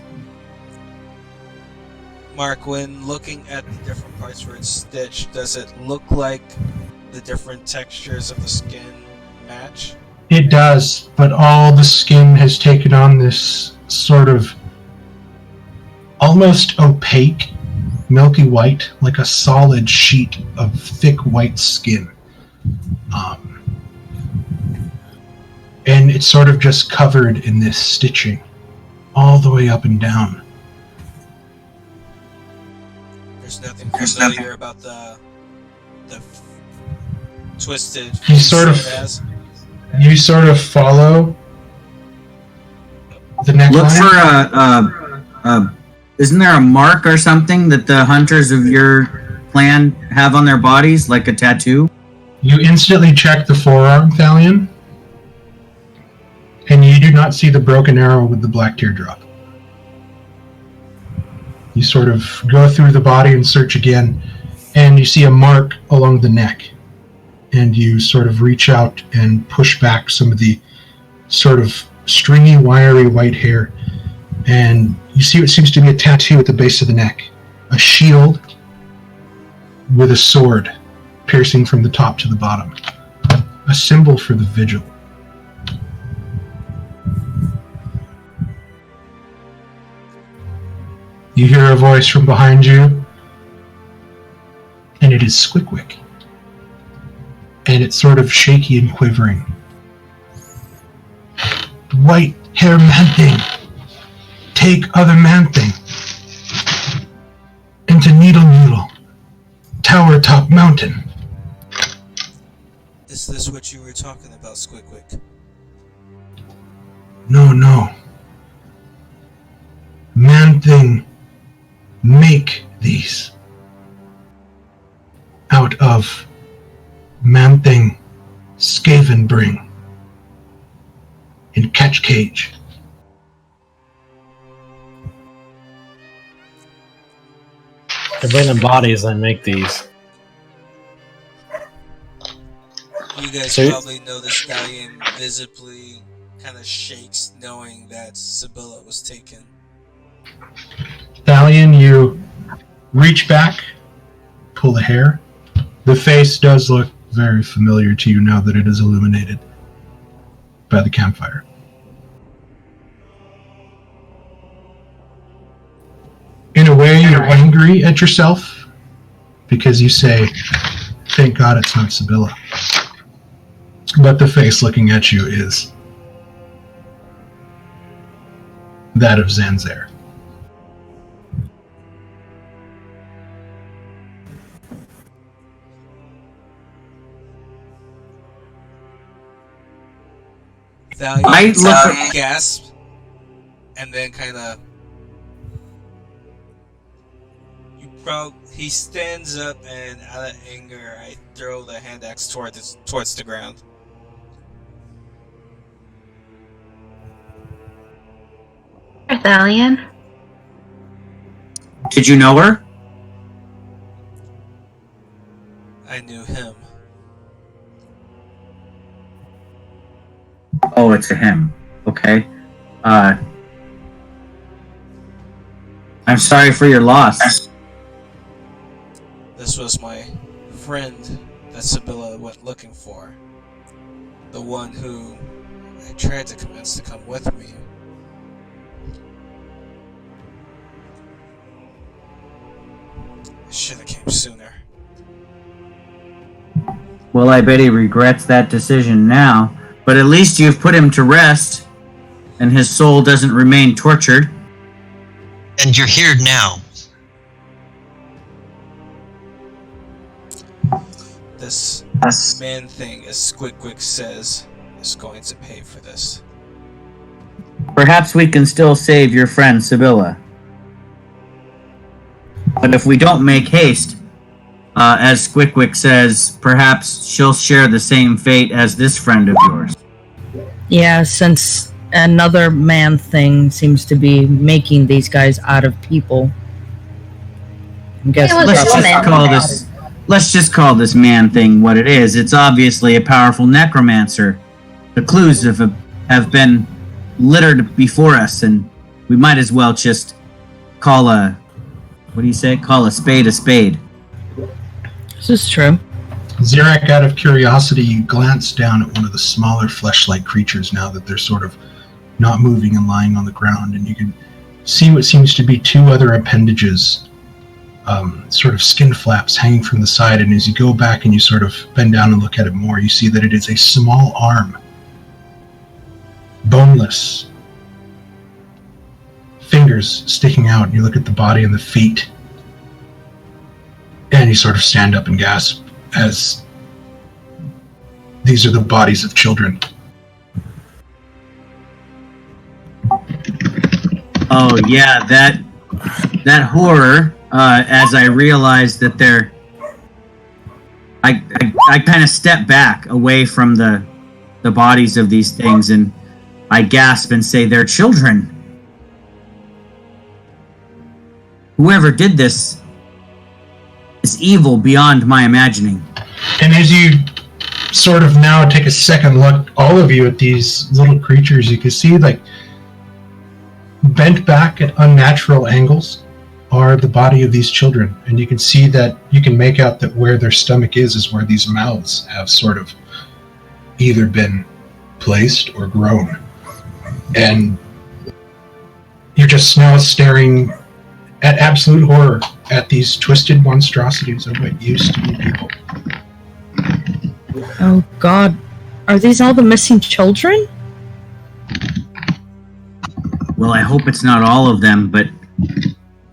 Mark, when looking at the different parts where it's stitched, does it look like the different textures of the skin match? It does, but all the skin has taken on this sort of almost opaque, milky white, like a solid sheet of thick white skin. And it's sort of just covered in this stitching all the way up and down. There's nothing familiar about the twisted. You sort of follow the neckline. Look for isn't there a mark or something that the hunters of your clan have on their bodies, like a tattoo? You instantly check the forearm, Thalion, and you do not see the broken arrow with the black teardrop. You sort of go through the body and search again, and you see a mark along the neck. And you sort of reach out and push back some of the sort of stringy, wiry white hair. And you see what seems to be a tattoo at the base of the neck. A shield with a sword piercing from the top to the bottom. A symbol for the vigil. You hear a voice from behind you, and it is Squickwick. And it's sort of shaky and quivering. White hair man-thing. Take other man-thing. Into Needle, Tower Top Mountain. Is this what you were talking about, Squickwick? No. Man-thing make these out of Man-thing Skaven bring in Catch Cage. They're bringing bodies and make these. You guys So- probably know the stallion visibly kind of shakes knowing that Sibylla was taken. Thalion, you reach back, pull the hair. The face does look very familiar to you now that it is illuminated by the campfire. In a way, you're angry at yourself because you say, thank God it's not Sibylla. But the face looking at you is that of Zanzare. Thalion gasps and then kind of. He stands up and, out of anger, I throw the hand axe towards the ground. Thalion. Did you know her? I knew him. Oh, it's a him. Okay. I'm sorry for your loss. This was my friend that Sibylla went looking for. The one who I tried to convince to come with me. I should have came sooner. Well, I bet he regrets that decision now. But at least you've put him to rest, and his soul doesn't remain tortured. And you're here now. This man thing, as Squidquick says, is going to pay for this. Perhaps we can still save your friend Sibylla. But if we don't make haste, as Squidquick says, perhaps she'll share the same fate as this friend of yours. Yeah, since another man thing seems to be making these guys out of people. I guess Let's just call this man thing what it is. It's obviously a powerful necromancer. The clues have been littered before us, and we might as well just call a spade a spade. This is true. Zirak, out of curiosity, you glance down at one of the smaller flesh-like creatures now that they're sort of not moving and lying on the ground, and you can see what seems to be two other appendages, sort of skin flaps hanging from the side, and as you go back and you sort of bend down and look at it more, you see that it is a small arm, boneless, fingers sticking out, and you look at the body and the feet, and you sort of stand up and gasp as these are the bodies of children. Oh yeah, that horror. As I realized that I kind of step back away from the bodies of these things, and I gasp and say, "They're children. Whoever did this is evil beyond my imagining." And as you sort of now take a second look, all of you, at these little creatures, you can see, like, bent back at unnatural angles are the body of these children. And you can see that, you can make out that where their stomach is where these mouths have sort of either been placed or grown. And you're just now staring at absolute horror at these twisted monstrosities of what used to be people. Oh god. Are these all the missing children? Well, I hope it's not all of them, but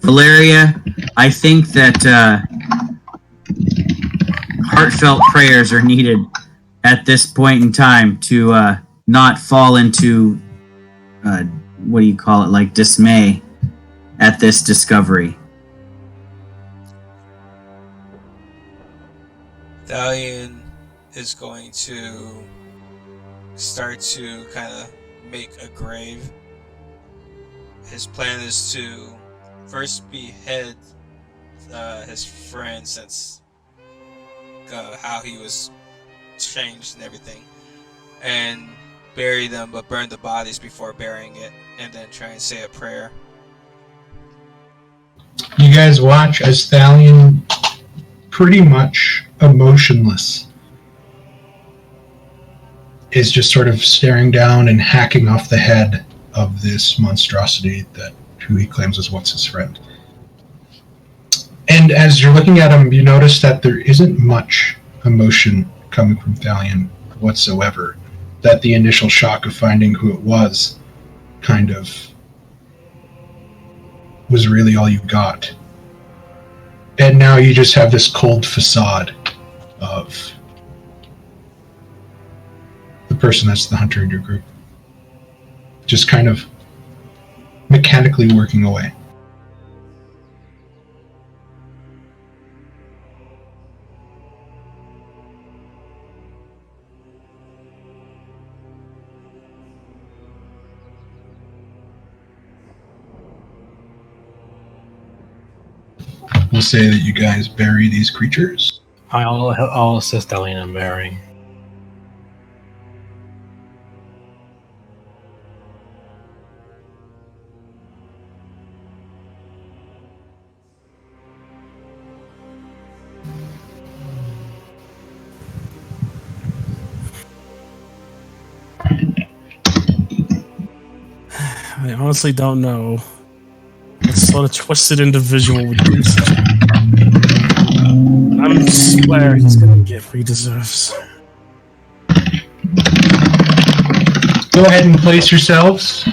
Valeria, I think that heartfelt prayers are needed at this point in time to not fall into, what do you call it, like dismay at this discovery. Thalion is going to start to kind of make a grave. His plan is to first behead his friend, since how he was changed and everything, and bury them, but burn the bodies before burying it, and then try and say a prayer. You guys watch as Thalion, pretty much emotionless, is just sort of staring down and hacking off the head of this monstrosity that who he claims is what's his friend. And as you're looking at him, you notice that there isn't much emotion coming from Thalion whatsoever. That the initial shock of finding who it was kind of was really all you got. And now you just have this cold facade of the person that's the hunter in your group. just kind of mechanically working away. We'll say that you guys bury these creatures. I'll assist Elena in burying. I honestly don't know what sort of twisted individual would do such. I swear he's gonna get what he deserves. Go ahead and place yourselves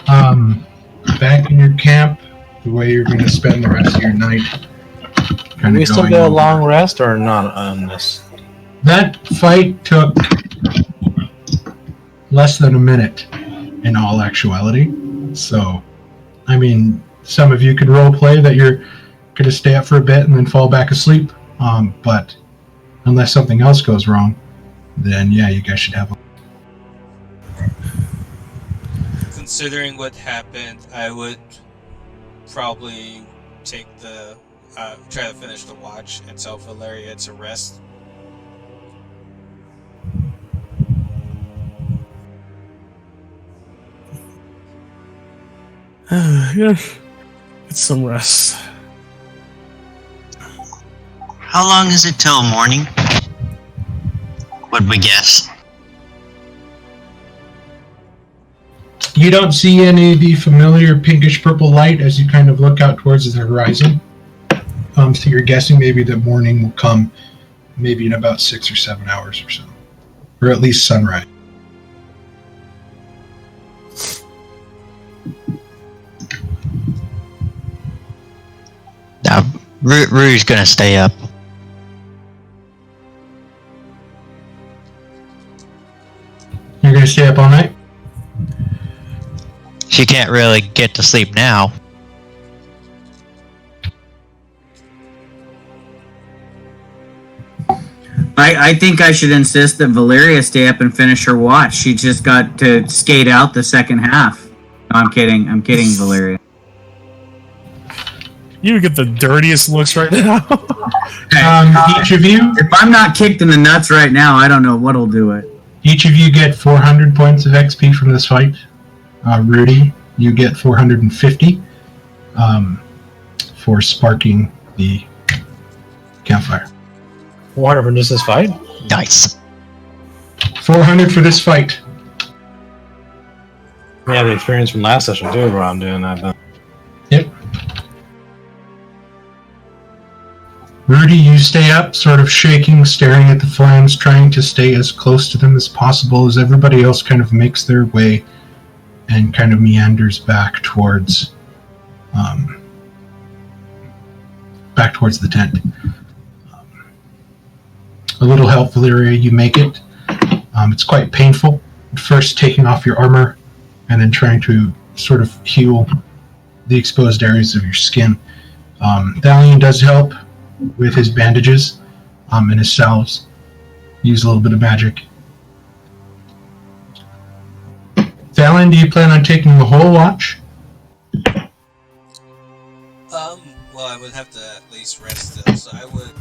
back in your camp, the way you're going to spend the rest of your night. Can we still get a long rest or not on this? That fight took less than a minute in all actuality. So, I mean, some of you could role play that you're going to stay up for a bit and then fall back asleep. But unless something else goes wrong, then yeah, you guys should have a... Considering what happened, I would probably take the try to finish the watch and tell Valeria to rest. Yeah, get some rest. How long is it till morning? Would we guess? You don't see any of the familiar pinkish purple light as you kind of look out towards the horizon. So you're guessing maybe the morning will come maybe in about 6 or 7 hours or so. Or at least sunrise. Now, Rue's gonna stay up. You're going to stay up all night? She can't really get to sleep now. I think I should insist that Valeria stay up and finish her watch. She just got to skate out the second half. No, I'm kidding. I'm kidding, Valeria. You get the dirtiest looks right now. Each of you... If I'm not kicked in the nuts right now, I don't know what'll do it. Each of you get 400 points of XP from this fight. Rudy, you get 450 for sparking the campfire. 400 for just this fight? Nice. 400 for this fight. We have the experience from last session too, where I'm doing that. Then. Yep. Rudy, you stay up, sort of shaking, staring at the flames, trying to stay as close to them as possible as everybody else kind of makes their way and kind of meanders back towards the tent. A little help, Valeria, you make it. It's quite painful. First taking off your armor and then trying to sort of heal the exposed areas of your skin. Thalion does help with his bandages and his salves. Use a little bit of magic. Thalion, do you plan on taking the whole watch? Well, I would have to at least rest still, so I would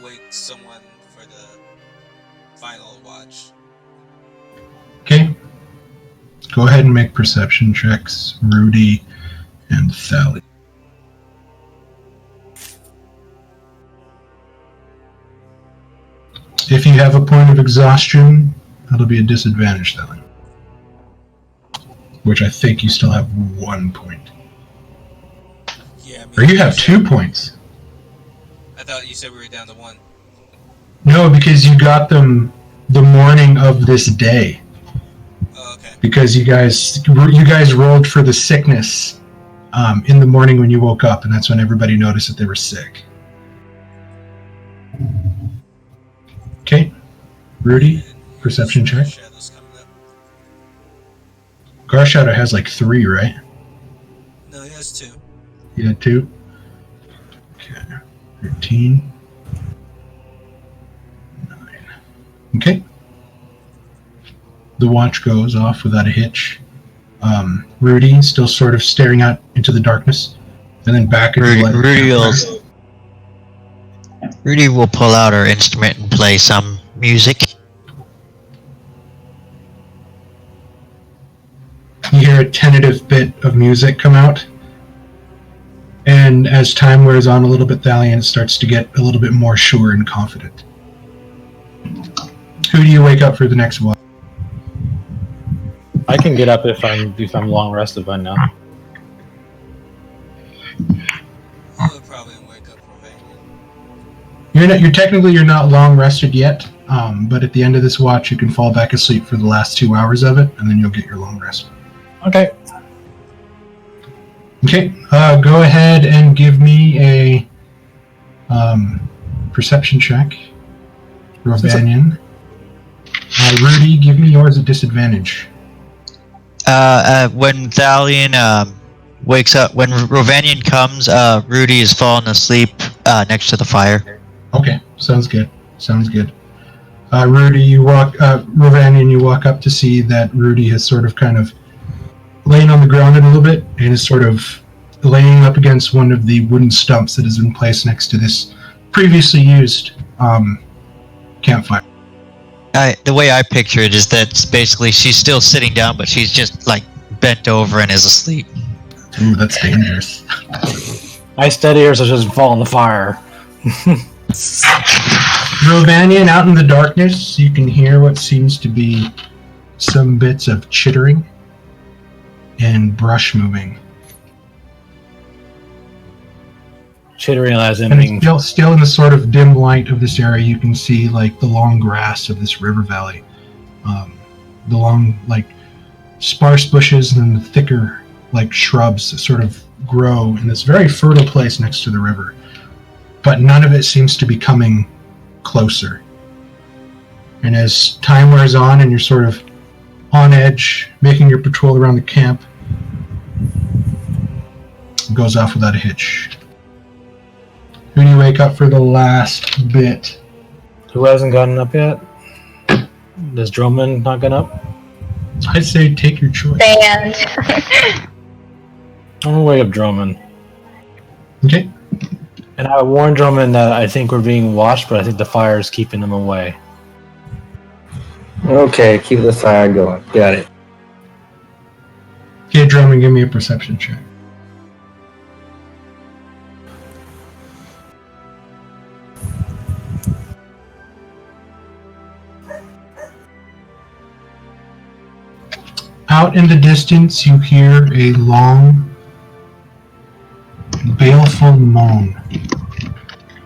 wake someone for the final watch. Okay. Go ahead and make perception checks, Rudy and Thalion. If you have a point of exhaustion, that'll be a disadvantage, Thalion. Which I think you still have 1 point. Yeah, Or you have 2 points. I thought you said we were down to 1. No, because you got them the morning of this day. Oh, okay. Because you guys rolled for the sickness in the morning when you woke up, and that's when everybody noticed that they were sick. Okay, Rudy, perception check. Garshadow has like 3, right? No, he has 2. You had 2? Okay. 13. 9. Okay. The watch goes off without a hitch. Rudy still sort of staring out into the darkness, and then back into the light. Rudy will pull out her instrument and play some music. You hear a tentative bit of music come out, and as time wears on a little bit, Thalion starts to get a little bit more sure and confident. Who do you wake up for the next one? I can get up if I'm long rested by now. I would probably wake up Rovanian. You're not long rested yet, but at the end of this watch, you can fall back asleep for the last 2 hours of it, and then you'll get your long rest. Okay. Okay, go ahead and give me a perception check. Rovanian. Rudy, give me yours at disadvantage. When Thalion wakes up, when Rovanian comes, Rudy is falling asleep next to the fire. Okay, sounds good. Rudy, Rovanian, you walk up to see that Rudy has sort of kind of laying on the ground a little bit and is sort of laying up against one of the wooden stumps that has been placed next to this previously used campfire. The way I picture it is that basically she's still sitting down, but she's just like bent over and is asleep. Ooh, that's dangerous. I steady her so she doesn't fall in the fire. Rovanian, out in the darkness, you can hear what seems to be some bits of chittering and brush moving. Chittering as in And being... still in the sort of dim light of this area, you can see like the long grass of this river valley, the long like sparse bushes and the thicker like shrubs that sort of grow in this very fertile place next to the river. But none of it seems to be coming closer. And as time wears on and you're sort of on edge, making your patrol around the camp, it goes off without a hitch. Who do you wake up for the last bit? Who hasn't gotten up yet? Does Droman not get up? I'd say take your choice. Stand. I'm gonna wake up Droman. Okay. And I warned Droman that I think we're being watched, but I think the fire is keeping them away. Okay, keep the fire going. Got it. Okay, Drummond, give me a perception check. Out in the distance, you hear a long, baleful moan.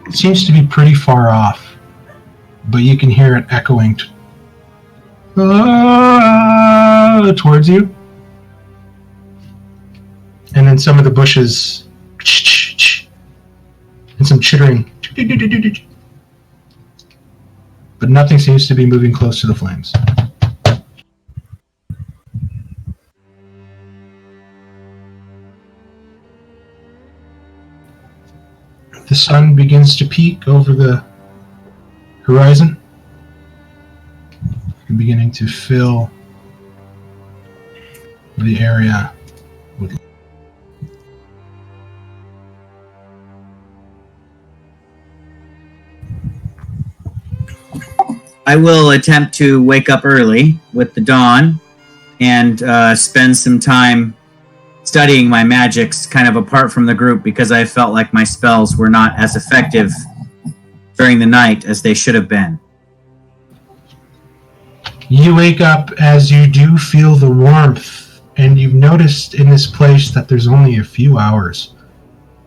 It seems to be pretty far off, but you can hear it echoing towards you. And then some of the bushes and some chittering. But nothing seems to be moving close to the flames. The sun begins to peak over the horizon, beginning to fill the area with I will attempt to wake up early with the dawn and spend some time studying my magics kind of apart from the group because I felt like my spells were not as effective during the night as they should have been. You wake up as you do feel the warmth, and you've noticed in this place that there's only a few hours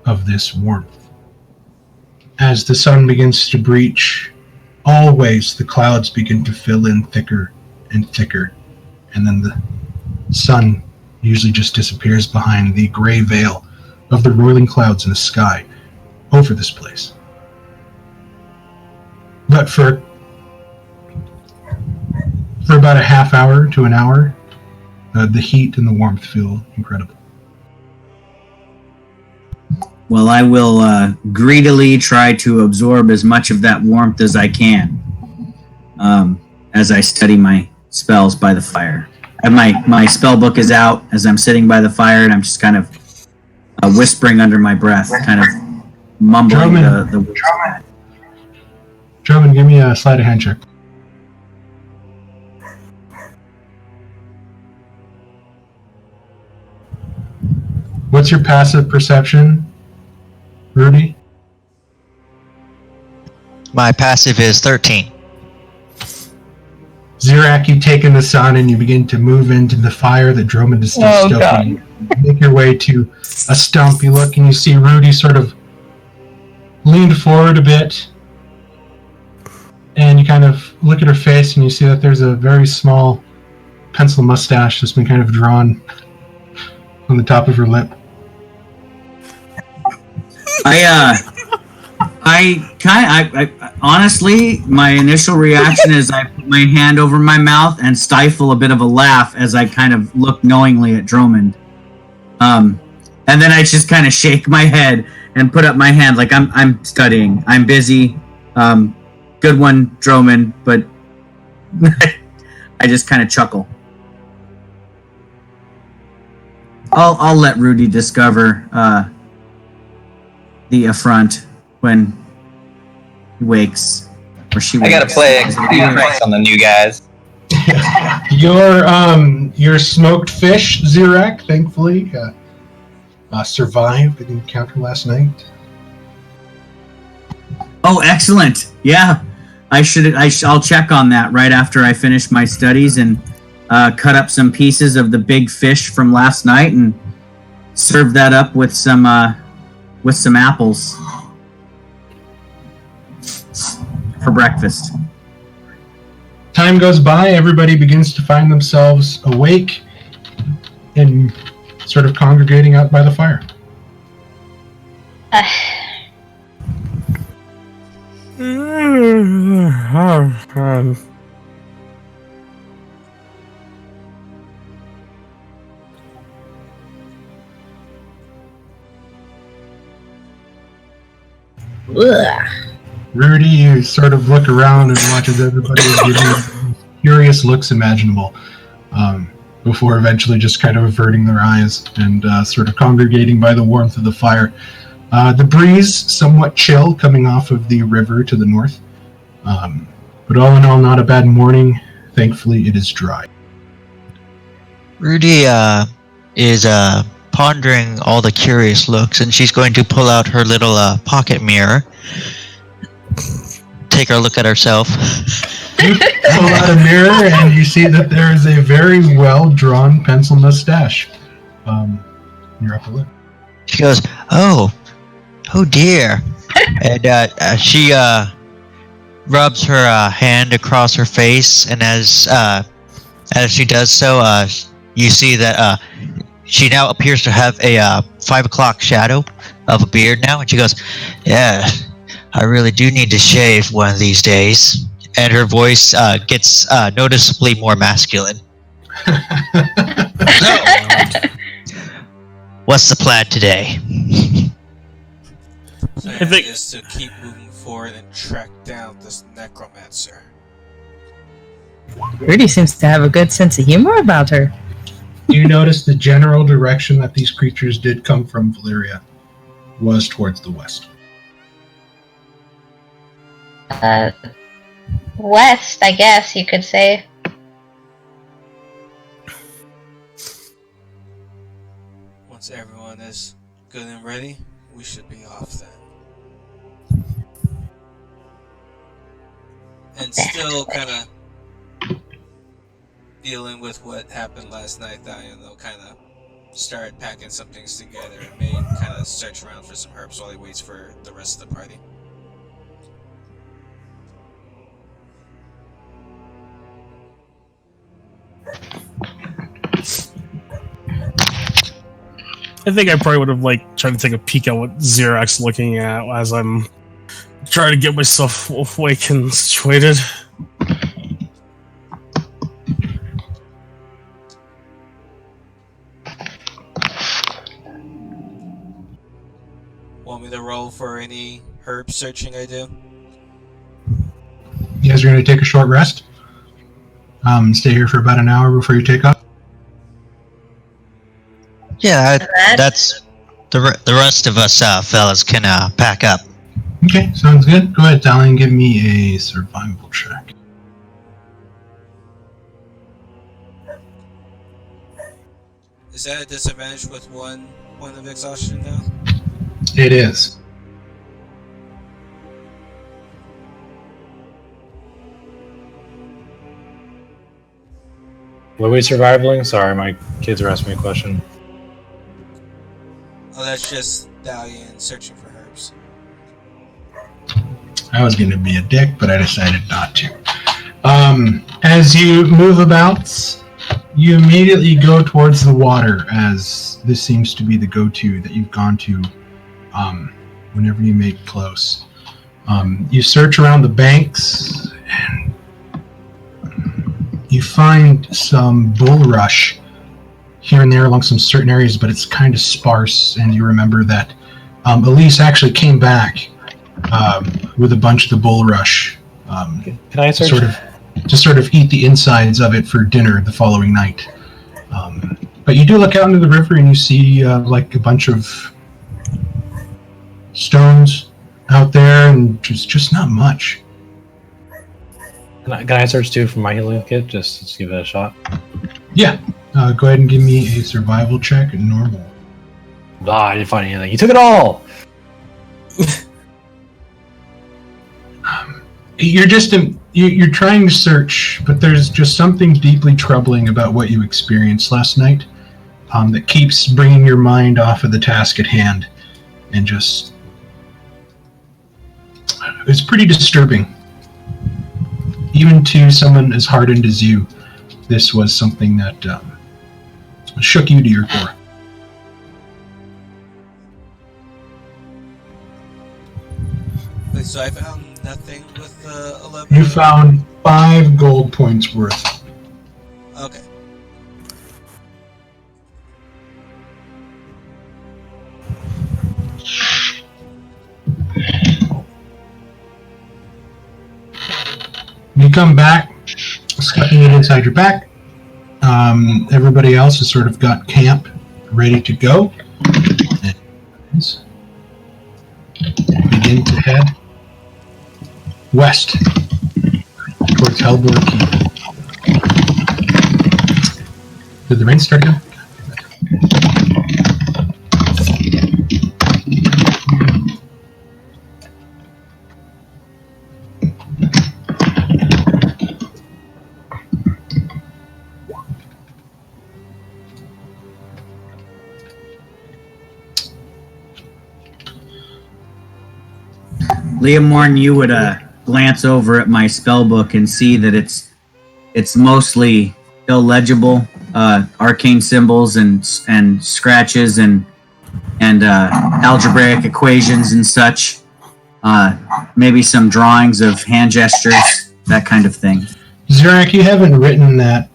of this warmth. As the sun begins to breach, always the clouds begin to fill in thicker and thicker, and then the sun usually just disappears behind the gray veil of the roiling clouds in the sky over this place. But for about a half hour to an hour, The heat and the warmth feel incredible. Well, I will greedily try to absorb as much of that warmth as I can as I study my spells by the fire. And my spell book is out as I'm sitting by the fire, and I'm just kind of whispering under my breath, kind of mumbling the Drummond, give me a sleight of hand check. What's your passive perception, Rudy? My passive is 13. Zirak, you take in the sun and you begin to move into the fire that Drummond is still stoking. You make your way to a stump. You look and you see Rudy sort of leaned forward a bit. And you kind of look at her face and you see that there's a very small pencil mustache that's been kind of drawn on the top of her lip. I honestly, my initial reaction is I put my hand over my mouth and stifle a bit of a laugh as I kind of look knowingly at Drummond. And then I just kind of shake my head and put up my hand like I'm studying. I'm busy. Good one, Drummond, but I just kind of chuckle. I'll let Rudy discover the affront when he wakes, or she wakes. I gotta play pranks on the new guys. Your smoked fish, Zirak, thankfully survived the encounter last night. Oh, excellent! Yeah, I'll check on that right after I finish my studies and cut up some pieces of the big fish from last night and serve that up with some apples for breakfast. Time goes by, everybody begins to find themselves awake and sort of congregating out by the fire. Rudy, you sort of look around and watch as everybody is giving curious looks imaginable before eventually just kind of averting their eyes and sort of congregating by the warmth of the fire. The breeze, somewhat chill, coming off of the river to the north. But all in all, not a bad morning. Thankfully, it is dry. Rudy is pondering all the curious looks, and she's going to pull out her little pocket mirror, take a look at herself. You pull out a mirror, and you see that there is a very well-drawn pencil mustache. Your upper lip. She goes, "Oh dear," and she rubs her hand across her face, and as she does so, you see that she now appears to have a 5 o'clock shadow of a beard now, and she goes, "Yeah, I really do need to shave one of these days." And her voice gets noticeably more masculine. What's the plan today? I think is to keep moving forward and track down this necromancer. Rudy seems to have a good sense of humor about her. You notice the general direction that these creatures did come from Valyria was towards the west. West, I guess you could say. Once everyone is good and ready, we should be off then. And still kind of dealing with what happened last night, Diana kind of started packing some things together and may kind of search around for some herbs while he waits for the rest of the party. I think I probably would have tried to take a peek at what Zirak's looking at as I'm trying to get myself awake and situated. for any herb searching I do. You guys are going to take a short rest. Stay here for about an hour before you take off. Yeah, that's the rest of us fellas can pack up. Okay, sounds good. Go ahead, Dalian, give me a survival check. Is that a disadvantage with 1 point of exhaustion now? It is. What are we surviving? Sorry, my kids are asking me a question. Oh, that's just Dalian searching for herbs. I was going to be a dick, but I decided not to. As you move about, you immediately go towards the water, as this seems to be the go-to that you've gone to whenever you make close. You search around the banks, and you find some bulrush here and there along some certain areas, but it's kind of sparse, and you remember that Elise actually came back with a bunch of the bulrush. Can I search? Sort of eat the insides of it for dinner the following night. But you do look out into the river and you see like a bunch of stones out there, and just not much. Can I search too for my healing kit? Just to give it a shot. Yeah. Go ahead and give me a survival check at normal. I didn't find anything. You took it all! You're trying to search, but there's just something deeply troubling about what you experienced last night that keeps bringing your mind off of the task at hand, and just it's pretty disturbing. Even to someone as hardened as you, this was something that shook you to your core. Wait, so I found nothing with 11? You found 5 gold points worth. Okay. You come back, stuffing it inside your back. Everybody else has sort of got camp ready to go. Begin to head west towards Hellborg Keep. Did the rain start again? Liam Morn, you would glance over at my spell book and see that it's mostly illegible, arcane symbols and scratches and algebraic equations and such. Maybe some drawings of hand gestures, that kind of thing. Zerak, you haven't written that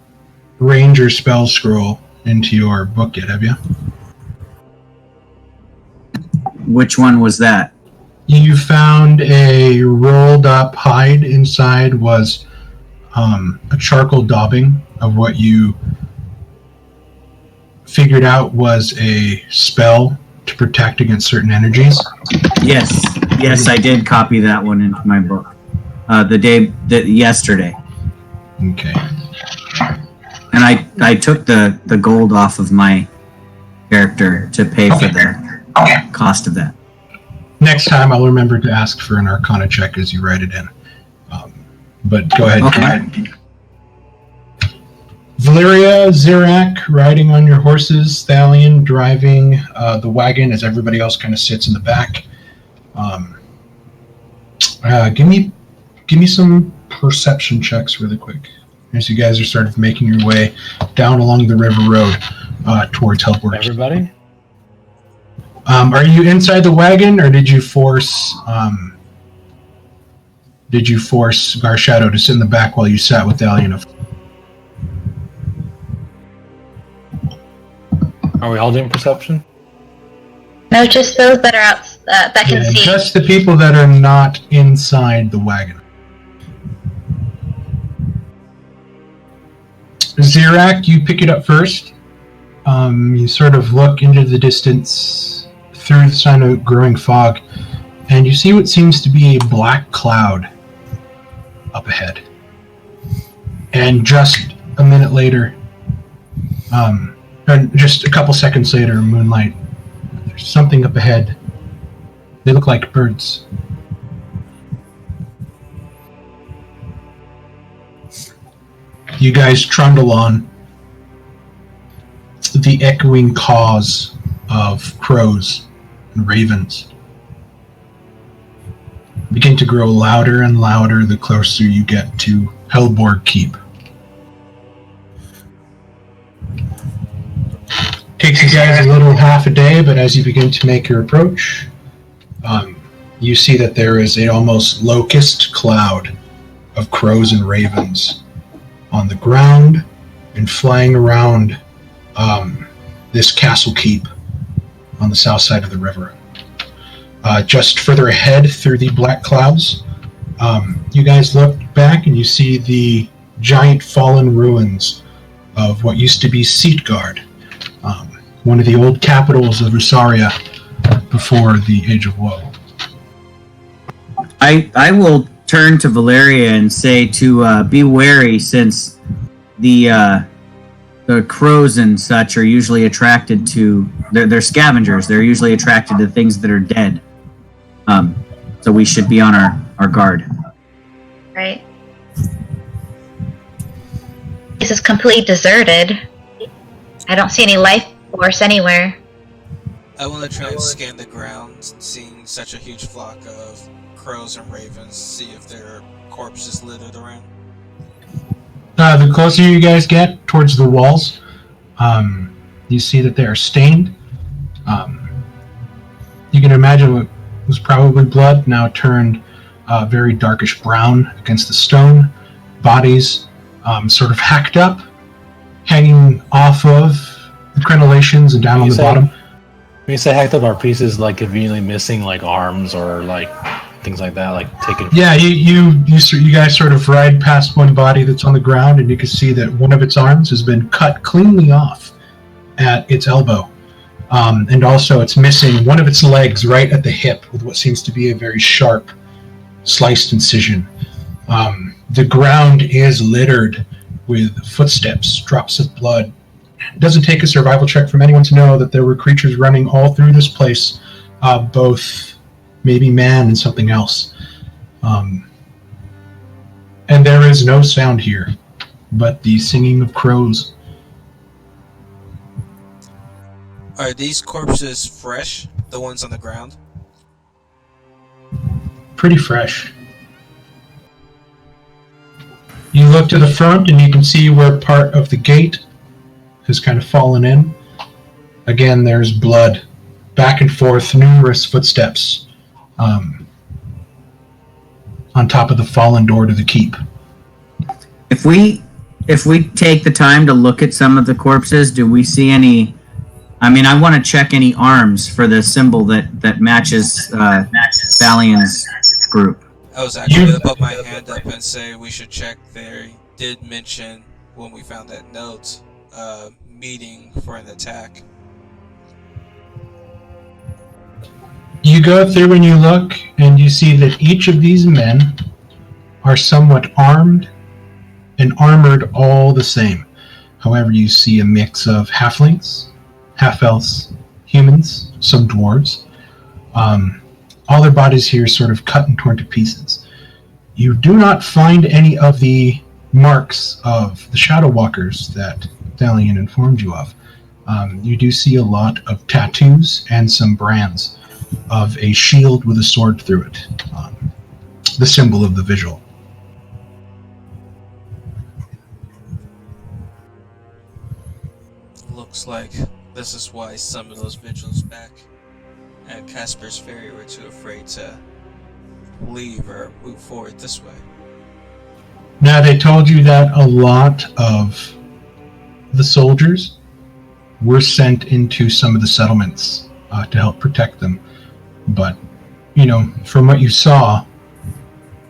ranger spell scroll into your book yet, have you? Which one was that? You found a rolled up hide. Inside was a charcoal daubing of what you figured out was a spell to protect against certain energies. Yes, I did copy that one into my book. Yesterday. Okay. And I took the gold off of my character to pay for the cost of that. Next time, I'll remember to ask for an Arcana check as you write it in. But go ahead. Okay. Valeria, Zerak, riding on your horses. Thalion driving the wagon as everybody else kind of sits in the back. Give me some perception checks really quick as you guys are sort of making your way down along the river road towards Hellborg. Everybody? Are you inside the wagon, or did you force Garshadow to sit in the back while you sat with Dalian? Are we all doing perception? No, just those that are out that can see. Just the people that are not inside the wagon. Zirak, you pick it up first. You sort of look into the distance through the sign of growing fog, and you see what seems to be a black cloud up ahead. And just a minute later, or just a couple seconds later, moonlight, there's something up ahead. They look like birds. You guys trundle on. The echoing caws of crows and ravens begin to grow louder and louder the closer you get to Helborg Keep. Takes you guys a little half a day, but as you begin to make your approach, you see that there is an almost locust cloud of crows and ravens on the ground and flying around this castle keep on the south side of the river. Just further ahead through the black clouds, you guys look back and you see the giant fallen ruins of what used to be Seatguard, one of the old capitals of Rosaria before the Age of Woe. I will turn to Valeria and say to be wary, since the crows and such are usually attracted to, they're scavengers. They're usually attracted to things that are dead. So we should be on our guard. Right. This is completely deserted. I don't see any life force anywhere. I want to try and scan the ground, seeing such a huge flock of crows and ravens, see if there are corpses littered around. The closer you guys get towards the walls, you see that they are stained. You can imagine what was probably blood now turned very darkish brown against the stone. Bodies sort of hacked up, hanging off of the crenellations and down on the bottom. When you say hacked up, are pieces like conveniently missing, like arms or like things like that, like taken? Yeah, you guys sort of ride past one body that's on the ground, and you can see that one of its arms has been cut cleanly off at its elbow, and also it's missing one of its legs right at the hip with what seems to be a very sharp, sliced incision. The ground is littered with footsteps, drops of blood. It doesn't take a survival check from anyone to know that there were creatures running all through this place, both maybe man and something else. And there is no sound here but the singing of crows. Are these corpses fresh, the ones on the ground? Pretty fresh. You look to the front and you can see where part of the gate has kind of fallen in. Again, there's blood. Back and forth, numerous footsteps on top of the fallen door to the keep. If we take the time to look at some of the corpses, do we see any? I mean, I want to check any arms for the symbol that matches Thalian's group. I was actually going to put my hand up and say we should check. They did mention when we found that note, meeting for an attack. You go through and you look, and you see that each of these men are somewhat armed and armored all the same. However, you see a mix of halflings, half-elves, humans, some dwarves. All their bodies here sort of cut and torn to pieces. You do not find any of the marks of the Shadow Walkers that Thalian informed you of. You do see a lot of tattoos and some brands of a shield with a sword through it. The symbol of the vigil. Looks like this is why some of those vigils back at Casper's Ferry were too afraid to leave or move forward this way. Now, they told you that a lot of the soldiers were sent into some of the settlements to help protect them. But, you know, from what you saw,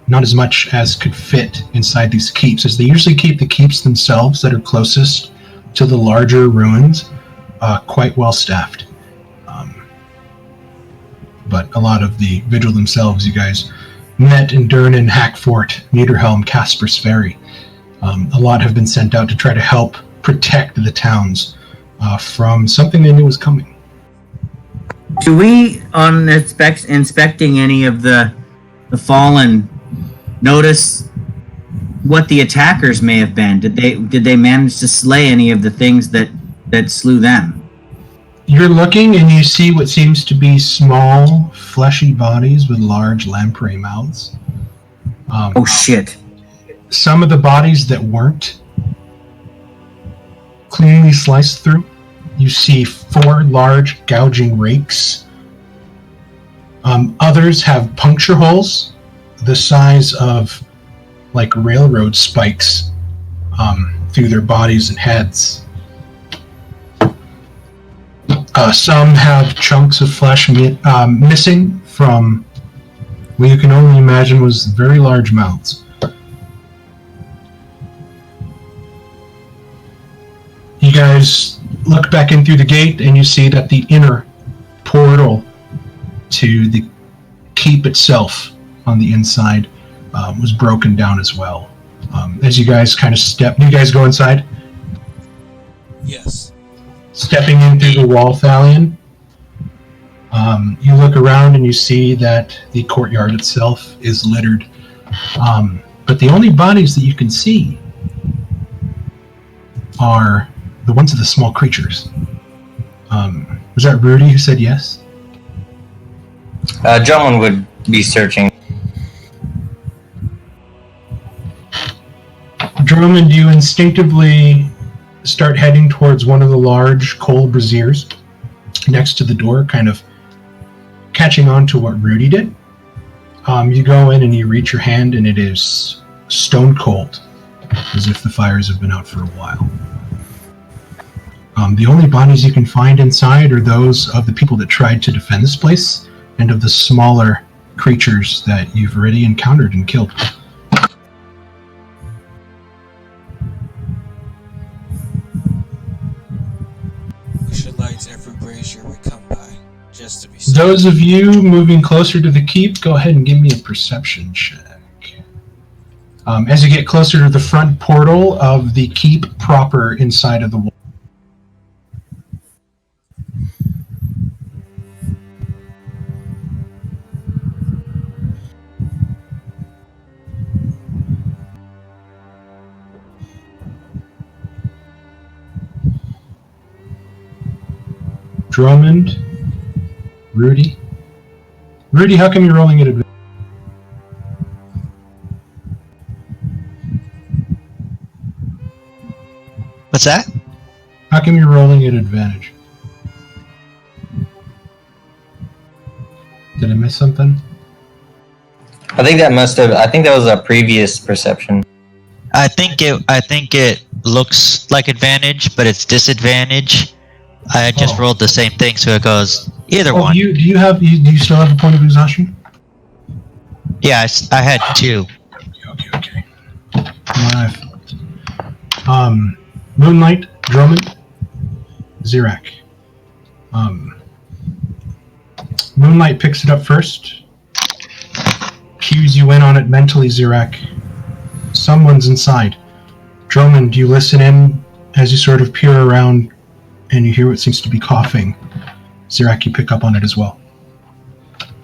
not as much as could fit inside these keeps, as they usually keep the keeps themselves that are closest to the larger ruins quite well staffed. But a lot of the vigil themselves, you guys met in Durnan, Hackfort, Niederhelm, Casper's Ferry. A lot have been sent out to try to help protect the towns from something they knew was coming. Do we, on inspecting any of the fallen, notice what the attackers may have been? Did they manage to slay any of the things that slew them? You're looking and you see what seems to be small, fleshy bodies with large lamprey mouths. Oh shit. Some of the bodies that weren't cleanly sliced through, you see 4 large gouging rakes. Others have puncture holes the size of like railroad spikes through their bodies and heads. Some have chunks of flesh missing from what you can only imagine was very large mouths. You guys look back in through the gate and you see that the inner portal to the keep itself on the inside was broken down as well. As you guys kind of step, do you guys go inside? Yes. Stepping in through the wall, Thalion, you look around and you see that the courtyard itself is littered. But the only bodies that you can see are the ones of the small creatures. Was that Rudy who said yes? Drummond would be searching. Drummond, you instinctively start heading towards one of the large coal braziers next to the door, kind of catching on to what Rudy did. You go in and you reach your hand and it is stone cold, as if the fires have been out for a while. The only bodies you can find inside are those of the people that tried to defend this place and of the smaller creatures that you've already encountered and killed. We should light every brazier we come by, just to be safe. Those of you moving closer to the keep, go ahead and give me a perception check. As you get closer to the front portal of the keep proper inside of the wall. Drummond, Rudy. Rudy, how come you're rolling at advantage? What's that? How come you're rolling at advantage? Did I miss something? I think that was a previous perception. I think it looks like advantage, but it's disadvantage. I just rolled the same thing, so it goes either one. Do you still have a point of exhaustion? Yeah, I had 2. Okay. My fault. Moonlight, Drummond, Zirak. Moonlight picks it up first. Cues you in on it mentally, Zirak. Someone's inside. Drummond, you listen in as you sort of peer around and you hear what seems to be coughing. Zirak, you pick up on it as well.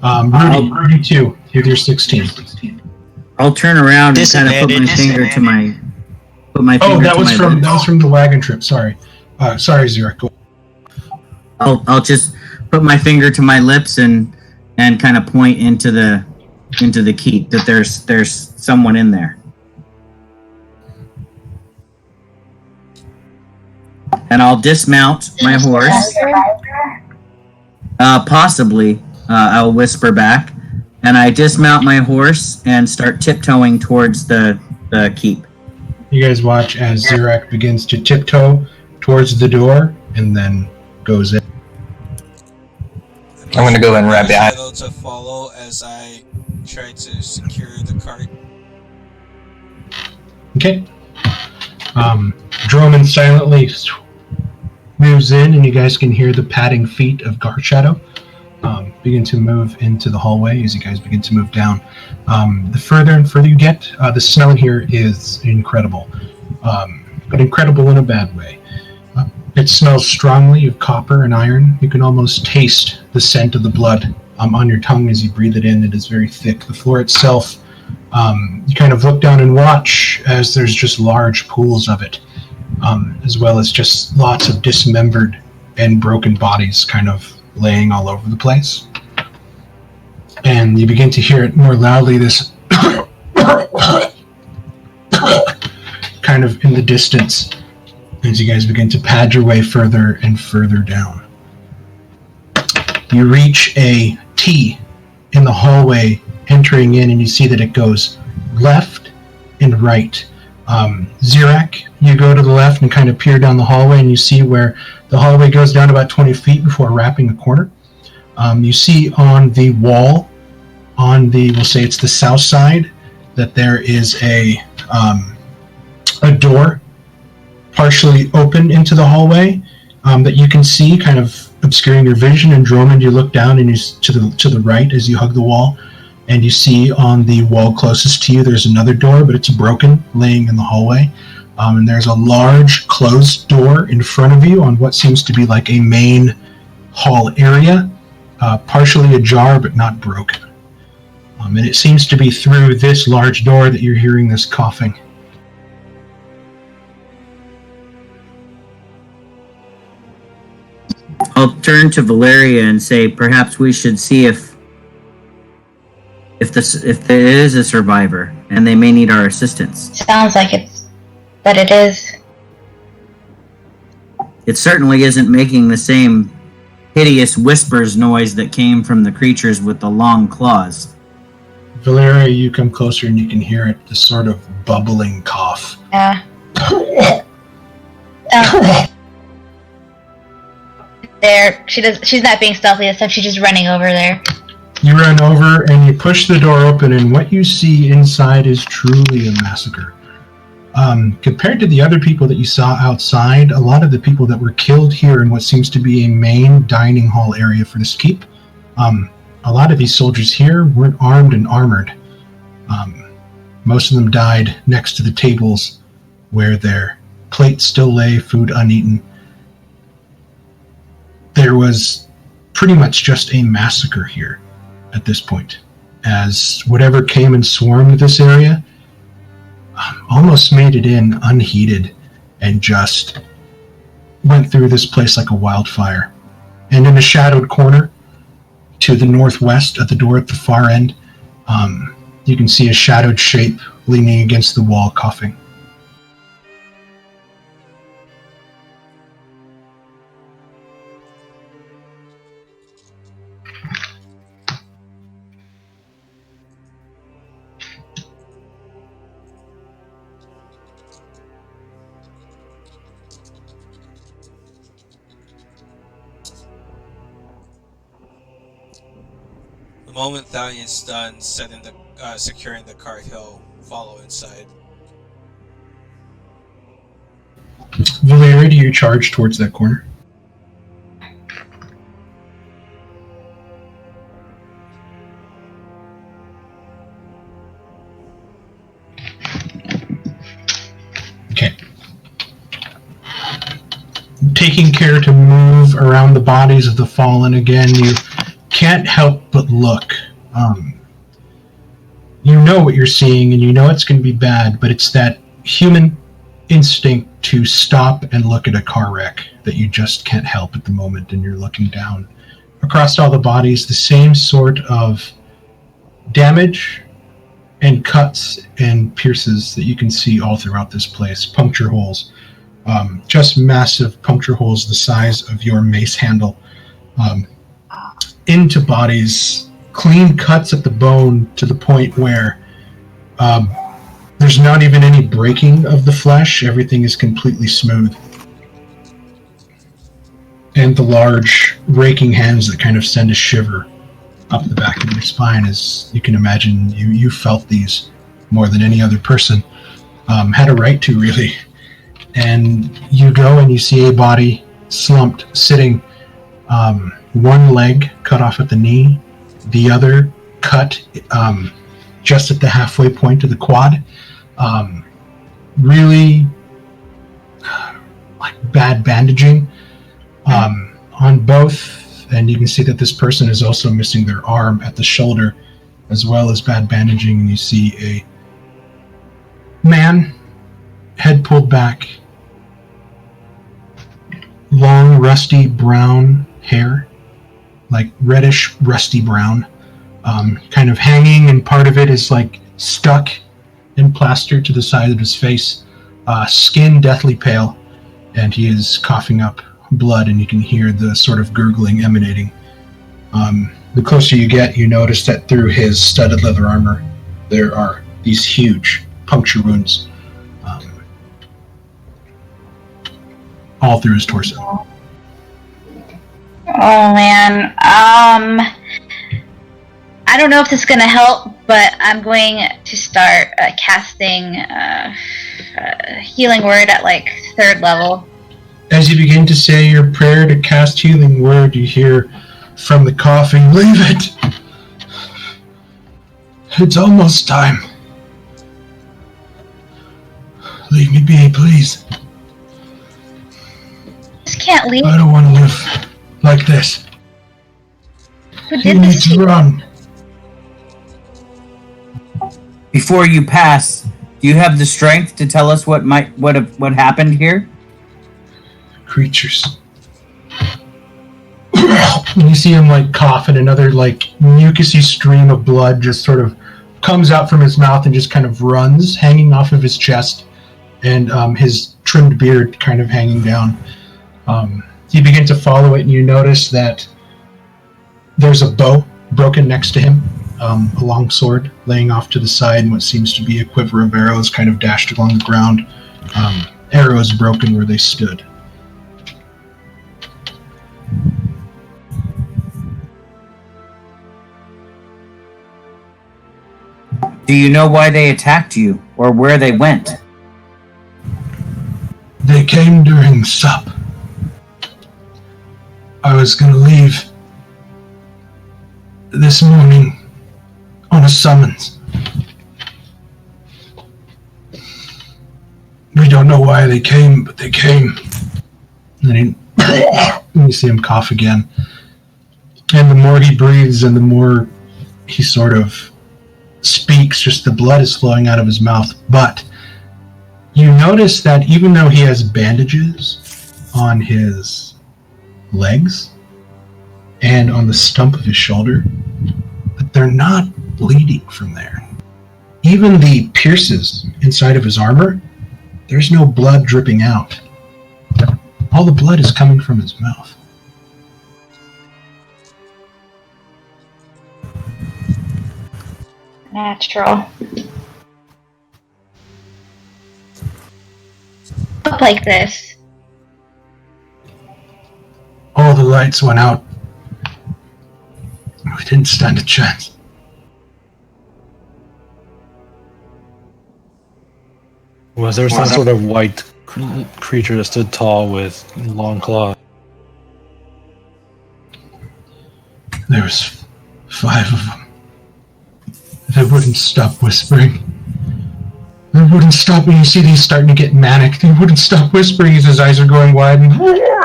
Rudy too. With your 16. I'll turn around and kind of put my finger to my. That was from the wagon trip. Sorry, Zirak. Go. I'll just put my finger to my lips and kind of point into the keep that there's someone in there. And I'll dismount my horse. Possibly, I'll whisper back. And I dismount my horse and start tiptoeing towards the keep. You guys watch as Zirak begins to tiptoe towards the door and then goes in. I'm going to go and wrap behind. still to follow as I try to secure the cart. Okay. Droman silently moves in, and you guys can hear the padding feet of Garshadow begin to move into the hallway as you guys begin to move down. The further and further you get, the smell here is incredible, but incredible in a bad way. It smells strongly of copper and iron. You can almost taste the scent of the blood on your tongue as you breathe it in. It is very thick. The floor itself, you kind of look down and watch as there's just large pools of it, as well as just lots of dismembered and broken bodies kind of laying all over the place. And you begin to hear it more loudly, this kind of in the distance, as you guys begin to pad your way further and further down. You reach a T in the hallway entering in, and you see that it goes left and right. Zirak, you go to the left and kind of peer down the hallway, and you see where the hallway goes down about 20 feet before wrapping a corner. You see on the wall, on the, we'll say it's the south side, that there is a door partially open into the hallway that you can see kind of obscuring your vision. And Drummond, you look down and you to the right as you hug the wall, and you see on the wall closest to you there's another door, but it's broken, laying in the hallway. And there's a large closed door in front of you on what seems to be like a main hall area, partially ajar but not broken. And it seems to be through this large door that you're hearing this coughing. I'll turn to Valeria and say, perhaps we should see if there is a survivor and they may need our assistance. Sounds like it is. It certainly isn't making the same hideous whispers noise that came from the creatures with the long claws. Valeria, you come closer and you can hear it, this sort of bubbling cough. Yeah. There, she's not being stealthy this time, she's just running over there. You run over and you push the door open, and what you see inside is truly a massacre. Compared to the other people that you saw outside, a lot of the people that were killed here in what seems to be a main dining hall area for this keep, a lot of these soldiers here weren't armed and armored. Most of them died next to the tables where their plates still lay, food uneaten. There was pretty much just a massacre here at this point, as whatever came and swarmed this area almost made it in unheeded and just went through this place like a wildfire. And in a shadowed corner to the northwest at the door at the far end, you can see a shadowed shape leaning against the wall, coughing. The moment Thalian's done securing the cart, he'll follow inside. Valeria, do you charge towards that corner? Okay. Taking care to move around the bodies of the fallen again, you can't help but look. You know what you're seeing, and you know it's going to be bad, but it's that human instinct to stop and look at a car wreck that you just can't help at the moment, and you're looking down. Across all the bodies, the same sort of damage and cuts and pierces that you can see all throughout this place. Puncture holes. Just massive puncture holes the size of your mace handle. Into bodies, clean cuts at the bone to the point where there's not even any breaking of the flesh. Everything is completely smooth. And the large raking hands that kind of send a shiver up the back of your spine. As you can imagine, you felt these more than any other person had a right to, really. And you go and you see a body slumped, sitting, one leg cut off at the knee, the other cut just at the halfway point of the quad. Really like bad bandaging on both, and you can see that this person is also missing their arm at the shoulder, as well as bad bandaging. And you see a man, head pulled back, long rusty brown hair, like reddish rusty brown, kind of hanging, and part of it is like stuck and plastered to the side of his face, skin deathly pale, and he is coughing up blood, and you can hear the sort of gurgling emanating. The closer you get, you notice that through his studded leather armor there are these huge puncture wounds all through his torso. Oh man, I don't know if this is gonna help, but I'm going to start casting healing word at like 3rd level. As you begin to say your prayer to cast healing word, you hear from the coughing, "Leave it! It's almost time. Leave me be, please. Just can't leave. I don't want to live like this. Who You did need this to to you? run." Before you pass, do you have the strength to tell us what happened here? Creatures. And you see him like cough, and another like mucousy stream of blood just sort of comes out from his mouth and just kind of runs, hanging off of his chest, and his trimmed beard kind of hanging down. You begin to follow it, and you notice that there's a bow broken next to him, a long sword laying off to the side, and what seems to be a quiver of arrows kind of dashed along the ground. Arrows broken where they stood. Do you know why they attacked you, or where they went? They came during sup. I was going to leave this morning on a summons. We don't know why they came, but they came. And you see him cough again. And the more he breathes and the more he sort of speaks, just the blood is flowing out of his mouth. But you notice that even though he has bandages on his legs and on the stump of his shoulder, that they're not bleeding from there. Even the pierces inside of his armor, there's no blood dripping out. All the blood is coming from his mouth. Natural. Look like this. All the lights went out. We didn't stand a chance. Was there some sort of white creature that stood tall with long claws? There was 5 of them. They wouldn't stop whispering. They wouldn't stop, and you see these starting to get manic. They wouldn't stop whispering as his eyes are going wide, and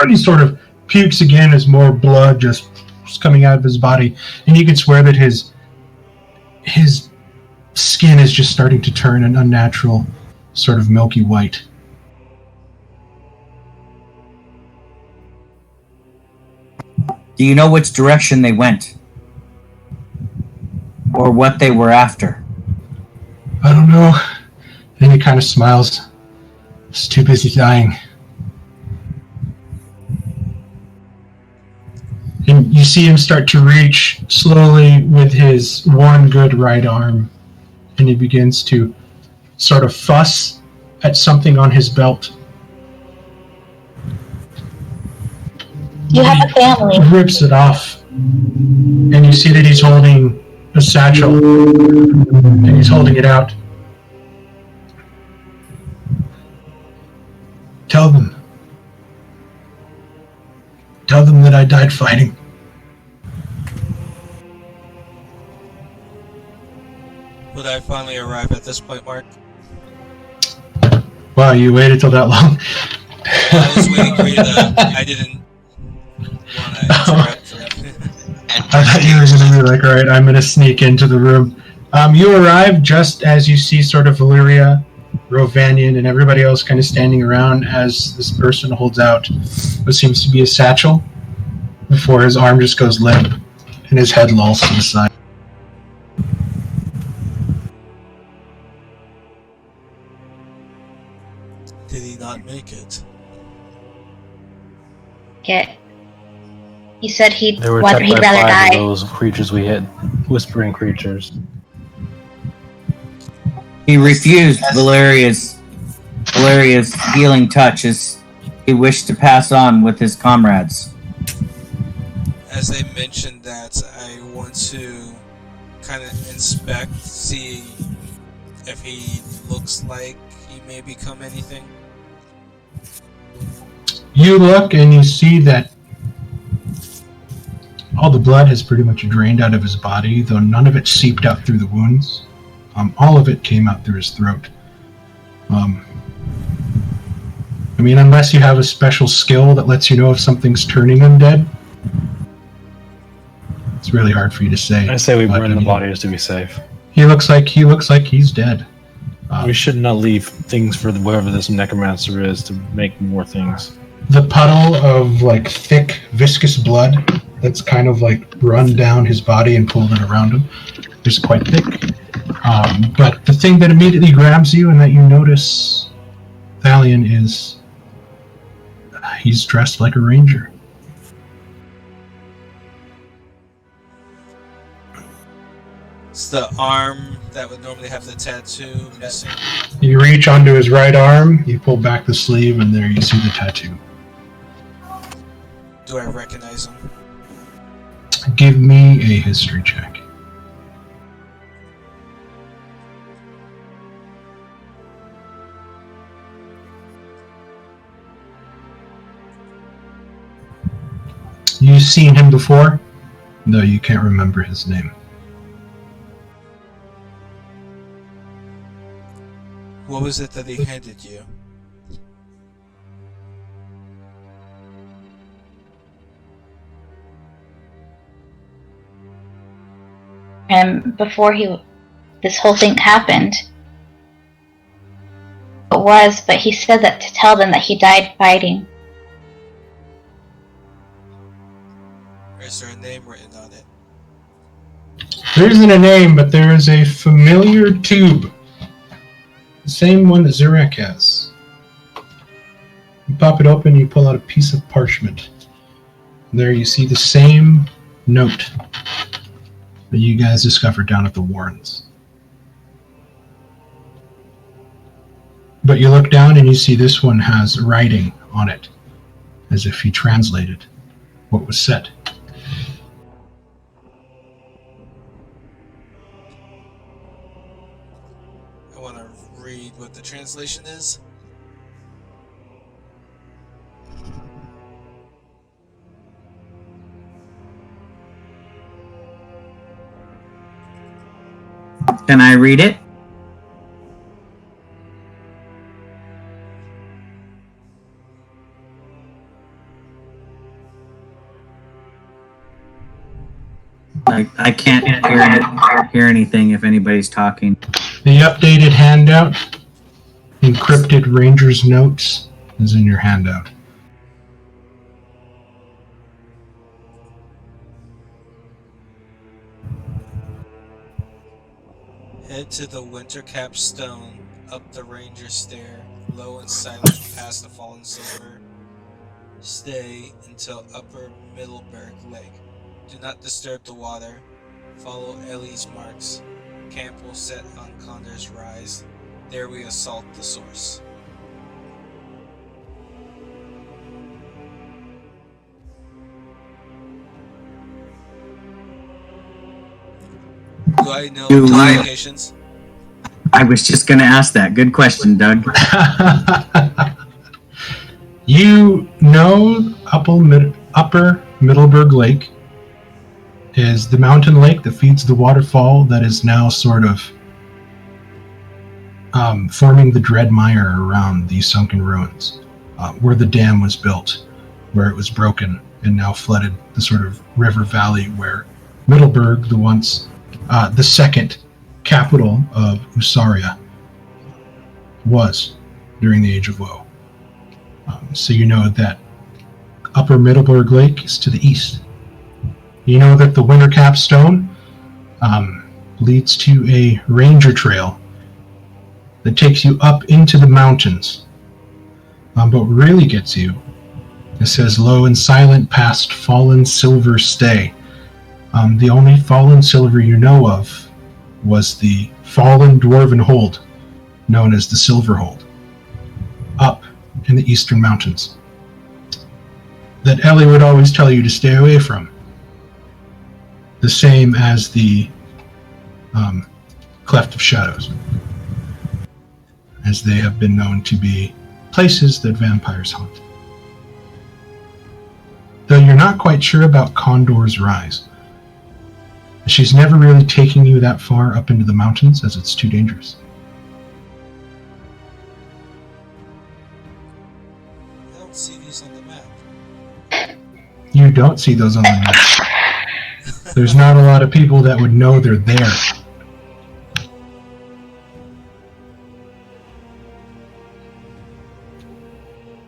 he sort of pukes again as more blood just coming out of his body. And you can swear that his skin is just starting to turn an unnatural sort of milky white. Do you know which direction they went? Or what they were after? I don't know. And he kind of smiles. He's too busy dying. And you see him start to reach slowly with his one good right arm. And he begins to sort of fuss at something on his belt. You have a family. Rips it off And you see that he's holding a satchel, and he's holding it out. Tell them that I died fighting. Would I finally arrive at this point, Mark? Wow, you waited till that long. I was waiting for you to. I didn't want to interrupt. I thought you were going to be like, all right, I'm going to sneak into the room. You arrive just as you see sort of Valyria, Rovanian, and everybody else kind of standing around as this person holds out what seems to be a satchel before his arm just goes limp and his head lolls to the side. Did he not make it? Get. He said he'd They were rather attacked by 5 die. of those creatures we hit. Whispering creatures. He refused Valeria's healing touch as he wished to pass on with his comrades. As they mentioned that, I want to kind of inspect, see if he looks like he may become anything. You look and you see that all the blood has pretty much drained out of his body, though none of it seeped out through the wounds. All of it came out through his throat. I mean, unless you have a special skill that lets you know if something's turning him dead, it's really hard for you to say. I say we But, burn the I mean, body just to be safe. He looks like he's dead. We should not leave things for whoever this necromancer is to make more things. The puddle of like thick, viscous blood that's kind of like run down his body and pulled it around him is quite thick. But the thing that immediately grabs you and that you notice, Thalion, is he's dressed like a ranger. It's the arm that would normally have the tattoo missing. You reach onto his right arm, you pull back the sleeve, and there you see the tattoo. Do I recognize him? Give me a history check. You've seen him before, though you can't remember his name. What was it that he handed you? And before this whole thing happened, but he said that to tell them that he died fighting. Is there a name written on it? There isn't a name, but there is a familiar tube. The same one that Zurek has. You pop it open, you pull out a piece of parchment. There you see the same note that you guys discovered down at the Warrens. But you look down and you see this one has writing on it, as if he translated what was said. I want to read what the translation is. Can I read it? I can't hear anything if anybody's talking. The updated handout, encrypted Ranger's notes, is in your handout. Head to the Wintercap Stone, up the Ranger Stair, low and silent past the Fallen Silver. Stay until Upper Middleburg Lake. Do not disturb the water. Follow Ellie's marks. Camp will set on Condor's Rise. There we assault the source. Do I know Do I- locations? I was just going to ask that. Good question, Doug. You know Upper Middleburg Lake is the mountain lake that feeds the waterfall that is now sort of forming the dread mire around the sunken ruins, where the dam was built, where it was broken and now flooded the sort of river valley where Middleburg, the second capital of Usaria, was during the Age of Woe. So you know that Upper Middleburg Lake is to the east. You know that the Wintercap Stone leads to a ranger trail that takes you up into the mountains. But what really gets you, it says low and silent past fallen silver stay. The only fallen silver you know of was the fallen dwarven hold, known as the Silver Hold, up in the eastern mountains, that Ellie would always tell you to stay away from. The same as the Cleft of Shadows, as they have been known to be places that vampires haunt. Though you're not quite sure about Condor's Rise. She's never really taking you that far up into the mountains, as it's too dangerous. I don't see these on the map. You don't see those on the map. There's not a lot of people that would know they're there.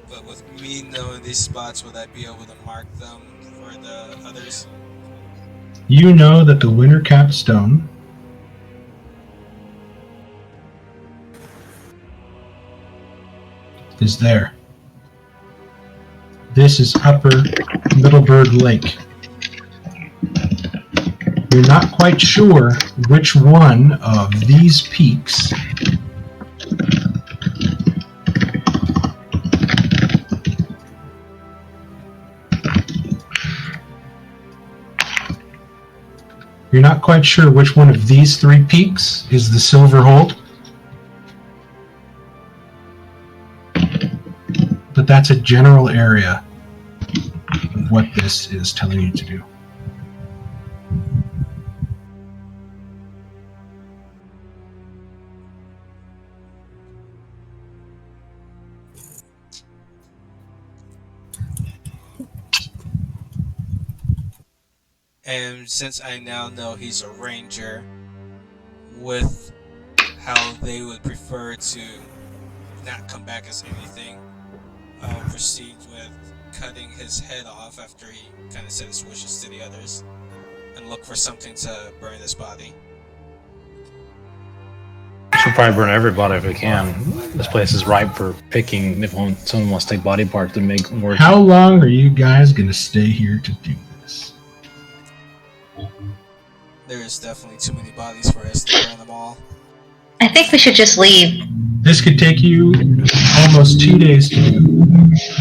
But with me knowing these spots, would I be able to mark them for the others? You know that the Wintercap Stone is there. This is Upper Middleburg Lake. You're not quite sure which one of these peaks You're not quite sure which one of these three peaks is the Silver Hold, but that's a general area of what this is telling you to do. And since I now know he's a ranger, with how they would prefer to not come back as anything, I'll proceed with cutting his head off after he kind of said his wishes to the others, and look for something to burn his body. Should probably burn everybody if we can. This place is ripe for picking if someone wants to take body parts to make more. How long are you guys going to stay here to do this? There's definitely too many bodies for us to burn them all. I think we should just leave. This could take you almost 2 days to do.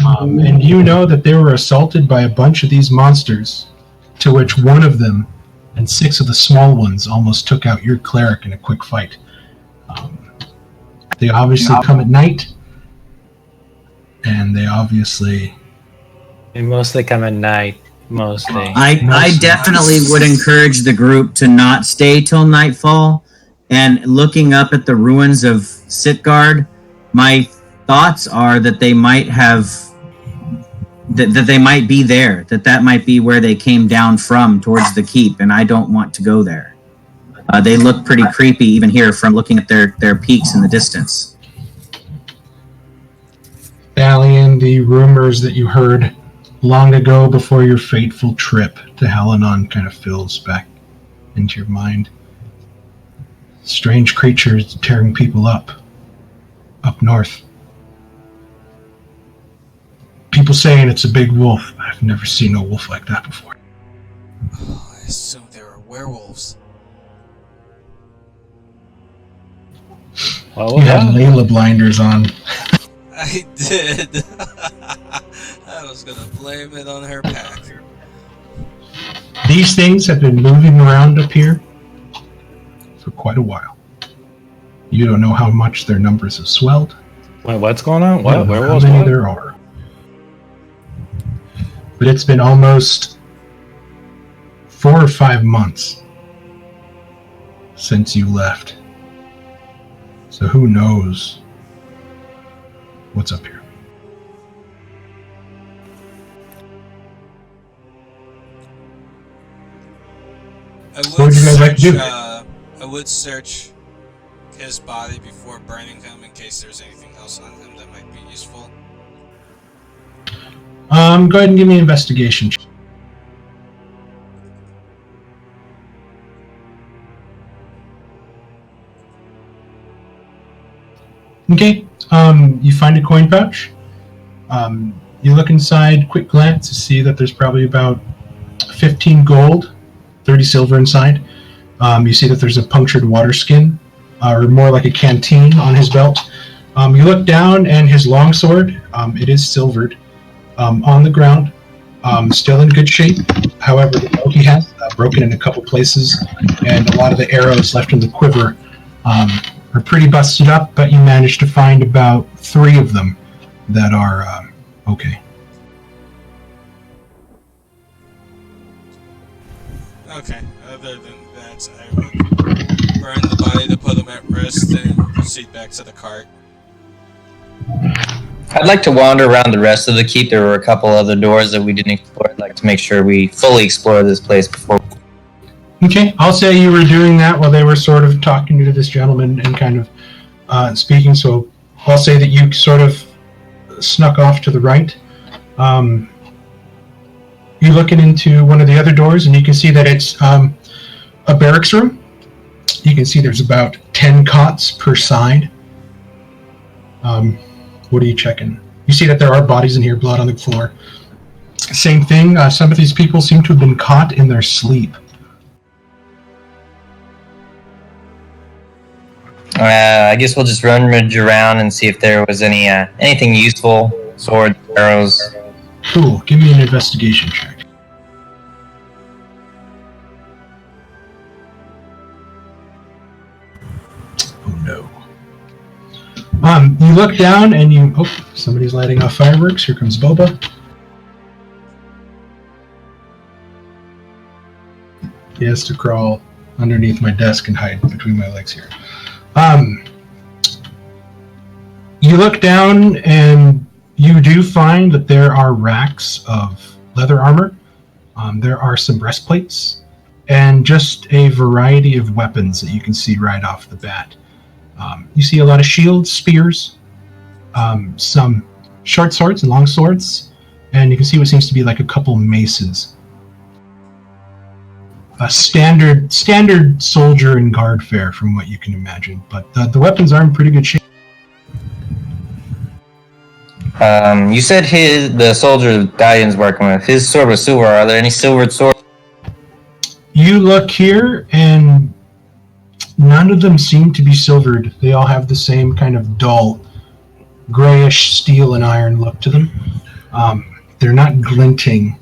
And you know that they were assaulted by a bunch of these monsters, to which one of them and 6 of the small ones almost took out your cleric in a quick fight. They obviously come at night, and they obviously... They mostly come at night. Mostly. I definitely would encourage the group to not stay till nightfall. And looking up at the ruins of Sitgard, my thoughts are that they might have that they might be there. That might be where they came down from towards the keep, and I don't want to go there. They look pretty creepy even here from looking at their peaks in the distance. Thalian, the rumors that you heard long ago before your fateful trip to Halanon kind of fills back into your mind. Strange creatures tearing people up north. People saying it's a big wolf. I've never seen a wolf like that before. Oh, I assume they were werewolves. Oh, You had Layla blinders on. I did. I was gonna blame it on her pack. These things have been moving around up here for quite a while. You don't know how much their numbers have swelled. Wait, what's going on? You What? don't know Where how was many what? there are. But it's been almost 4 or 5 months since you left. So who knows what's up here. What would you guys like to do? I would search his body before burning him in case there's anything else on him that might be useful. Go ahead and give me an investigation check. Okay, you find a coin pouch. You look inside, quick glance to see that there's probably about 15 gold, 30 silver inside. You see that there's a punctured water skin, or more like a canteen on his belt. You look down and his longsword, it is silvered, on the ground, still in good shape. However, the bow he has broken in a couple places, and a lot of the arrows left in the quiver are pretty busted up, but you managed to find about 3 of them that are okay. Okay, other than that, I would burn the body to put him at rest and proceed back to the cart. I'd like to wander around the rest of the keep. There were a couple other doors that we didn't explore. I'd like to make sure we fully explore this place before. Okay, I'll say you were doing that while they were sort of talking to this gentleman and kind of speaking, so I'll say that you sort of snuck off to the right. You're looking into one of the other doors, and you can see that it's a barracks room. You can see there's about 10 cots per side. What are you checking? You see that there are bodies in here, blood on the floor. Same thing, some of these people seem to have been caught in their sleep. I guess we'll just rummage around and see if there was any anything useful. Swords, arrows. Cool, give me an investigation check. Oh no. You look down and you... Oh, somebody's lighting off fireworks. Here comes Boba. He has to crawl underneath my desk and hide between my legs here. You look down and you do find that there are racks of leather armor. There are some breastplates and just a variety of weapons that you can see right off the bat. You see a lot of shields, spears, some short swords and long swords, and you can see what seems to be like a couple maces. A standard soldier and guard fare from what you can imagine, but the weapons are in pretty good shape. You said the soldier Dalian's working with, his sword was silver. Are there any silvered swords? You look here, and none of them seem to be silvered. They all have the same kind of dull, grayish steel and iron look to them. They're not glinting,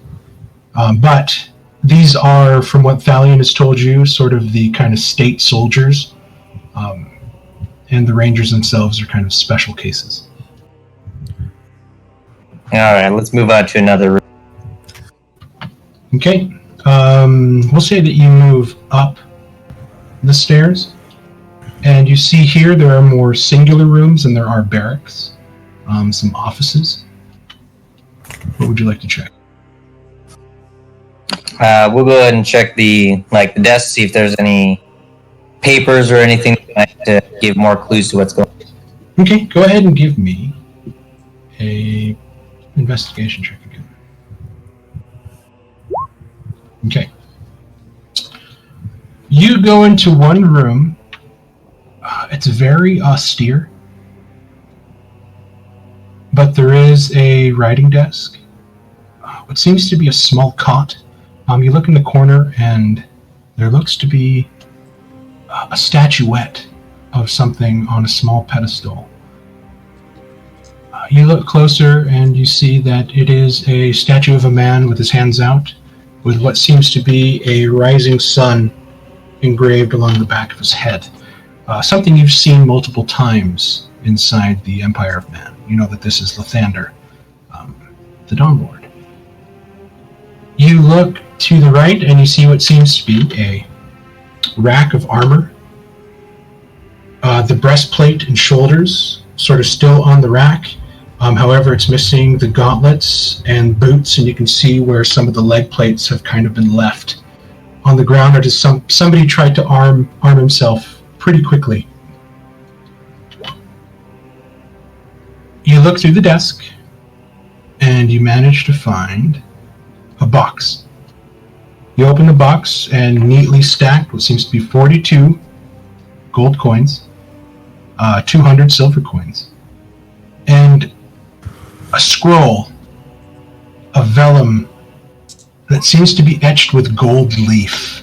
but these are, from what Thalion has told you, sort of the kind of state soldiers, and the rangers themselves are kind of special cases. Alright, let's move on to another room. Okay, we'll say that you move up the stairs, and you see here there are more singular rooms and there are barracks, some offices. What would you like to check? We'll go ahead and check the desk, see if there's any papers or anything that might give more clues to what's going on. Okay, go ahead and give me a investigation check again. Okay. You go into one room. It's very austere, but there is a writing desk. What seems to be a small cot. You look in the corner, and there looks to be a statuette of something on a small pedestal. You look closer, and you see that it is a statue of a man with his hands out, with what seems to be a rising sun engraved along the back of his head. Something you've seen multiple times inside the Empire of Man. You know that this is Lathander, the Dawn Lord. You look to the right and you see what seems to be a rack of armor. The breastplate and shoulders sort of still on the rack. However, it's missing the gauntlets and boots, and you can see where some of the leg plates have kind of been left on the ground, or just somebody tried to arm himself pretty quickly. You look through the desk, and you manage to find a box. You open the box, and neatly stacked what seems to be 42 gold coins, 200 silver coins, and a scroll of vellum that seems to be etched with gold leaf.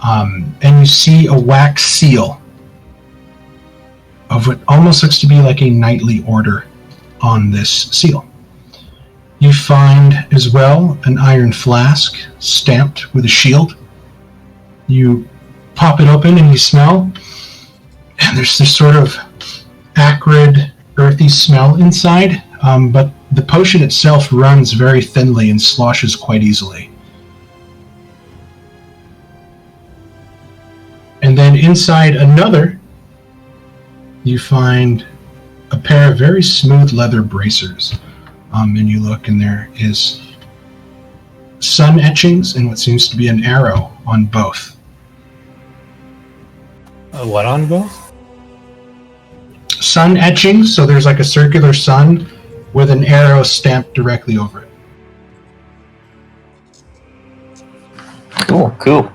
And you see a wax seal of what almost looks to be like a knightly order on this seal. You find as well an iron flask stamped with a shield. You pop it open and you smell, and there's this sort of acrid, earthy smell inside, but the potion itself runs very thinly and sloshes quite easily. And then inside another, you find a pair of very smooth leather bracers. And you look, and there is sun etchings and what seems to be an arrow on both. What on both? Sun etchings, so there's like a circular sun with an arrow stamped directly over it. Cool.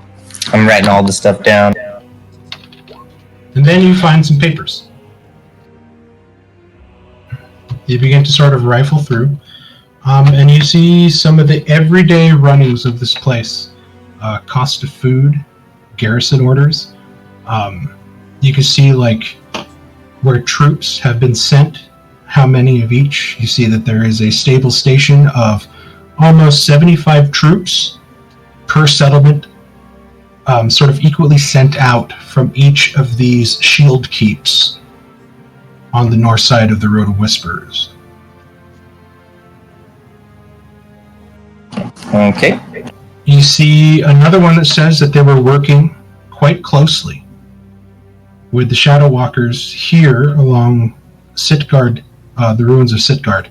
I'm writing all this stuff down. And then you find some papers. You begin to sort of rifle through, and you see some of the everyday runnings of this place. Cost of food, garrison orders. You can see like where troops have been sent, how many of each. You see that there is a stable station of almost 75 troops per settlement, sort of equally sent out from each of these shield keeps on the north side of the Road of Whisperers. Okay. You see another one that says that they were working quite closely with the Shadow Walkers here along Sitgard, the ruins of Sitgard,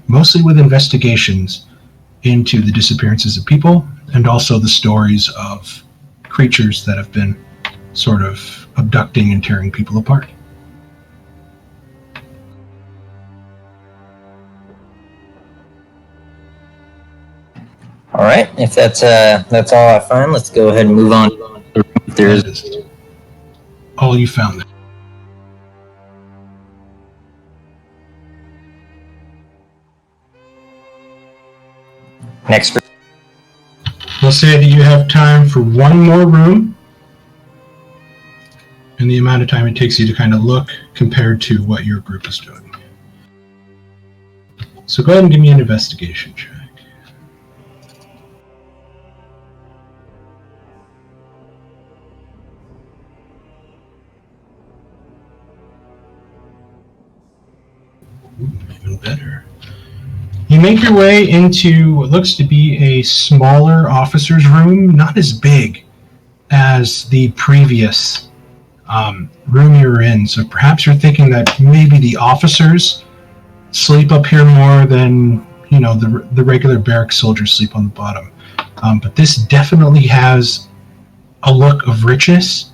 mostly with investigations into the disappearances of people and also the stories of creatures that have been sort of abducting and tearing people apart. All right. If that's all I find, let's go ahead and move on. If there is all you found there. Next. We'll say that you have time for one more room, and the amount of time it takes you to kind of look compared to what your group is doing. So go ahead and give me an investigation check. Even better. You make your way into what looks to be a smaller officer's room, not as big as the previous room you were in. So perhaps you're thinking that maybe the officers sleep up here more than, you know, the regular barrack soldiers sleep on the bottom. But this definitely has a look of richness,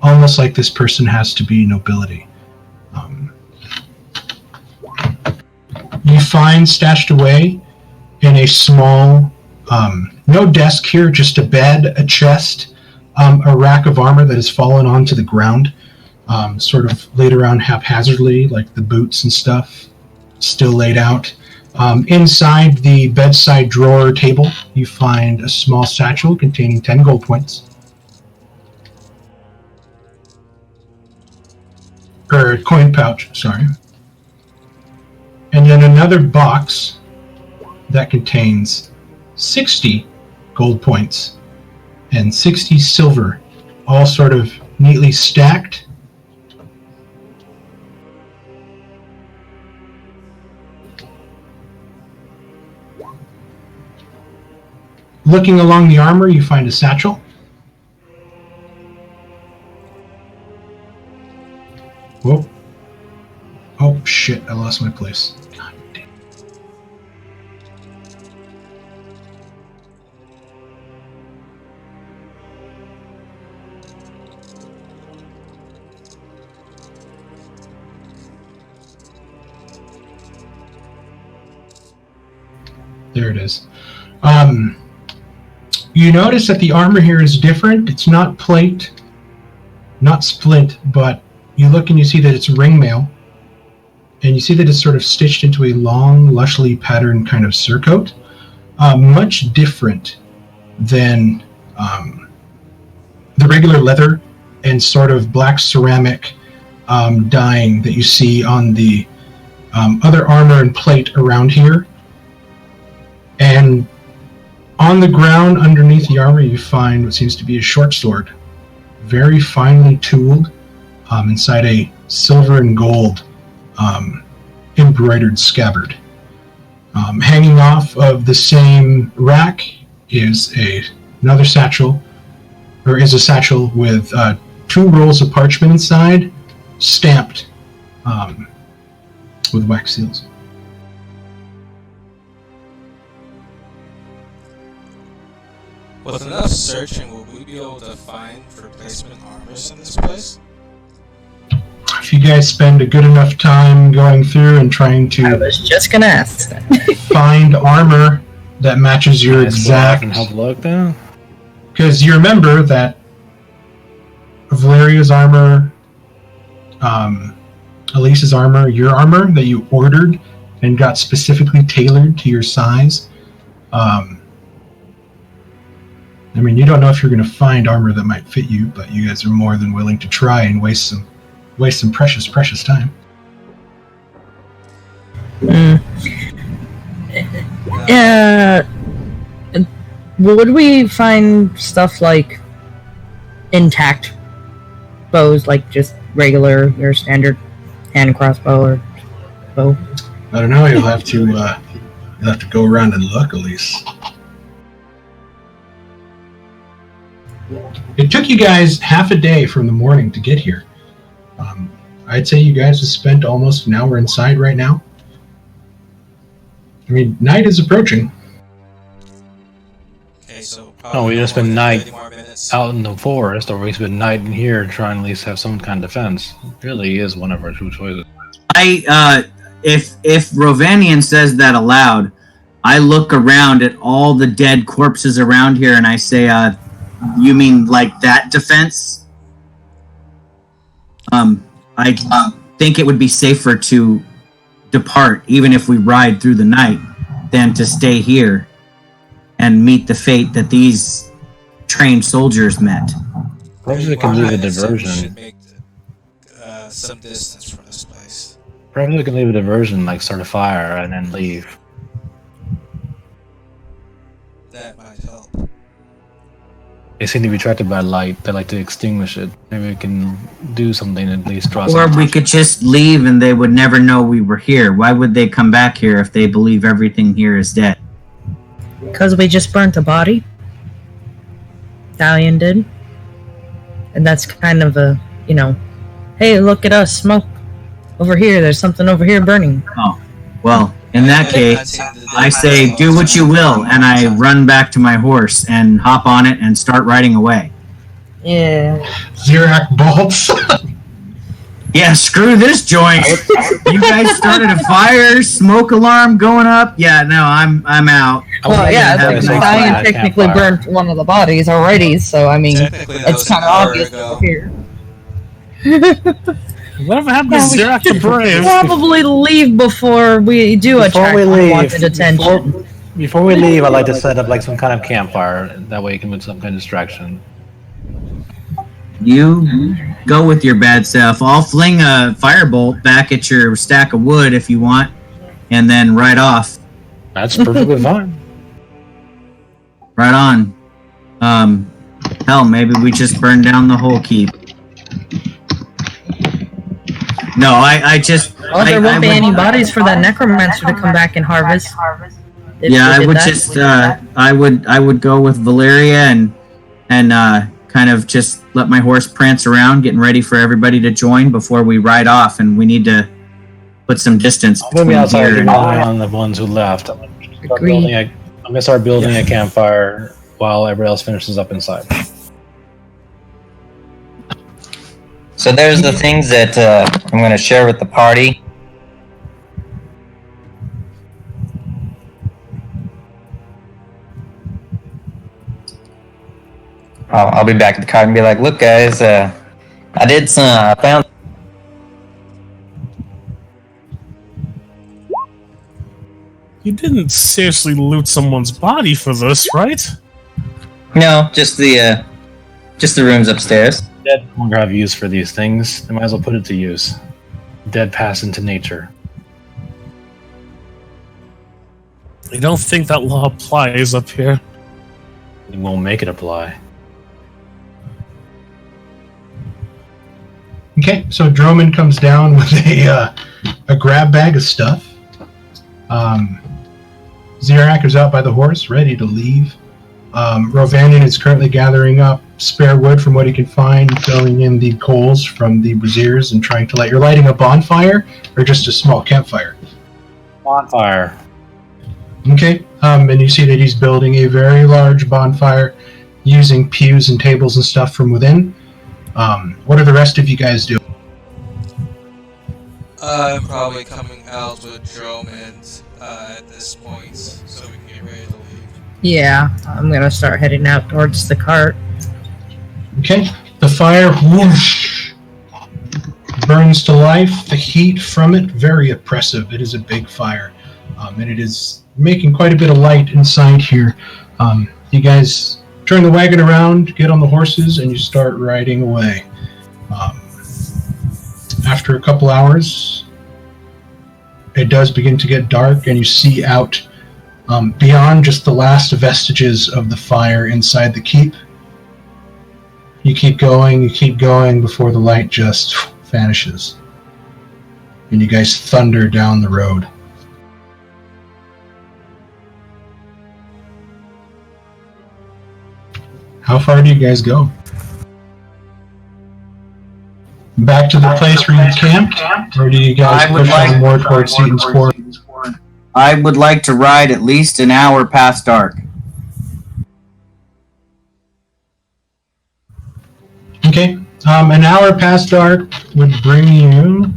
almost like this person has to be nobility. You find stashed away in a small, no desk here, just a bed, a chest, a rack of armor that has fallen onto the ground, sort of laid around haphazardly, like the boots and stuff, still laid out. Inside the bedside drawer table, you find a small satchel containing 10 gold points. Or coin pouch, sorry. And then another box that contains 60 gold points and 60 silver all sort of neatly stacked. Looking along the armor, you find a satchel. Whoa. Oh, shit, I lost my place. God damn. There it is. You notice that the armor here is different. It's not plate, not splint, but you look and you see that it's ringmail, and you see that it's sort of stitched into a long, lushly patterned kind of surcoat, much different than the regular leather and sort of black ceramic dyeing that you see on the other armor and plate around here. And on the ground underneath the armor, you find what seems to be a short sword, very finely tooled, inside a silver and gold embroidered scabbard. Hanging off of the same rack is another satchel, or is a satchel with 2 rolls of parchment inside, stamped with wax seals. With enough searching, will we be able to find replacement armors in this place? If you guys spend a good enough time going through and trying I to was just gonna ask that. find armor that matches your exact... I can help look down. Because you remember that Valeria's armor, Elise's armor, your armor that you ordered and got specifically tailored to your size. I mean, you don't know if you're going to find armor that might fit you, but you guys are more than willing to try and waste some precious time. Would we find stuff like intact bows, like just regular, your standard hand crossbow or bow? I don't know. You'll have to go around and look, Elise. It took you guys half a day from the morning to get here. I'd say you guys have spent almost an hour inside right now. I mean, night is approaching. Okay, so Oh, we just spend night 30 more minutes. out in the forest, or we spend night in here trying to at least have some kind of defense. It really is one of our two choices. If Rovanian says that aloud, I look around at all the dead corpses around here and I say, you mean like that defense? I think it would be safer to depart, even if we ride through the night, than to stay here and meet the fate that these trained soldiers met. Perhaps we can leave a I said we should diversion. make some distance from this place. Perhaps we can leave a diversion, like start a fire and then leave. That might help. They seem to be attracted by light. They like to extinguish it. Maybe we can do something at least draw Or some we could just leave and they would never know we were here. Why would they come back here if they believe everything here is dead? Because we just burnt a body. Dalian did. And that's kind of a, hey, look at us, smoke. Over here, there's something over here burning. Oh, well, in that case, I say, do what you will, and I run back to my horse and hop on it and start riding away. Yeah. Xerac bolts. Yeah, screw this joint. You guys started a fire, smoke alarm going up. Yeah, no, I'm out. Well, yeah, have the a Dalian campfire. technically burnt one of the bodies already, so I mean, Technically, that it's was kind of an hour obvious ago. over here. Whatever happened to Xerac the Brave? Probably leave before we do attract unwanted attention. Before we leave, I'd like to set up like some kind of campfire. That way you can put some kind of distraction. You go with your bad self. I'll fling a firebolt back at your stack of wood if you want, and then ride off. That's perfectly fine. Right on. Hell, maybe we just burn down the whole keep. No, I just. Well, there won't be any bodies for that necromancer to come back and harvest. Yeah, I would just. I would go with Valeria and kind of just let my horse prance around, getting ready for everybody to join before we ride off, and we need to put some distance. I'm gonna be outside keeping an eye on the ones who left. I'm gonna start building a campfire while everybody else finishes up inside. So there's the things that I'm going to share with the party. I'll be back at the cart and be like, look guys, I found. You didn't seriously loot someone's body for this, right? No, just the rooms upstairs. Dead no longer have use for these things. They might as well put it to use. Dead pass into nature. I don't think that law applies up here. It won't make it apply. Okay, so Droman comes down with a grab bag of stuff. Zirak is out by the horse, ready to leave. Rovanian is currently gathering up spare wood from what he can find, filling in the coals from the braziers, and trying to light. You're lighting a bonfire, or just a small campfire? Bonfire. Okay, and you see that he's building a very large bonfire using pews and tables and stuff from within. What are the rest of you guys doing? I'm probably coming out with Droman at this point, so we can get ready to leave. Yeah, I'm gonna start heading out towards the cart. Okay, the fire whoosh burns to life. The heat from it, very oppressive. It is a big fire, and it is making quite a bit of light inside here. You guys turn the wagon around, get on the horses, and you start riding away. After a couple hours, it does begin to get dark, and you see out beyond just the last vestiges of the fire inside the keep. You keep going before the light just vanishes. And you guys thunder down the road. How far do you guys go? Back to the place where you camped? Or do you guys push on more towards Seaton's Quarry? I would like to ride at least an hour past dark. Okay, an hour past dark would bring you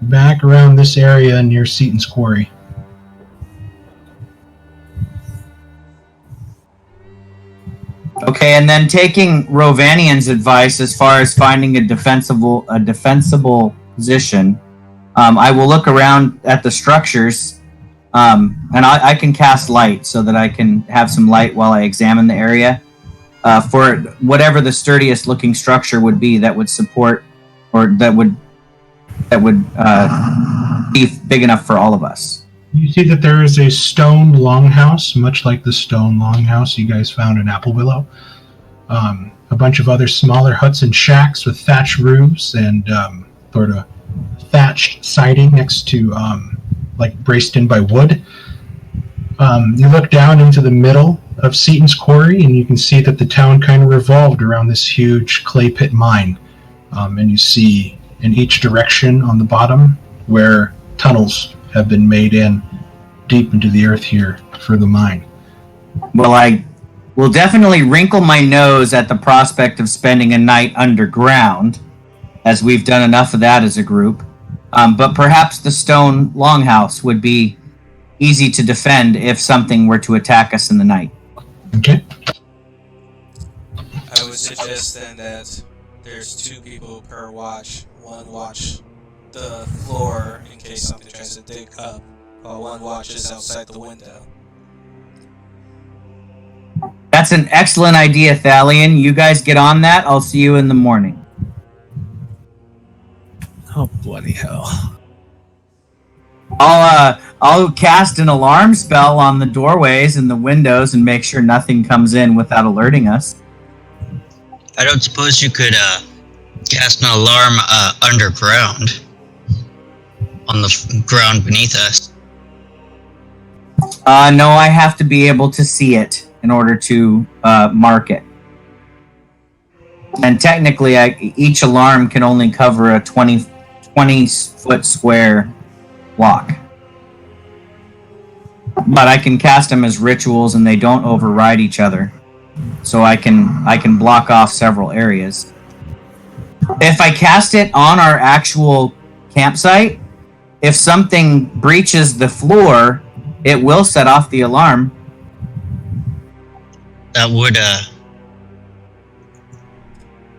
back around this area near Seaton's Quarry. Okay, and then taking Rovanian's advice as far as finding a defensible position, I will look around at the structures, and I can cast light so that I can have some light while I examine the area. For whatever the sturdiest looking structure would be that would support, or that would be big enough for all of us. You see that there is a stone longhouse, much like the stone longhouse you guys found in Apple Willow. A bunch of other smaller huts and shacks with thatched roofs and sort of thatched siding next to, like braced in by wood. You look down into the middle of Seaton's Quarry, and you can see that the town kind of revolved around this huge clay pit mine. And you see in each direction on the bottom where tunnels have been made in deep into the earth here for the mine. Well, I will definitely wrinkle my nose at the prospect of spending a night underground, as we've done enough of that as a group. But perhaps the stone longhouse would be easy to defend if something were to attack us in the night. Okay. I would suggest then that there's 2 people per watch. One watch the floor in case something tries to dig up, while one watches outside the window. That's an excellent idea, Thalion. You guys get on that. I'll see you in the morning. Oh, bloody hell. I'll cast an alarm spell on the doorways and the windows and make sure nothing comes in without alerting us. I don't suppose you could cast an alarm underground on the ground beneath us. No, I have to be able to see it in order to mark it. And technically, each alarm can only cover a 20-foot square block. But I can cast them as rituals, and they don't override each other. So I can block off several areas. If I cast it on our actual campsite, if something breaches the floor, it will set off the alarm. That would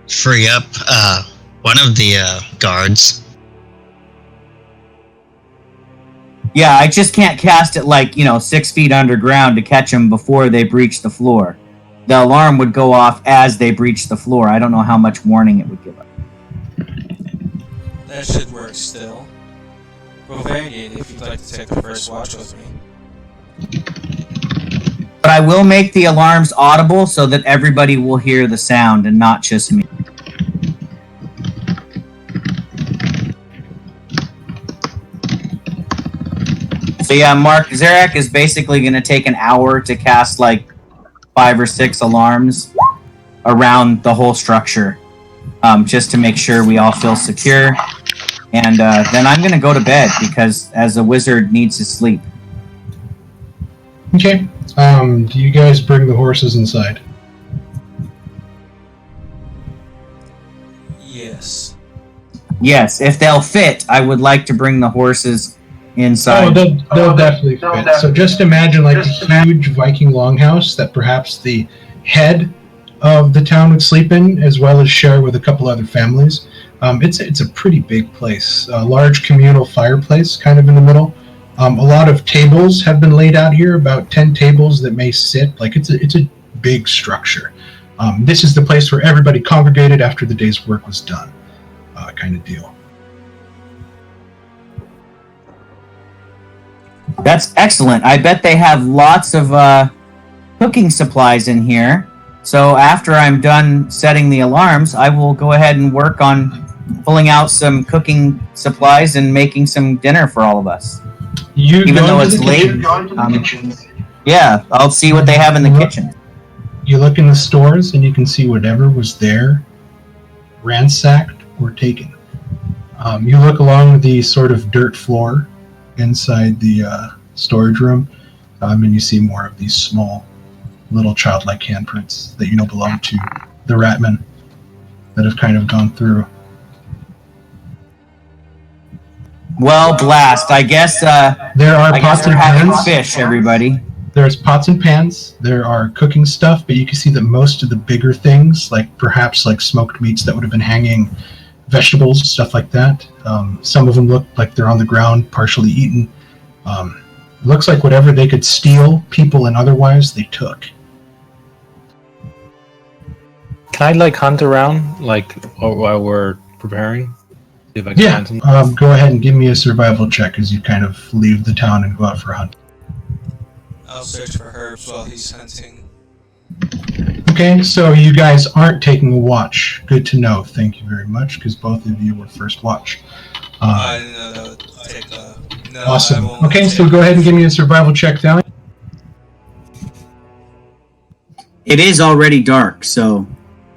free up one of the guards. Yeah, I just can't cast it 6 feet underground to catch them before they breach the floor. The alarm would go off as they breach the floor. I don't know how much warning it would give us. That should work still. Rovanian, if you'd like to take the first watch with me. But I will make the alarms audible so that everybody will hear the sound and not just me. So yeah, Mark, Zarak is basically going to take an hour to cast 5 or 6 alarms around the whole structure, just to make sure we all feel secure. And then I'm going to go to bed because as a wizard needs to sleep. Okay. Do you guys bring the horses inside? Yes. Yes, if they'll fit, I would like to bring the horses inside. Oh, they'll definitely fit. So just imagine a huge Viking longhouse that perhaps the head of the town would sleep in, as well as share with a couple other families. It's a pretty big place. A large communal fireplace kind of in the middle. A lot of tables have been laid out here, about 10 tables that may sit. It's a big structure. This is the place where everybody congregated after the day's work was done, kind of deal. That's excellent. I bet they have lots of cooking supplies in here. So after I'm done setting the alarms, I will go ahead and work on pulling out some cooking supplies and making some dinner for all of us. Even though it's late, yeah, I'll see what they have in the kitchen. You look in the stores and you can see whatever was there, ransacked or taken. You look along the sort of dirt floor inside the storage room, and you see more of these small, little childlike handprints that you know belong to the Ratmen that have kind of gone through. Well, blast! I guess there are pots and pans. Fish, everybody. There's pots and pans. There are cooking stuff, but you can see that most of the bigger things, perhaps smoked meats that would have been hanging, vegetables, stuff like that. Some of them look like they're on the ground, partially eaten. It looks like whatever they could steal, people and otherwise, they took. Can I hunt around while we're preparing? See if I can find something? Go ahead and give me a survival check as you kind of leave the town and go out for a hunt. I'll search for herbs while he's hunting. Okay, so you guys aren't taking a watch. Good to know. Thank you very much, because both of you were first watch. Awesome. Okay, so go ahead and give me a survival check, Dally. It is already dark, so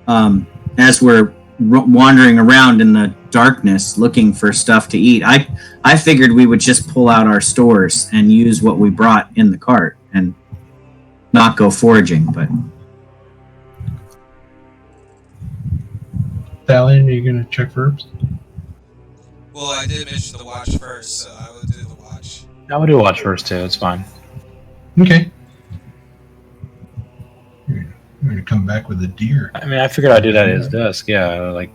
as we're wandering around in the darkness looking for stuff to eat, I figured we would just pull out our stores and use what we brought in the cart and not go foraging, but... Thalion, are you going to check for herbs? Well, I did mention the watch first, so I will do the watch. I would do a watch first, too. It's fine. Okay. You're going to come back with a deer. I mean, I figured I'd do that at his desk, yeah.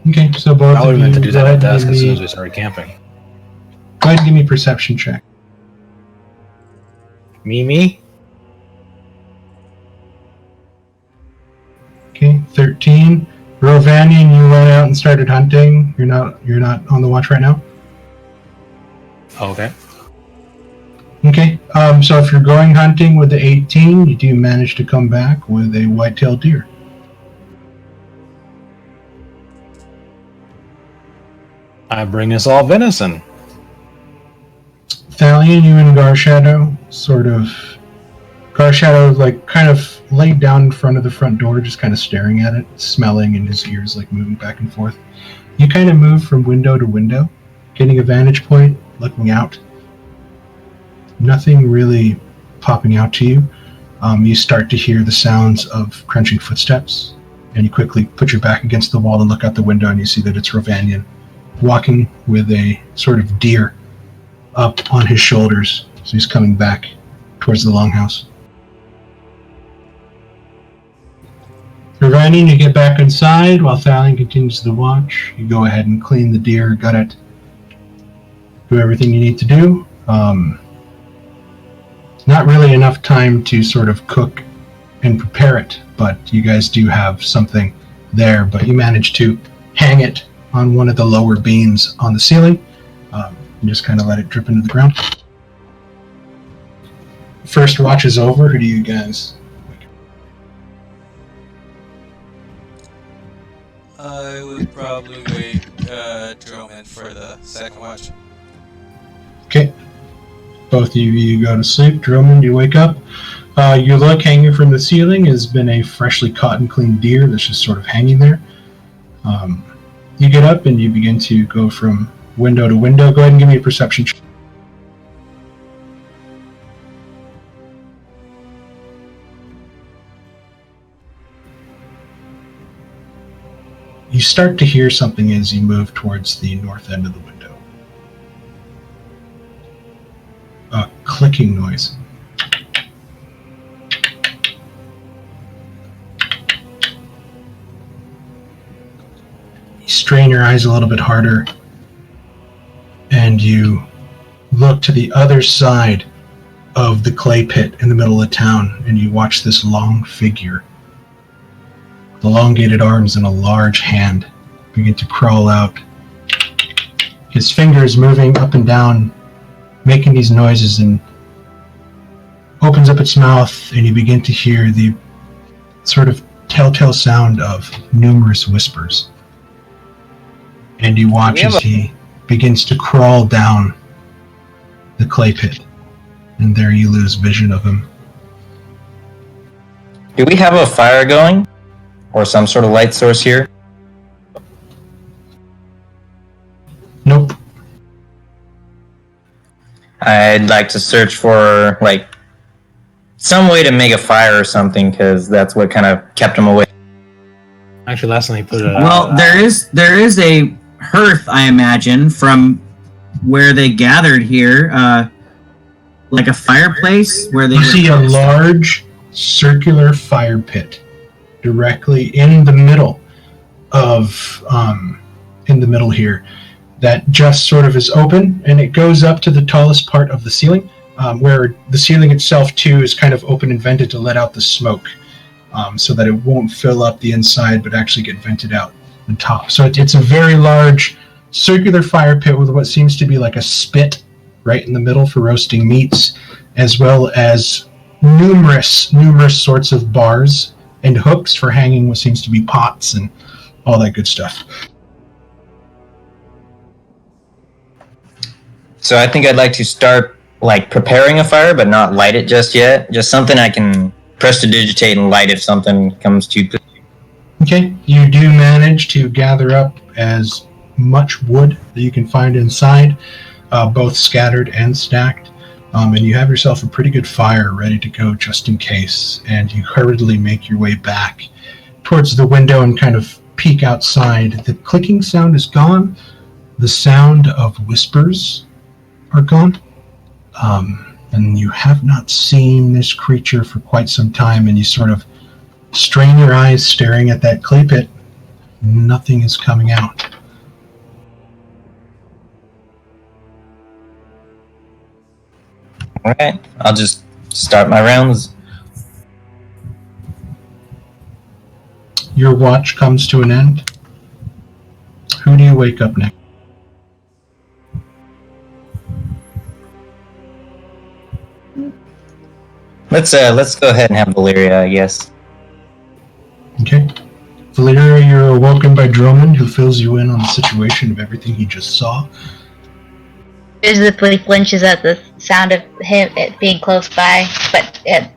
Okay, so both I would of have you meant to do that at go ahead desk and as soon give as me, we started camping. go ahead and give me a perception check. Me? Okay, 13. Rovanian, you went out and started hunting. You're not on the watch right now? Oh, okay. Okay. So if you're going hunting with the 18, you do manage to come back with a white-tailed deer. I bring us all venison. Thalion, you and Garshadow Garshadow, like, kind of laid down in front of the front door, just kind of staring at it, smelling, and his ears, like, moving back and forth. You kind of move from window to window, getting a vantage point, looking out. Nothing really popping out to you. You start to hear the sounds of crunching footsteps, and you quickly put your back against the wall and look out the window, and you see that it's Rovanian, walking with a sort of deer up on his shoulders. So he's coming back towards the longhouse. Rovanian, you get back inside while Thalion continues the watch. You go ahead and clean the deer, gut it, do everything you need to do. Not really enough time to sort of cook and prepare it, but you guys do have something there. But you manage to hang it on one of the lower beams on the ceiling, and just kind of let it drip into the ground. First watch is over. Who do you guys? I would probably wait Droman for the second watch. Okay. Both of you go to sleep. Drummond, you wake up. You look, hanging from the ceiling has been a freshly caught and cleaned deer that's just sort of hanging there. You get up and you begin to go from window to window. Go ahead and give me a perception check. You start to hear something as you move towards the north end of the window. A clicking noise. You strain your eyes a little bit harder, and you look to the other side of the clay pit in the middle of town, and you watch this long figure, with elongated arms and a large hand, begin to crawl out. His fingers moving up and down, making these noises, and opens up its mouth, and you begin to hear the sort of telltale sound of numerous whispers. And you watch as he begins to crawl down the clay pit, and there you lose vision of him. Do we have a fire going? Or some sort of light source here? Nope. I'd like to search for, like, some way to make a fire or something, because that's what kind of kept him away. Actually, last time he put it. Well, there is a hearth, I imagine, from where they gathered here, like a fireplace where they. You see a large circular fire pit directly in the middle of here, that just sort of is open, and it goes up to the tallest part of the ceiling, where the ceiling itself too is kind of open and vented to let out the smoke, so that it won't fill up the inside but actually get vented out the top. So it's a very large circular fire pit with what seems to be like a spit right in the middle for roasting meats, as well as numerous sorts of bars and hooks for hanging what seems to be pots and all that good stuff. So I think I'd like to start, like, preparing a fire, but not light it just yet. Just something I can prestidigitate and light if something comes to. Okay, you do manage to gather up as much wood that you can find inside, both scattered and stacked, and you have yourself a pretty good fire ready to go just in case, and you hurriedly make your way back towards the window and kind of peek outside. The clicking sound is gone. The sound of whispers are gone. And you have not seen this creature for quite some time, and you sort of strain your eyes staring at that clay pit. Nothing is coming out. Alright, I'll just start my rounds. Your watch comes to an end. Who do you wake up next? Let's go ahead and have Valeria, I guess. Okay. Valeria, you're awoken by Drummond, who fills you in on the situation of everything he just saw. Visibly flinches at the sound of it being close by, but it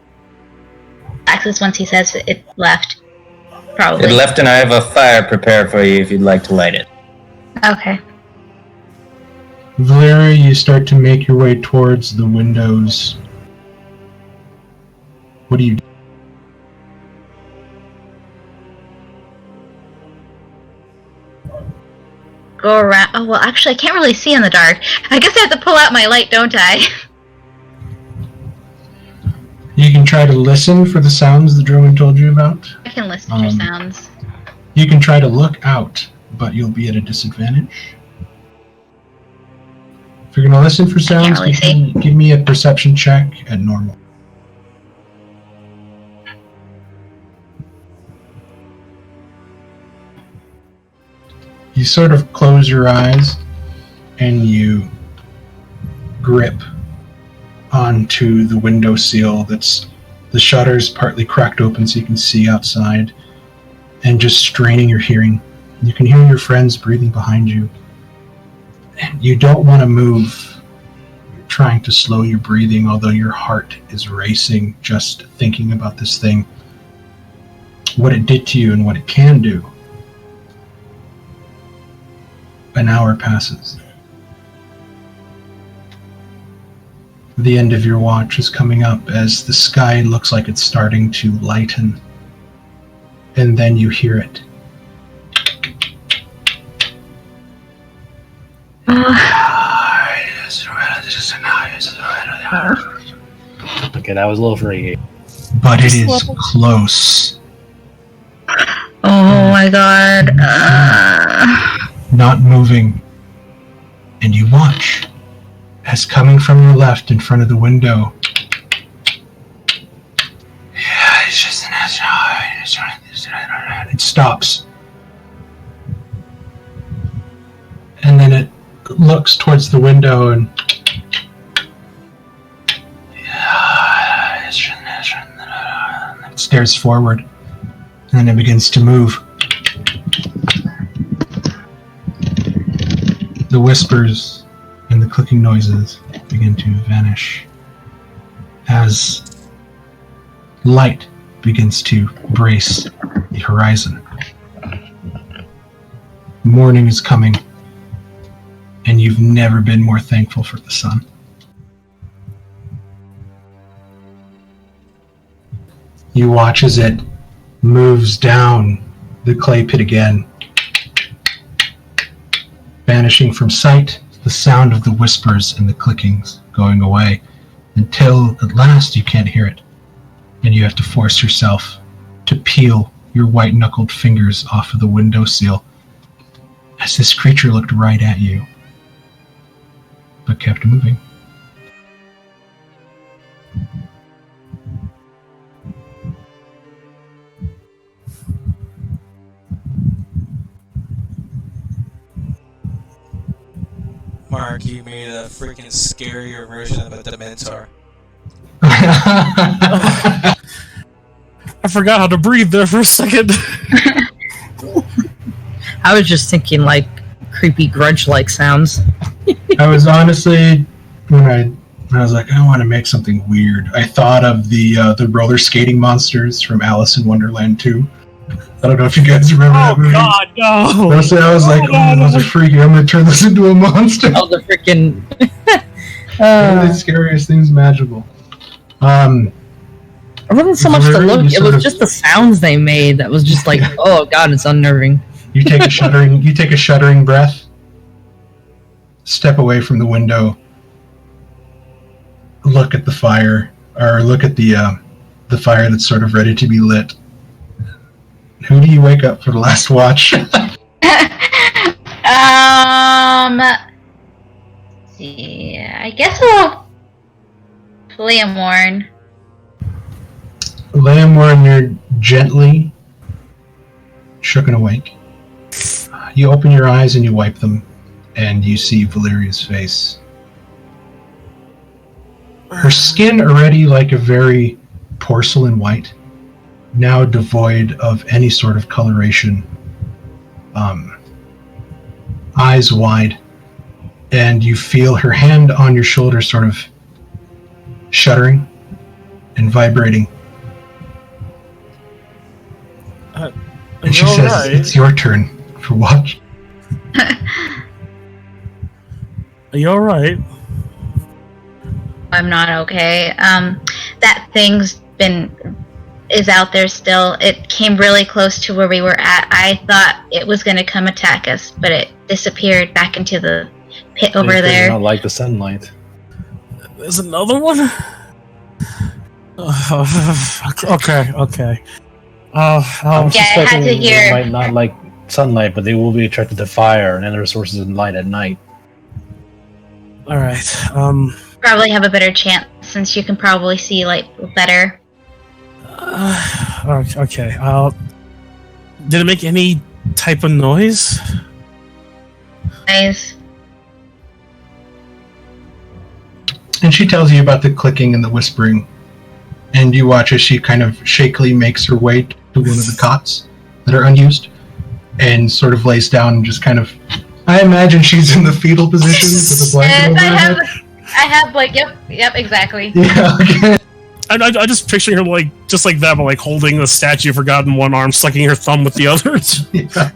relaxes once he says it left. Probably. It left, and I have a fire prepared for you if you'd like to light it. Okay. Valeria, you start to make your way towards the windows. What do you do? Go around. Oh, well, actually, I can't really see in the dark. I guess I have to pull out my light, don't I? You can try to listen for the sounds the Drummond told you about. I can listen for sounds. You can try to look out, but you'll be at a disadvantage. If you're going to listen for sounds, really give me a perception check at normal. You sort of close your eyes and you grip onto the window sill that's the shutters partly cracked open so you can see outside, and just straining your hearing. You can hear your friends breathing behind you. And you don't want to move. You're trying to slow your breathing, although your heart is racing just thinking about this thing, what it did to you and what it can do. An hour passes. The end of your watch is coming up as the sky looks like it's starting to lighten. And then you hear it. Okay, that was a little freaky. But it is close. Oh my god. Not moving. And you watch as coming from your left in front of the window. It stops. And then it looks towards the window and it stares forward. And then it begins to move. The whispers and the clicking noises begin to vanish as light begins to brace the horizon. Morning is coming, and you've never been more thankful for the sun. You watch as it moves down the clay pit again, vanishing from sight, the sound of the whispers and the clickings going away, until at last you can't hear it, and you have to force yourself to peel your white-knuckled fingers off of the windowsill as this creature looked right at you, but kept moving. Mark, you made a freaking scarier version of a Dementor. I forgot how to breathe there for a second. I was just thinking like creepy grudge-like sounds. I was honestly, when I was like, I want to make something weird, I thought of the roller skating monsters from Alice in Wonderland 2. I don't know if you guys remember that movie. Oh god, no! I was like, those are freaky. I'm going to turn this into a monster. Oh, the freaking... One of the scariest things imaginable. It wasn't so much the Valeria, look, you it was sort of- just the sounds they made that was just like, oh god, it's unnerving. You take a shuddering breath, step away from the window, look at the fire, or look at the fire that's sort of ready to be lit. Who do you wake up for the last watch? See, I guess I'll Leomorn. Leomorn, you're gently shooken awake. You open your eyes and you wipe them, and you see Valeria's face. Her skin already like a very porcelain white, now devoid of any sort of coloration, eyes wide, and you feel her hand on your shoulder sort of shuddering and vibrating. And she says, right. "It's your turn for watch." Are you alright? I'm not okay. That thing's is out there still. It came really close to where we were at. I thought it was going to come attack us, but it disappeared back into the pit over It does there. not like the sunlight. There's another one? Okay. I'm Yeah, I had suspecting to they hear. might not like sunlight, but they will be attracted to fire and other sources of light at night. Alright, Probably have a better chance since you can probably see light better. okay, did it make any type of noise? Guys, And she tells you about the clicking and the whispering, and you watch as she kind of shakily makes her way to one of the cots that are unused, and sort of lays down and just kind of. I imagine she's in the fetal position with a blanket and over her head. I have like, yep, exactly. Yeah. Okay. I just picture her like just like that, but like holding the statue of God in one arm, sucking her thumb with the other. Yeah. If I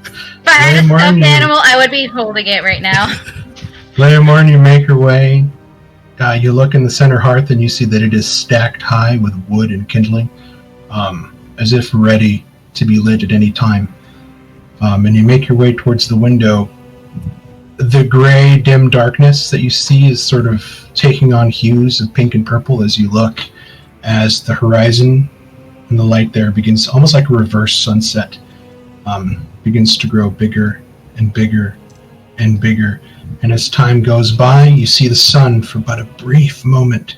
had a Martin, stuffed you- animal, I would be holding it right now. Later morning, you make your way. You look in the center hearth and you see that it is stacked high with wood and kindling, as if ready to be lit at any time. And you make your way towards the window. The gray, dim darkness that you see is sort of taking on hues of pink and purple as you look, as the horizon and the light there begins, almost like a reverse sunset, begins to grow bigger and bigger and bigger. And as time goes by, you see the sun for but a brief moment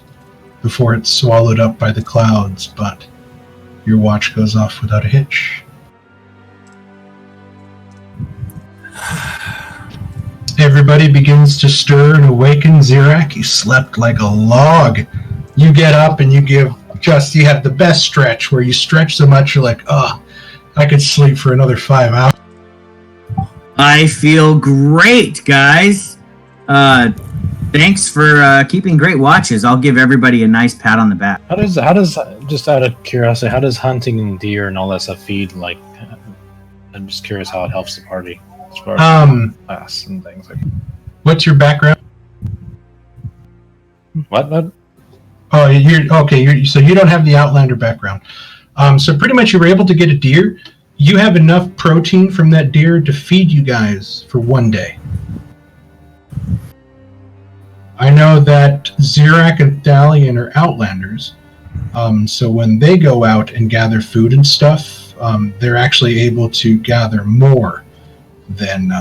before it's swallowed up by the clouds, but your watch goes off without a hitch. Everybody begins to stir and awaken. Zirak, you slept like a log. You get up and you have the best stretch where you stretch so much you're like, I could sleep for another 5 hours. I feel great, guys. Thanks for keeping great watches. I'll give everybody a nice pat on the back. How does just out of curiosity, how does hunting and deer and all that stuff feed? Like, I'm just curious how it helps the party as far as class and things like. What's your background? What? Oh, so you don't have the Outlander background. So pretty much you were able to get a deer. You have enough protein from that deer to feed you guys for 1 day. I know that Zirak and Thalion are Outlanders, so when they go out and gather food and stuff, they're actually able to gather more than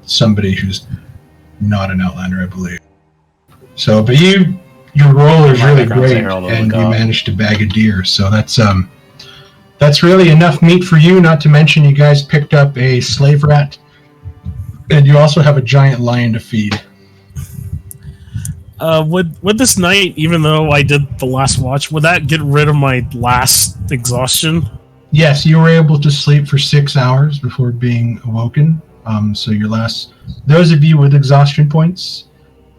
somebody who's not an Outlander, I believe. So, but your roll is really great, and you managed to bag a deer. So that's really enough meat for you. Not to mention, you guys picked up a slave rat, and you also have a giant lion to feed. Would this night, even though I did the last watch, would that get rid of my last exhaustion? Yes, you were able to sleep for 6 hours before being awoken. So those of you with exhaustion points,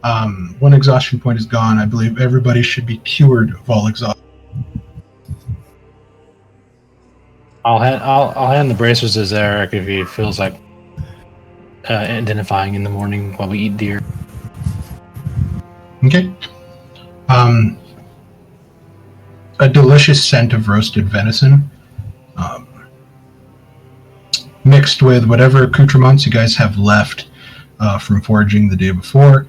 1 exhaustion point is gone. I believe everybody should be cured of all exhaustion. I'll hand the bracers to Zarek if he feels like identifying in the morning while we eat deer. Okay. A delicious scent of roasted venison, mixed with whatever accoutrements you guys have left from foraging the day before.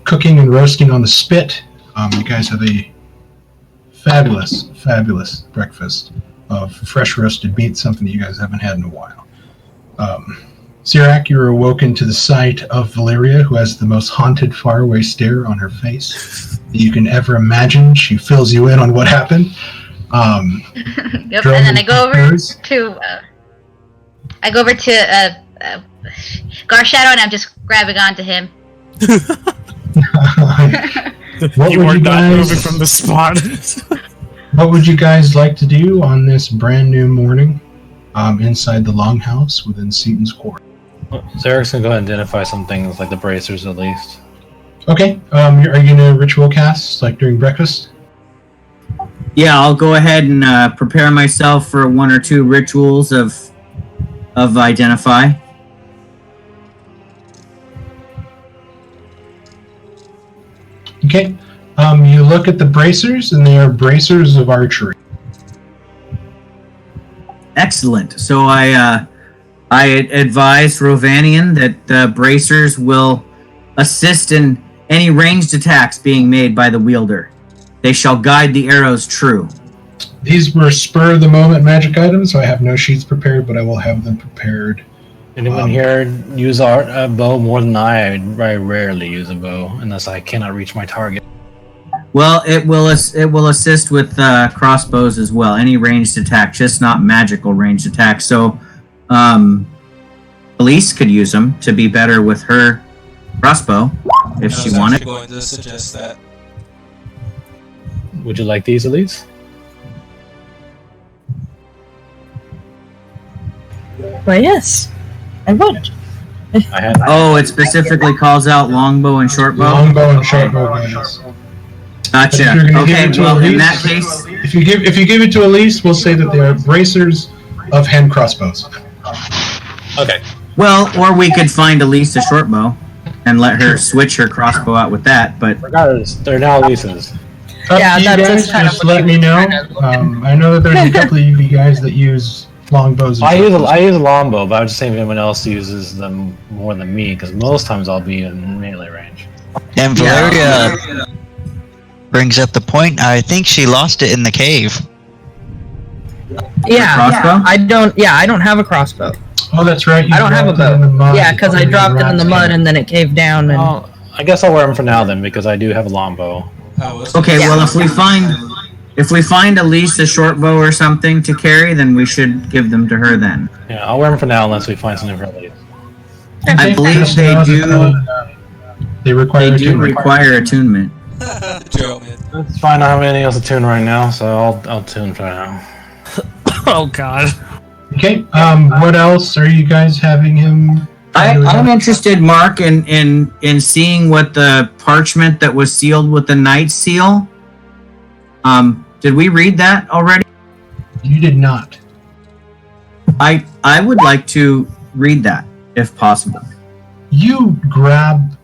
Cooking and roasting on the spit. You guys have a fabulous, fabulous breakfast of fresh roasted meat, something that you guys haven't had in a while. Zirak, you're awoken to the sight of Valeria, who has the most haunted faraway stare on her face that you can ever imagine. She fills you in on what happened. Yep, and then I go over to Garshadow, and I'm just grabbing onto him. What You would are you not guys- moving from the spot. What would you guys like to do on this brand new morning inside the longhouse within Seaton's Court? Zarek's gonna go ahead and identify some things like the bracers at least. Okay, are you gonna ritual cast like during breakfast? Yeah, I'll go ahead and prepare myself for 1 or 2 rituals of identify. Okay, you look at the bracers, and they are bracers of archery. Excellent. So I advise Rovanian that the bracers will assist in any ranged attacks being made by the wielder. They shall guide the arrows true. These were spur of the moment magic items, so I have no sheets prepared, but I will have them prepared. Anyone here use a bow more than I rarely use a bow unless I cannot reach my target. Well, it will assist with crossbows as well. Any ranged attack, just not magical ranged attack. So, Elise could use them to be better with her crossbow if she wanted. I was going to suggest that. Would you like these, Elise? Why, yes, I would. Oh, it specifically calls out longbow and shortbow. Longbow and shortbow guys. Gotcha. But if you're gonna give Okay, it to well, in Elise- that case, If you give it to Elise, we'll say that they are bracers of hand crossbows. Okay. well, or we could find Elise a shortbow and let her switch her crossbow out with that. But Regardless, they're now Elise's. Up Yeah, to you that's guys, kind of just what let you me were know. trying to- I know that there's a couple of you guys that use longbows. and I use shortbows. a longbow, but I was just saying if anyone else uses them more than me, because most times I'll be in melee range. And Valeria brings up the point. I think she lost it in the cave. Yeah, crossbow? I don't have a crossbow. Oh, that's right. You I don't have a dropped it in the bow. mud. Yeah, because I dropped it in the mud and then it caved down. And Well, I guess I'll wear them for now then, because I do have a longbow. okay, Yeah. well, if we find Elise a shortbow or something to carry, then we should give them to her then. Yeah, I'll wear them for now unless we find something for Elise. I believe Just they know do. that, they require They do attunement. require attunement. Joe, man. It's fine, I don't have anything else to tune right now, so I'll tune for now. Oh God. Okay. What else are you guys having him? I'm interested, Mark, in seeing what the parchment that was sealed with the Night Seal. Did we read that already? You did not. I would like to read that if possible. You grab,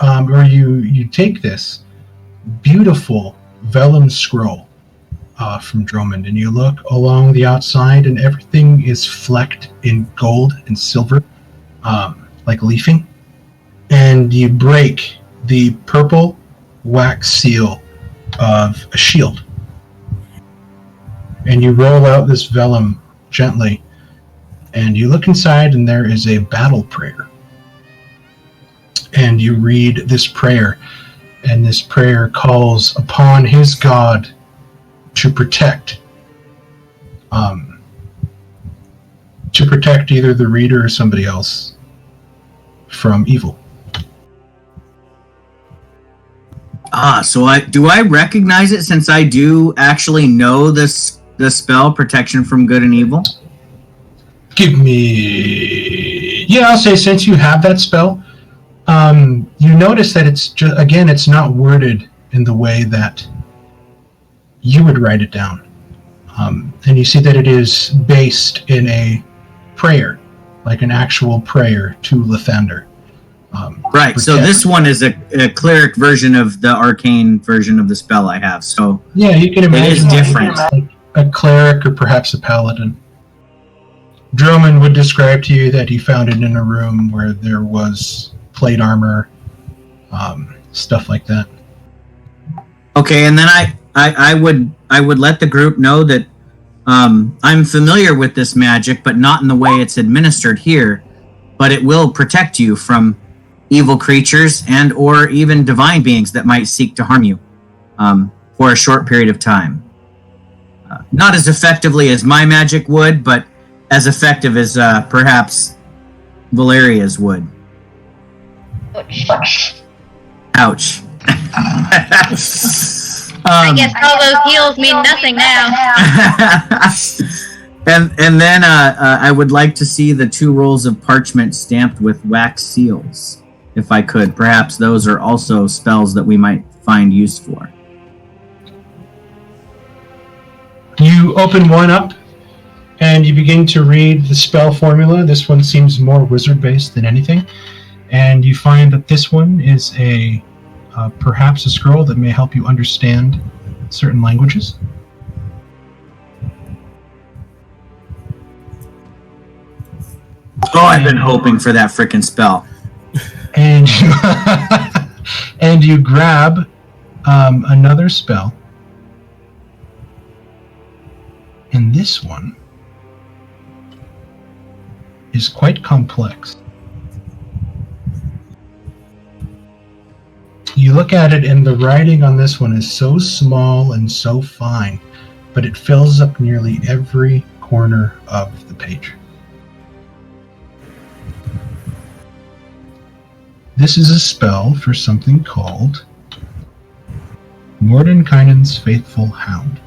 or you take this beautiful vellum scroll from Drummond, and you look along the outside, and everything is flecked in gold and silver, like leafing. And you break the purple wax seal of a shield, and you roll out this vellum gently, and you look inside, and there is a battle prayer. And you read this prayer, and this prayer calls upon his God to protect either the reader or somebody else from evil. So I recognize it since I do actually know the spell protection from good and evil? Give me... Yeah, I'll say since you have that spell, you notice that it's just, again, it's not worded in the way that you would write it down. And you see that it is based in a prayer, like an actual prayer to Lathander. Right, so this one is a cleric version of the arcane version of the spell I have, so Yeah, you can imagine it is different. like a cleric or perhaps a paladin. Drummond would describe to you that he found it in a room where there was plate armor, stuff like that. Okay, and then I would let the group know that I'm familiar with this magic, but not in the way it's administered here. But it will protect you from evil creatures and or even divine beings that might seek to harm you for a short period of time. Not as effectively as my magic would, but as effective as perhaps Valeria's would. Ouch. Ouch. I guess all those heals mean nothing now. and then I would like to see the 2 rolls of parchment stamped with wax seals, if I could. Perhaps those are also spells that we might find use for. You open one up, and you begin to read the spell formula. This one seems more wizard-based than anything. And you find that this one is perhaps a scroll that may help you understand certain languages. Oh, I've been hoping for that frickin' spell. And you, and you grab another spell. And this one is quite complex. You look at it, and the writing on this one is so small and so fine, but it fills up nearly every corner of the page. This is a spell for something called Mordenkainen's Faithful Hound.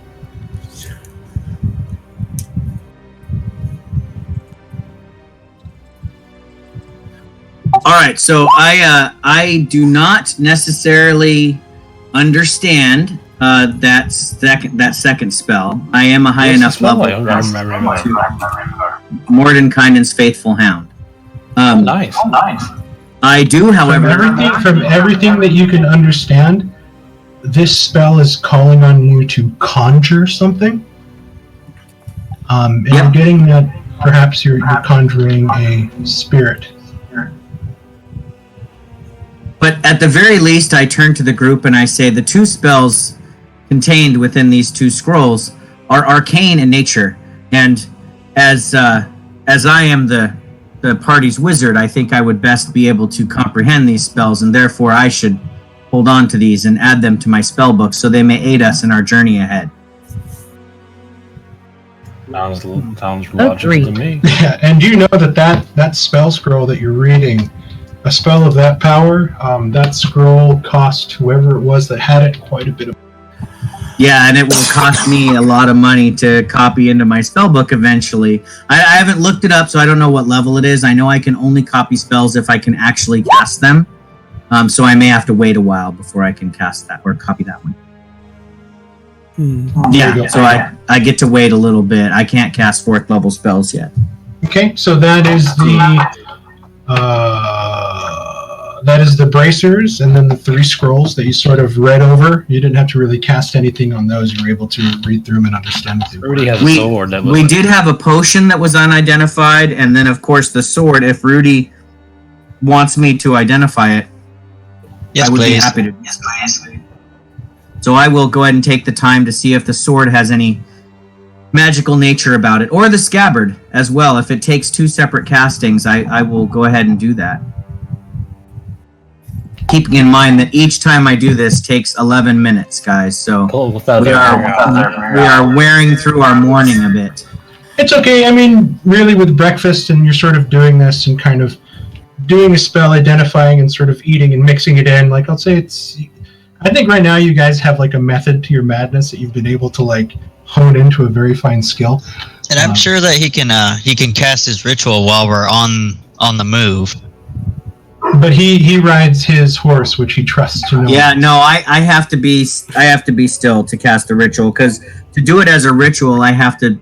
All right, so I do not necessarily understand that second spell. I am a high enough level. Mordenkainen's Faithful Hound. Nice. I do, however, from everything that you can understand, this spell is calling on you to conjure something. And you're getting that perhaps you're conjuring a spirit. But at the very least, I turn to the group and I say the 2 spells contained within these 2 scrolls are arcane in nature. And as I am the party's wizard, I think I would best be able to comprehend these spells, and therefore I should hold on to these and add them to my spell book so they may aid us in our journey ahead. Sounds logical to me. Yeah, and you know that spell scroll that you're reading, a spell of that power, that scroll cost whoever it was that had it quite a bit of. Yeah, and it will cost me a lot of money to copy into my spell book eventually. I haven't looked it up, so I don't know what level it is. I know I can only copy spells if I can actually cast them. So I may have to wait a while before I can cast that or copy that one. Yeah, so I get to wait a little bit. I can't cast 4th level spells yet. Okay, so that is the bracers, and then the 3 scrolls that you sort of read over. You didn't have to really cast anything on those. You were able to read through them and understand what they were. Rudy has a sword. We did have a potion that was unidentified, and then of course the sword. If Rudy wants me to identify it, yes, I would please. be happy to. Yes, please. So I will go ahead and take the time to see if the sword has any magical nature about it, or the scabbard as well. If it takes 2 separate castings, I will go ahead and do that. Keeping in mind that each time I do this takes 11 minutes, guys. So we are wearing through our morning a bit. It's okay. I mean, really, with breakfast, and you're sort of doing this and kind of doing a spell, identifying and sort of eating and mixing it in. Like, I'll say I think right now you guys have like a method to your madness that you've been able to like hone into a very fine skill. And I'm sure that he can cast his ritual while we're on the move. But he rides his horse, which he trusts to know. Yeah, no, I have to be still to cast the ritual, because to do it as a ritual, I have to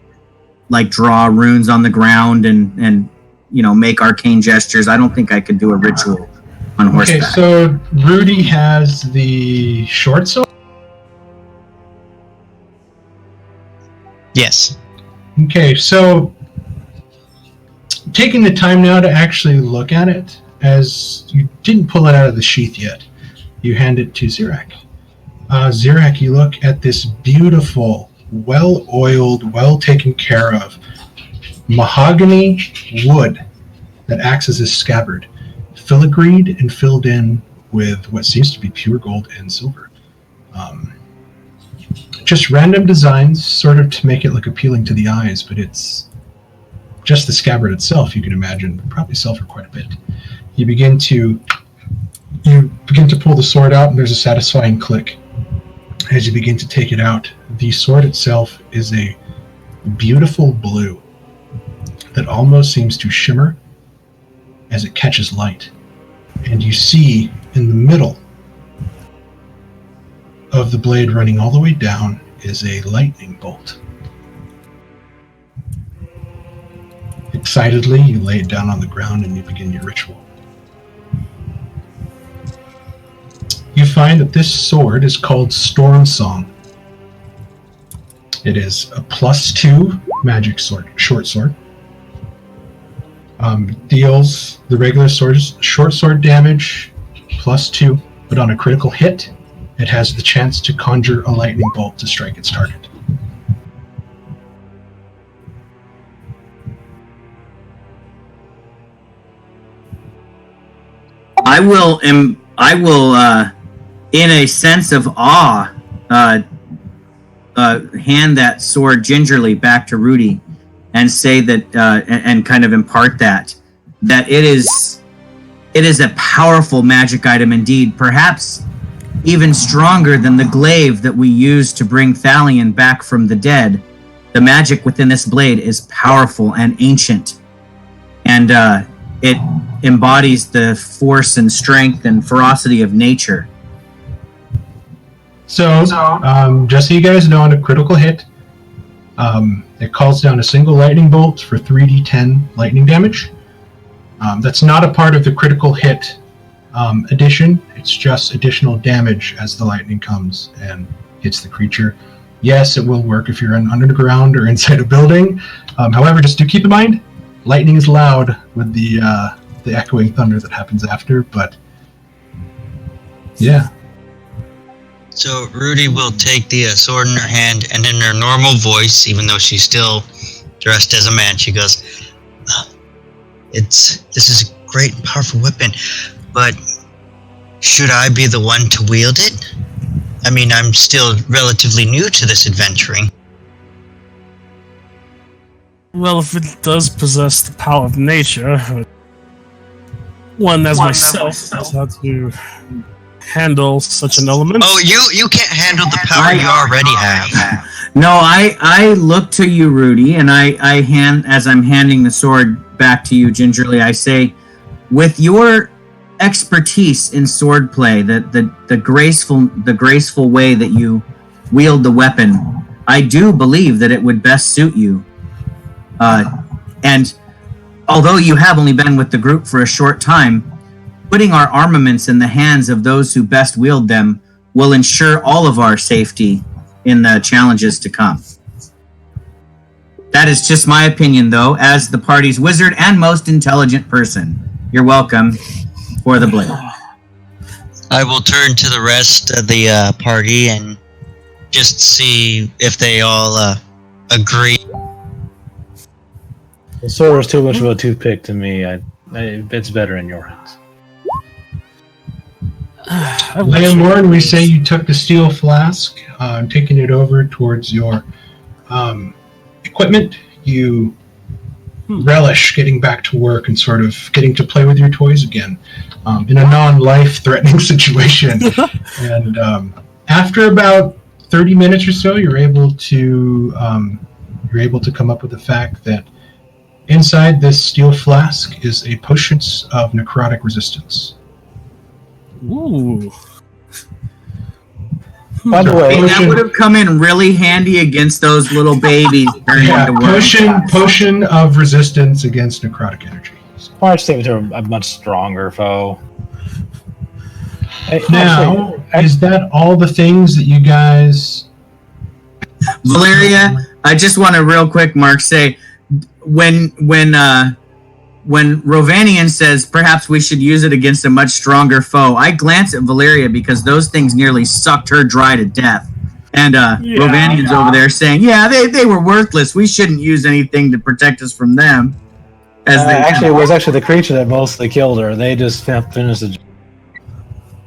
like draw runes on the ground and make arcane gestures. I don't think I could do a ritual on horseback. Okay, so Rudy has the short sword. Yes. Okay, so taking the time now to actually look at it, as you didn't pull it out of the sheath yet, you hand it to Zirak. Zirak, you look at this beautiful, well-oiled, well-taken-care of mahogany wood that acts as a scabbard, filigreed and filled in with what seems to be pure gold and silver. Just random designs, sort of to make it look appealing to the eyes, but it's just the scabbard itself, you can imagine, would probably sell for quite a bit. You begin to You begin to pull the sword out, and there's a satisfying click. As you begin to take it out, the sword itself is a beautiful blue that almost seems to shimmer as it catches light. And you see in the middle of the blade running all the way down is a lightning bolt. Excitedly, you lay it down on the ground and you begin your ritual. You find that this sword is called Storm Song. It is a +2 magic sword, short sword. Deals the regular short sword damage +2, but on a critical hit, it has the chance to conjure a lightning bolt to strike its target. I will, in a sense of awe, hand that sword gingerly back to Rudy, and say that, and kind of impart that it is a powerful magic item indeed, perhaps even stronger than the glaive that we used to bring Thalion back from the dead. The magic within this blade is powerful and ancient, and it embodies the force and strength and ferocity of nature. So, just so you guys know, on a critical hit, it calls down a single lightning bolt for 3d10 lightning damage. That's not a part of the critical hit addition. It's just additional damage as the lightning comes and hits the creature. Yes, it will work if you're underground or inside a building. However, just do keep in mind, lightning is loud with the echoing thunder that happens after, but yeah. So Rudy will take the sword in her hand, and in her normal voice, even though she's still dressed as a man, she goes, this is a great and powerful weapon, but should I be the one to wield it? I mean, I'm still relatively new to this adventuring. Well, if it does possess the power of nature, one as myself has had to handle such an element. Oh, you can't handle the power you already have. No, I look to you, Rudy, and I hand, as I'm handing the sword back to you gingerly, I say, with your expertise in swordplay, the graceful way that you wield the weapon, I do believe that it would best suit you. And although you have only been with the group for a short time, putting our armaments in the hands of those who best wield them will ensure all of our safety in the challenges to come. That is just my opinion, though, as the party's wizard and most intelligent person. You're welcome for the blade. I will turn to the rest of the party and just see if they all agree. The sword was too much of a toothpick to me. It's better in your hands. Leonore, we say you took the steel flask, taking it over towards your equipment. You relish getting back to work and sort of getting to play with your toys again in a non-life-threatening situation. And after about 30 minutes or so, you're able to come up with the fact that inside this steel flask is a potion of necrotic resistance. Ooh. By the way, that would have come in really handy against those little babies. Potion of resistance against necrotic energy. I just think they're a much stronger foe. Now, is that all the things that you guys... Valeria, I just want to real quick, Mark, say, when Rovanian says perhaps we should use it against a much stronger foe, I glance at Valeria because those things nearly sucked her dry to death. And Rovanian's over there saying, yeah, they were worthless. We shouldn't use anything to protect us from them. It was actually the creature that mostly killed her. They just finished the...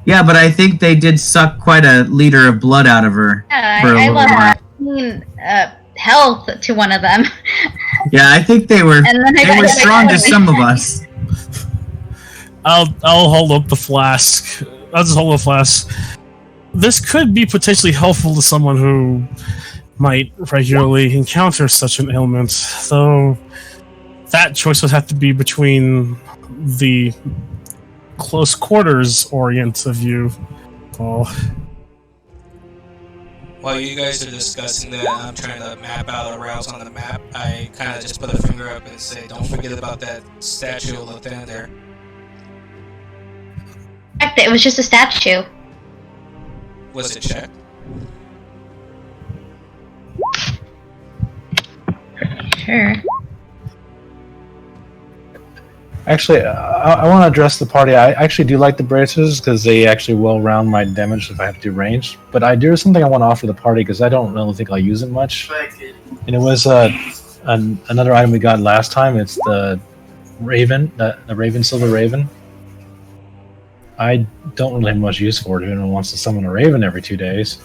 Yeah, but I think they did suck quite a liter of blood out of her. I love health to one of them. Yeah, I think they were strong to some of us. I'll hold up the flask. I'll just hold the flask. This could be potentially helpful to someone who might regularly encounter such an ailment, though that choice would have to be between the close quarters orient of you. Oh. While you guys are discussing that, I'm trying to map out routes on the map. I kind of just put a finger up and say, don't forget about that statue of Lathander. It was just a statue. Was it checked? Sure. Actually, I want to address the party. I actually do like the braces because they actually will round my damage if I have to do range. But there's something I want to offer the party because I don't really think I'll use it much. And it was another item we got last time. It's the Raven, the Raven, Silver Raven. I don't really have much use for it. If anyone wants to summon a Raven every 2 days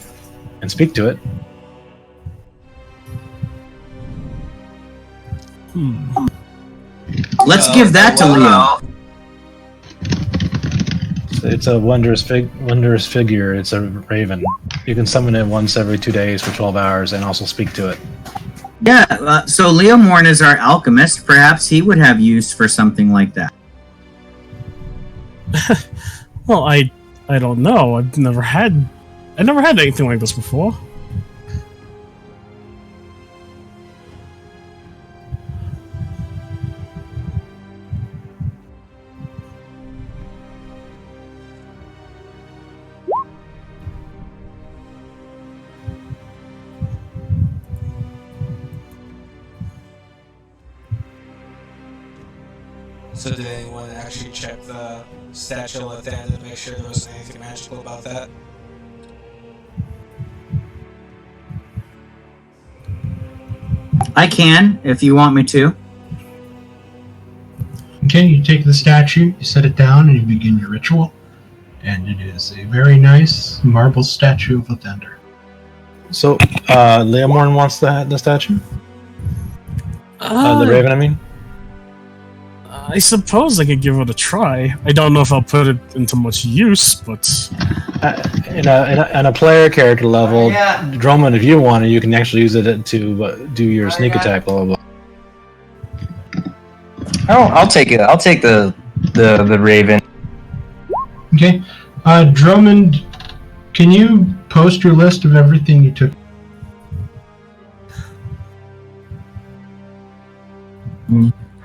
and speak to it. Let's give that to Leo. It's a wondrous figure. It's a raven. You can summon it once every 2 days for 12 hours and also speak to it. Yeah, so Leo Morn is our alchemist. Perhaps he would have use for something like that. Well, I don't know. I never had anything like this before. So did anyone actually check the statue of Lathander to make sure there wasn't anything magical about that? I can, if you want me to. Okay, you take the statue, you set it down, and you begin your ritual. And it is a very nice marble statue of Lathander. So, Leomorn wants the statue? The Raven, I mean? I suppose I could give it a try. I don't know if I'll put it into much use, but... In a player character level, Drummond, if you want it, you can actually use it to do your sneak attack, blah, blah, blah. Oh, I'll take it. I'll take the Raven. Okay. Drummond, can you post your list of everything you took?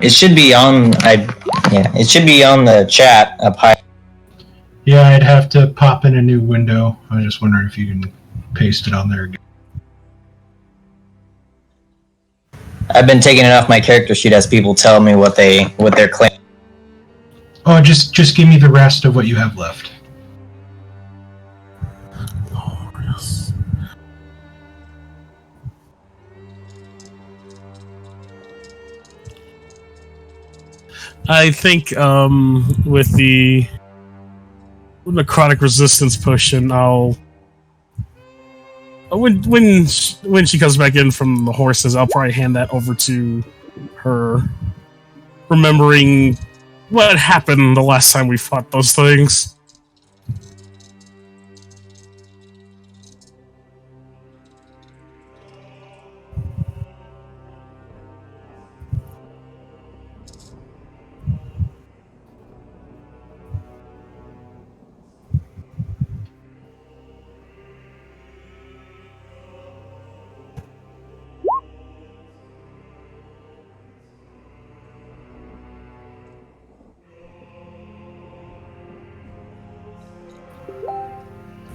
It should be on. It should be on the chat up high. Yeah, I'd have to pop in a new window. I was just wondering if you can paste it on there again. I've been taking it off my character sheet as people tell me what they're claiming. Oh, just give me the rest of what you have left. Oh, yes. I think with the necrotic resistance potion, I'll when she comes back in from the horses, I'll probably hand that over to her, remembering what happened the last time we fought those things.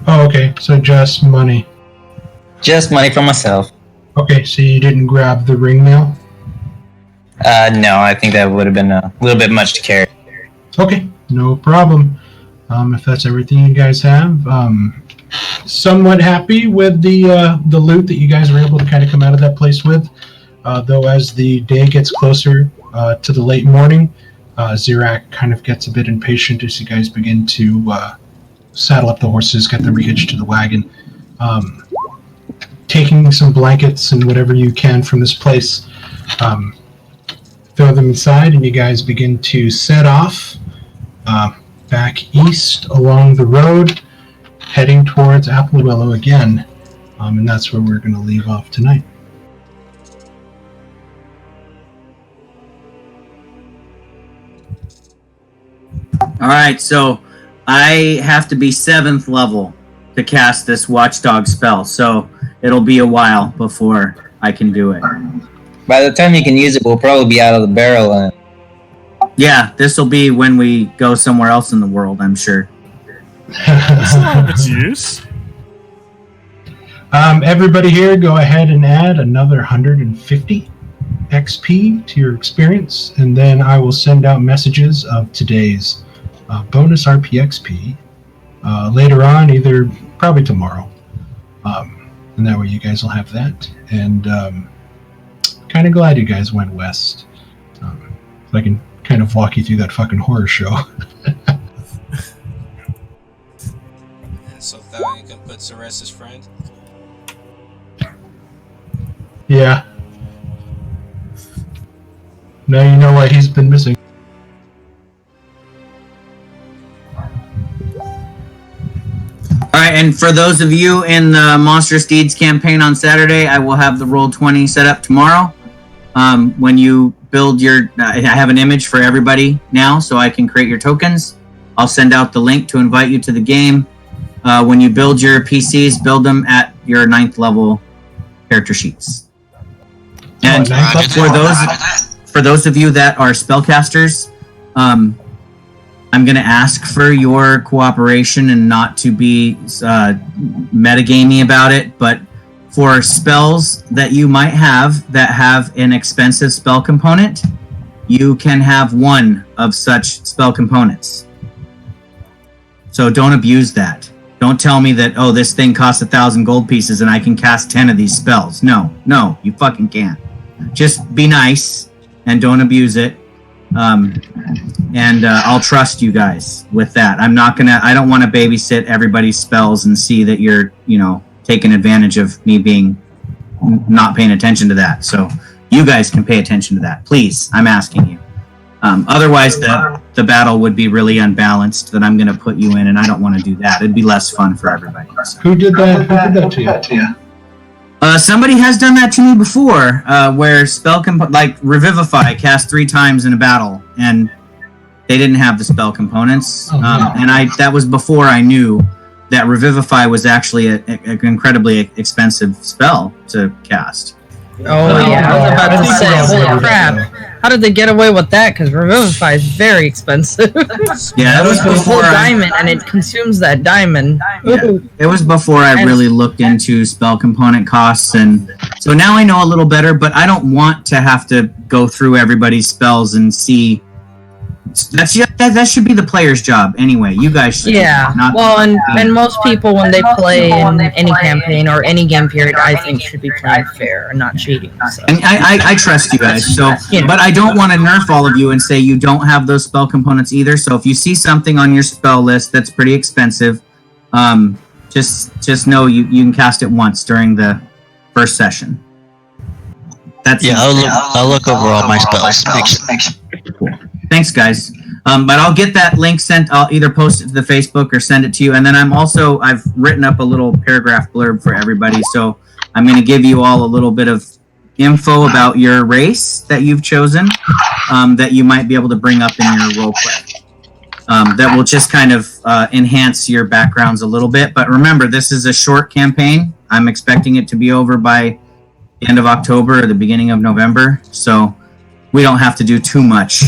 Oh, okay. So just money. Just money for myself. Okay, so you didn't grab the ring mail? No, I think that would have been a little bit much to carry. Okay, no problem. If that's everything you guys have, somewhat happy with the loot that you guys were able to kind of come out of that place with. Though as the day gets closer to the late morning, Zirak kind of gets a bit impatient as you guys begin to saddle up the horses, get them hitched to the wagon. Taking some blankets and whatever you can from this place, throw them inside, and you guys begin to set off back east along the road, heading towards Apple Willow again. And that's where we're going to leave off tonight. All right, so I have to be 7th level to cast this Watchdog spell, so it'll be a while before I can do it. By the time you can use it, we'll probably be out of the barrel. And Yeah, this will be when we go somewhere else in the world, I'm sure. That's a lot of its use. Everybody here, go ahead and add another 150 XP to your experience, and then I will send out messages of today's bonus RPXP later on, either probably tomorrow. And that way you guys will have that. And kind of glad you guys went west. So I can kind of walk you through that fucking horror show. So Thalion can put Ceres' friend. Yeah. Now you know why he's been missing. All right, and for those of you in the Monstrous Deeds campaign on Saturday, I will have the Roll20 set up tomorrow. When you build your... I have an image for everybody now, so I can create your tokens. I'll send out the link to invite you to the game. When you build your PCs, build them at your 9th level character sheets. And for those of you that are spellcasters, I'm going to ask for your cooperation and not to be metagamey about it, but for spells that you might have that have an expensive spell component, you can have one of such spell components. So don't abuse that. Don't tell me that, oh, this thing costs 1,000 gold pieces and I can cast 10 of these spells. No, you fucking can't. Just be nice and don't abuse it. And I'll trust you guys with that. I don't want to babysit everybody's spells and see that you're, taking advantage of me being not paying attention to that. So you guys can pay attention to that. Please, I'm asking you. Otherwise, the battle would be really unbalanced that I'm going to put you in, and I don't want to do that. It'd be less fun for everybody. So. Who did that to you? Somebody has done that to me before, where like Revivify cast 3 times in a battle, and they didn't have the spell components. And that was before I knew that Revivify was actually an incredibly expensive spell to cast. Oh, yeah, I was about to say, holy crap. How did they get away with that? Because Revivify is very expensive. Yeah, that was a whole before diamond, and it consumes that diamond. Yeah, it was before I really looked into spell component costs, and so now I know a little better, but I don't want to have to go through everybody's spells and see. That should be the player's job anyway. You guys should. Yeah. And most people, when they play in any campaign or any game period, I think should be playing fair and not cheating. So. And I trust you guys. So, but I don't want to nerf all of you and say you don't have those spell components either. So if you see something on your spell list that's pretty expensive, just know you can cast it once during the first session. I'll look over all my spells. Cool. Thanks, guys. But I'll get that link sent. I'll either post it to the Facebook or send it to you. And then I've written up a little paragraph blurb for everybody. So I'm going to give you all a little bit of info about your race that you've chosen that you might be able to bring up in your role play. That will just kind of enhance your backgrounds a little bit. But remember, this is a short campaign. I'm expecting it to be over by the end of October or the beginning of November. So we don't have to do too much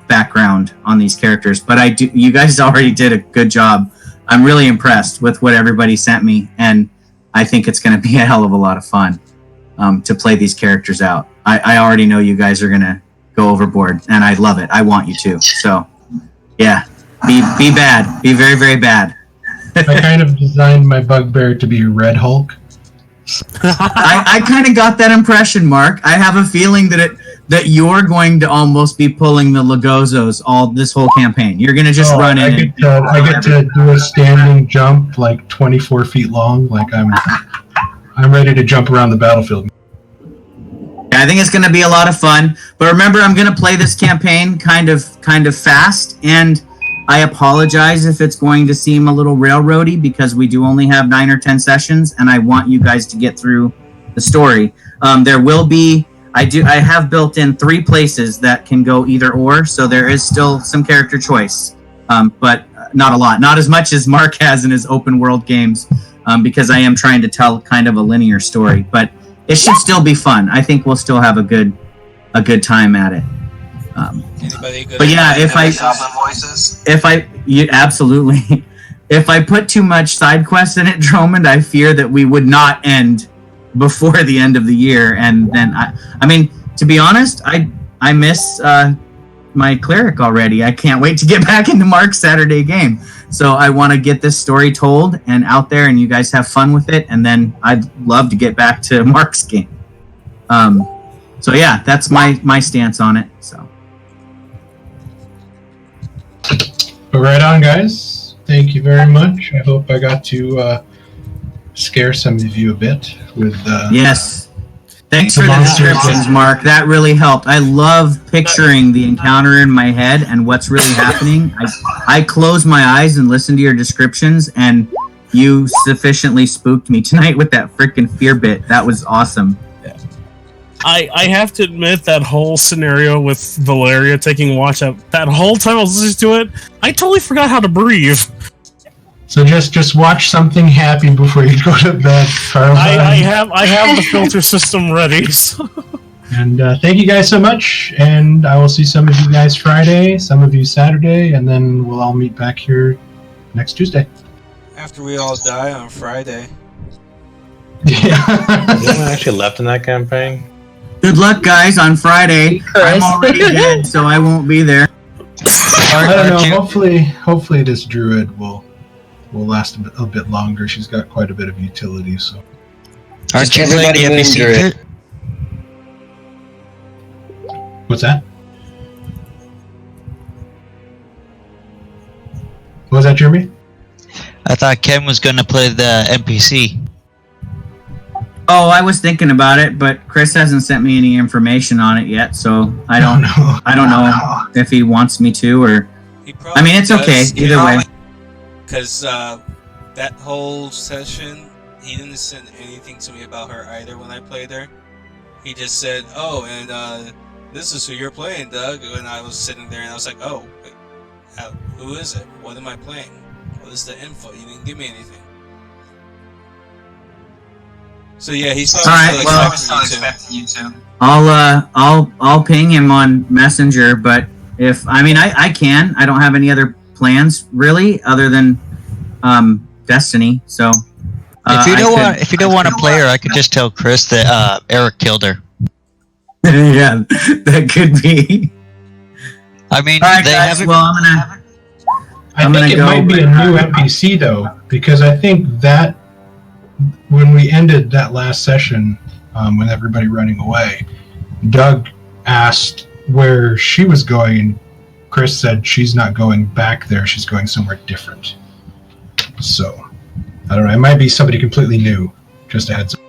background on these characters, but you guys already did a good job. I'm really impressed with what everybody sent me, and I think it's going to be a hell of a lot of fun to play these characters out. I already know you guys are going to go overboard, and I love it. I want you to. So, yeah, be bad. Be very, very bad. I kind of designed my bugbear to be Red Hulk. I kind of got that impression, Mark. I have a feeling that you're going to almost be pulling the Legozos this whole campaign. You're going to just run in. I get to do a standing jump like 24 feet long. Like I'm ready to jump around the battlefield. Yeah, I think it's going to be a lot of fun. But remember, I'm going to play this campaign kind of fast, and I apologize if it's going to seem a little railroady because we do only have 9 or 10 sessions, and I want you guys to get through the story. There will be. I have built in 3 places that can go either or, so there is still some character choice, but not a lot, not as much as Mark has in his open world games, because I am trying to tell kind of a linear story. But it should still be fun. I think we'll still have a good time at it. But yeah, absolutely. If I put too much side quests in it, Drummond, I fear that we would not end before the end of the year. And then I mean, to be honest, I miss my cleric already. I can't wait to get back into Mark's Saturday game. So I want to get this story told and out there, and you guys have fun with it. And then I'd love to get back to Mark's game. So yeah, that's my stance on it. So. Right on, guys. Thank you very much. I hope I got to scare some of you a bit with. Yes. Thanks for the descriptions, Mark. That really helped. I love picturing the encounter in my head and what's really happening. I close my eyes and listen to your descriptions, and you sufficiently spooked me tonight with that freaking fear bit. That was awesome. I have to admit, that whole scenario with Valeria taking watch out, that whole time I was listening to it, I totally forgot how to breathe. So just watch something happy before you go to bed, Carl. I have the filter system ready. So. And thank you guys so much, and I will see some of you guys Friday, some of you Saturday, and then we'll all meet back here next Tuesday. After we all die on Friday. Yeah. Anyone actually left in that campaign? Good luck, guys, on Friday. I'm already dead, so I won't be there. I don't know. Hopefully this druid will last a bit longer. She's got quite a bit of utility, so. Aren't you playing the NPC druid? What's that? What was that, Jeremy? I thought Ken was going to play the NPC. Oh, I was thinking about it, but Chris hasn't sent me any information on it yet, so I don't know if he wants me to, or I mean, it's okay either way. Because that whole session, he didn't send anything to me about her either when I played her. He just said, "Oh, and this is who you're playing, Doug." And I was sitting there, and I was like, "Oh, wait, who is it? What am I playing? What is the info? You didn't give me anything." So yeah, he's still expecting you to. I'll ping him on Messenger, but if I can. I don't have any other plans really, other than Destiny. So if you don't want to play her, I could just tell Chris that Eric killed her. Yeah, that could be. I mean, right, guys, I think it might be a new NPC though, because I think that when we ended that last session, with everybody running away, Doug asked where she was going, and Chris said she's not going back there, she's going somewhere different. So, I don't know, it might be somebody completely new, just a heads up.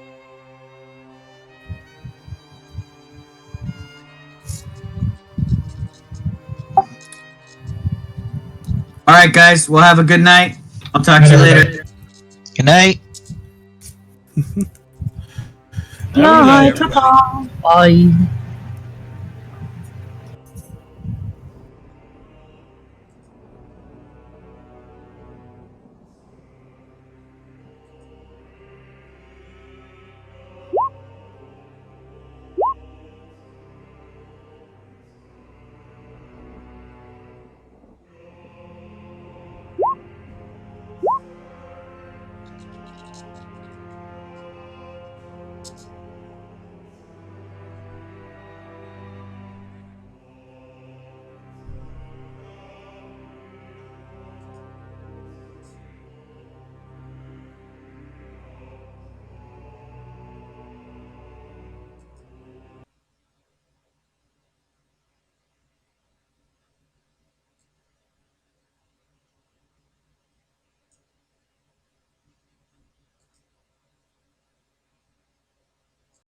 Alright guys, we'll have a good night. I'll talk to you later. Good night. Night. Bye.